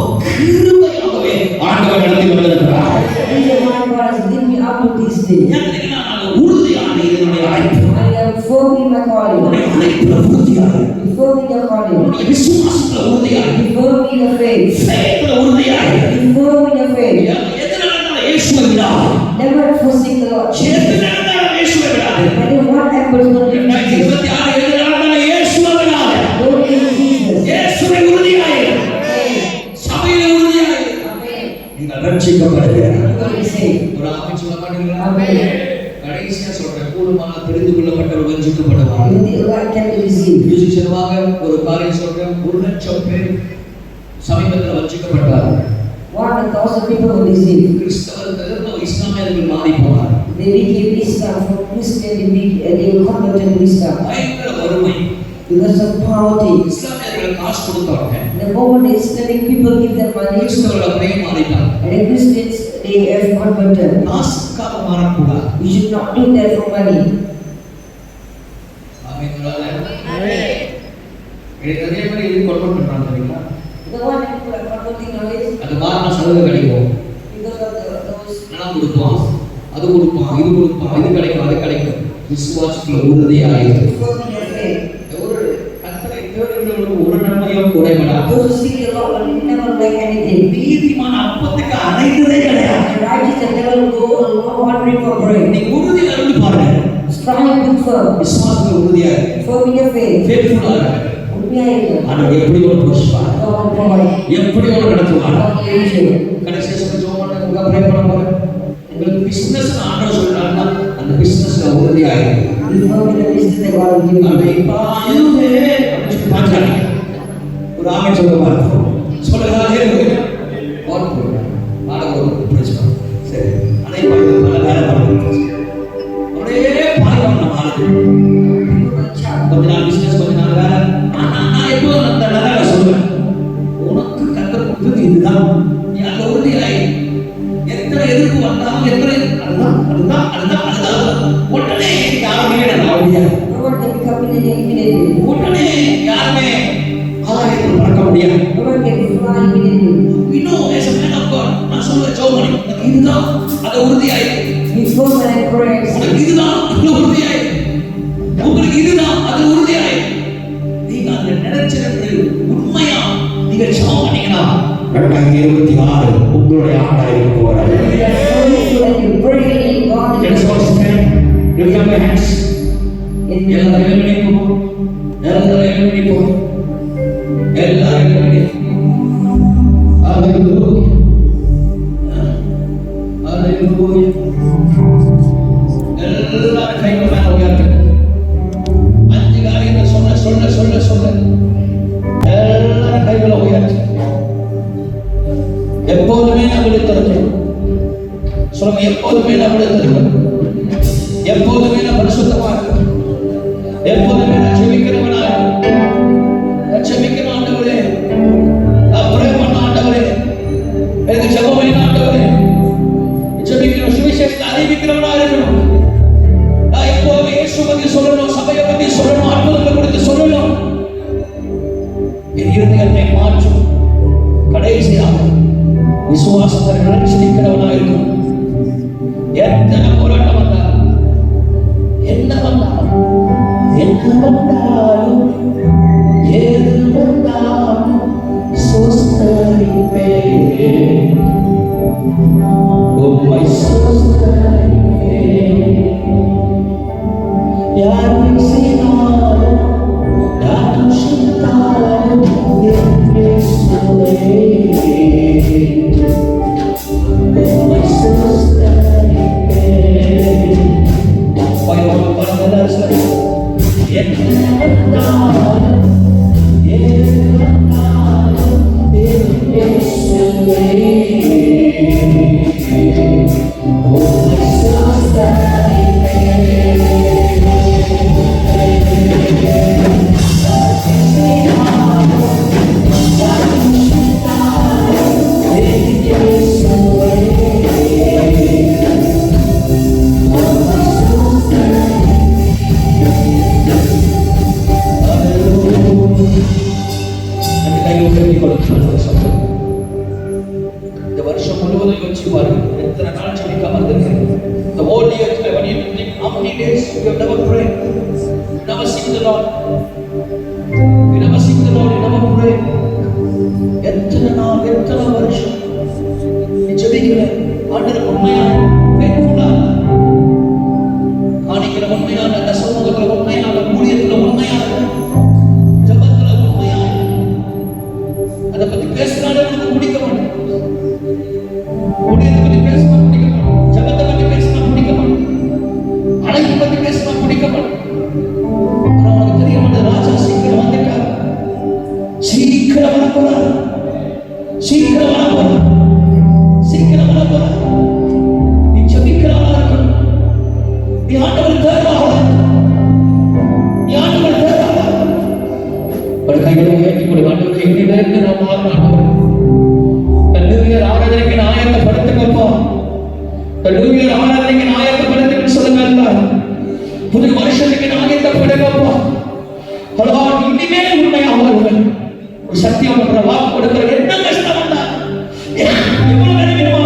Speaker 1: கிருபையாகவே ஆண்டவர் நடத்தி வந்திருக்கிறார்
Speaker 2: This is why God has given me up to this day.
Speaker 1: ஏன்னா நான் உறுதியான என்னுடைய அழைப்பு
Speaker 2: I am firm in my calling.
Speaker 1: என்னுடைய அழைப்புல உறுதியாக
Speaker 2: Be firm in your calling.
Speaker 1: என்னுடைய விசுவாசத்துல உறுதியாக
Speaker 2: Be firm in your faith.
Speaker 1: ஃபேத்ல உறுதியாக
Speaker 2: Be firm in your faith.
Speaker 1: எது நடந்தாலும் இயேசுவை விடாது
Speaker 2: Never forsake the Lord.
Speaker 1: எது நடந்தாலும் இயேசுவை விடாது
Speaker 2: No matter what happens, don't leave Jesus.
Speaker 1: 2026 எது நடந்தாலும் இயேசுவை விடாது
Speaker 2: Don't leave Jesus.
Speaker 1: இயேசுவை உறுதியாக சபையில உறுதியாக
Speaker 2: Amen.
Speaker 1: நீங்கள் ரட்சிக்கப்படுவீர்கள்
Speaker 2: You will be saved.
Speaker 1: ஒரு ஆமென் சொல்ல மாட்டீங்களா
Speaker 2: Amen.
Speaker 1: கடைசியா சொல்றேன் கூடுமான தெரிந்து கொள்ளப்பட்டவர் வஞ்சிக்கப்படுவார்
Speaker 2: Even the Lord can be deceived.
Speaker 1: மியூசிஷியனாக ஒரு காரியம் சொல்றேன் 1,00,000 பேர் சமீபத்தில் வஞ்சிக்கப்பட்டார்
Speaker 2: 1,000 people were deceived.
Speaker 1: கிறிஸ்தவர்கள் இஸ்லாமியர்கள் மாறி போனார்
Speaker 2: They became Islam from Christian, they were converted to Islam
Speaker 1: பயங்கர வறுமை
Speaker 2: because of poverty.
Speaker 1: இஸ்லாமியர்கள் காசு கொடுத்தவங்க
Speaker 2: The moment the Islamic people give them money,
Speaker 1: கிறிஸ்தவர்கள் அப்படியே மாறிட்டாங்க
Speaker 2: and the Christians they have converted.
Speaker 1: காசுக்காக மாறக்கூடாது
Speaker 2: You should not do that for money.
Speaker 1: ஆமென் அதே மாதிரி இது கன்வெர்ட் பண்றாங்க தெரியுமா
Speaker 2: The one people are converting nowadays
Speaker 1: அது மாறினா சலுகை கிடைக்கும்
Speaker 2: because of those.
Speaker 1: பணம் கொடுப்பான் அது கொடுப்பான் இது கொடுப்பான் இது கிடைக்கும் அது கிடைக்கும் விசுவாசத்துல உறுதியாயிரு
Speaker 2: Firm in your faith.
Speaker 1: ஒரு கர்த்தரை தேடுகிறவர்களுக்கு ஒரு நன்மையும் குறைபடாது
Speaker 2: Those who seek the Lord will never lack anything.
Speaker 1: நீதிமான் அப்பத்துக்கு அனைத்ததே கிடையாது
Speaker 2: The righteous and never go wandering for bread.
Speaker 1: நீ உறுதியா இருந்து பாருங்க
Speaker 2: Strive with firm.
Speaker 1: விசுவாசத்துல உறுதியா இரு
Speaker 2: Firm in your faith.
Speaker 1: ஃபேத்ஃபுல்லா இரு
Speaker 2: உண்மையா இரு.
Speaker 1: ஆண்டவர் எப்படி ஒரு போஷிப்பார்
Speaker 2: God will provide.
Speaker 1: எப்படி ஒரு நடத்துவார்
Speaker 2: God will lead you.
Speaker 1: கடைசி சொல்ல ஜோம் பண்ண ப்ரே பண்ண போறேன் உங்களுக்கு பிசினஸ் ஆண்டவர் சொல்றாருன்னா அந்த பிசினஸ்ல உறுதியா இரு
Speaker 2: Be firm in the business that God will give you.
Speaker 1: அதை பாயுமே அப்படின்னு சொல்லி பார்க்கறாங்க ஒரு ஆமென் சொல்ல பாருங்க சொல்லுங்க ஹalleluya வாட் போறேன் பாருங்க ஒரு பிரச்சனை சரி அதை பாருங்க பல வேலை பண்ணுங்க அப்படியே பாருங்க நம்ம ஆளுக்கு கொஞ்ச நாள் பிசினஸ் கொஞ்ச நாள் வேலை நான் எப்போ அந்த வேலை சொல்லுவேன் உனக்கு கத்தர் கொடுத்தது இதுதான் நீ அந்த உறுதியாய் எத்தனை எதிர்ப்பு வந்தாலும் எத்தனை அதுதான் உடனே யாரும் இல்லை அப்படியா
Speaker 2: No one can come in and eliminate you.
Speaker 1: சொல்ல ஜோமணி இதுதான் அது உறுதியாயிருக்கு.
Speaker 2: He goes and prays.
Speaker 1: உனக்கு இதுதான் அது உறுதியாயிருக்கு. உங்களுக்கு இதுதான் அது உறுதியாயிருக்கு. நீங்க அந்த நினைச்சிருந்து உண்மையா நீங்க ஜெபம் பண்ணீங்கன்னா 2026 உங்களுடைய ஆண்டாக இருக்க போறாரு.
Speaker 2: You pray in God.
Speaker 1: Let's all stand. Lift up your hands. எல்லாரும் எழுந்திருப்போம். எல்லாரும் எழுந்திருப்போம். எல்லாரும் எழுந்திருப்போம். Hallelujah. Hallelujah. எல்லாரும் கைகளை மேல உயர்த்துங்க. 5 காரியங்களை சொல்ல எல்லாரும் கைகளை உயர்த்துங்க. எப்போதுமே நான் விழித்திருக்கிறேன். சொல்லுங்க, எப்போதுமே நான் விழித்திருக்கிறேன். எப்போதுமே நான் பரிசுத்தமா இருக்கிறேன். எப்போதுமே நான் ஜெபிக்கிறவனா இருக்கிறேன். நான் ஜெபிக்கிற ஆண்டவரே, நான் ப்ரே பண்ண ஆண்டவரே, எனக்கு ஜெபம் வேணும் ஆண்டவரே. ஜெபிக்கிற சுவிசேஷத்தை அறிவிக்கிறவனா இருக்கணும். நான் எப்போதுமே இயேசு பத்தி சொல்லணும், சபையை பத்தி சொல்லணும், அற்புதங்களை குறித்து சொல்லணும். என் இருதயத்தை மாற்றும். கடைசியாக விசுவாசத்தை நினைச்சு நிற்கிறவனா இருக்கணும். எத்தனை போராட்டம் வந்தாலும் என்ன வந்தாலும் ஏது வந்தாலும் சொஸ்தரிப்பேன். உம்மை சொஸ்தரிப்பேன். யார் பேசினாலும் யார் தூஷித்தாலும் என் இயேசுவே உம்மை சொஸ்தரிப்பேன். பயணம் பண்ணல சரி என்ன வந்தாலும் ஏது வந்தாலும் என் இயேசுவே உம்மை சொஸ்தரிப்பேன். இந்த வருஷம் முழுவதும் யோசிச்சு பாருங்க, எத்தனை நாள் ஜெபிக்காம இருந்திருக்கீங்க. The whole year, when you think how many days you have never prayed, you never seek the Lord, you never seek the Lord, you never pray. எத்தனை நாள், எத்தனை வருஷம் நீ ஜெபிக்கல. ஆண்டவர் உண்மையான faithful-ஆ காணிக்கிற உண்மையான, தசமத்துல உண்மையான, ஊழியத்துல உண்மையான, ஜெபத்துல உண்மையான, அதை பத்தி பேசினாலே உங்களுக்கு பிடிக்க மாட்டேன். ஊழியத்தை பத்தி பேசினா பிடிக்க மாட்டேன். ஜெபத்தை பத்தி பேசினா பிடிக்க மாட்டேன். அழைப்பை பத்தி பேசினா பிடிக்க மாட்டேன். ஆனா உனக்கு தெரிய மாட்டேன், ராஜா சீக்கிரம் வந்துட்டார். சீக்கிரம் வர போறார். சீக்கிரம் வர போறார். சீக்கிரம் வர போறார். நீ ஜெபிக்கிறவனா இருக்கணும். நீ ஆண்டவர் தேடுறவனா. நீ ஆண்டவர் தேடுறவனா. ஒரு கைகளை உயர்த்தி கொடு. ஆண்டவரே, இன்னிலிருந்து நான் மாறணும் ஆண்டவரே. நியூ ஆராதனைக்கு நான் ஆயத்தப்படுத்துங்கப்பா. நியூ ஆராதனைக்கு நான் ஆயத்தப்படுத்துங்கன்னு சொல்லுங்க. புது வருஷத்துக்கு நான் ஆயத்தப்படுங்கப்பா. ஹலோ, இனிமேல் உண்மையா வருவேன். ஒரு சத்தியம் பண்ற வாக்கு கொடுக்கிற என்ன கஷ்டம் வந்தா எவ்வளவு நினைக்கிறோம்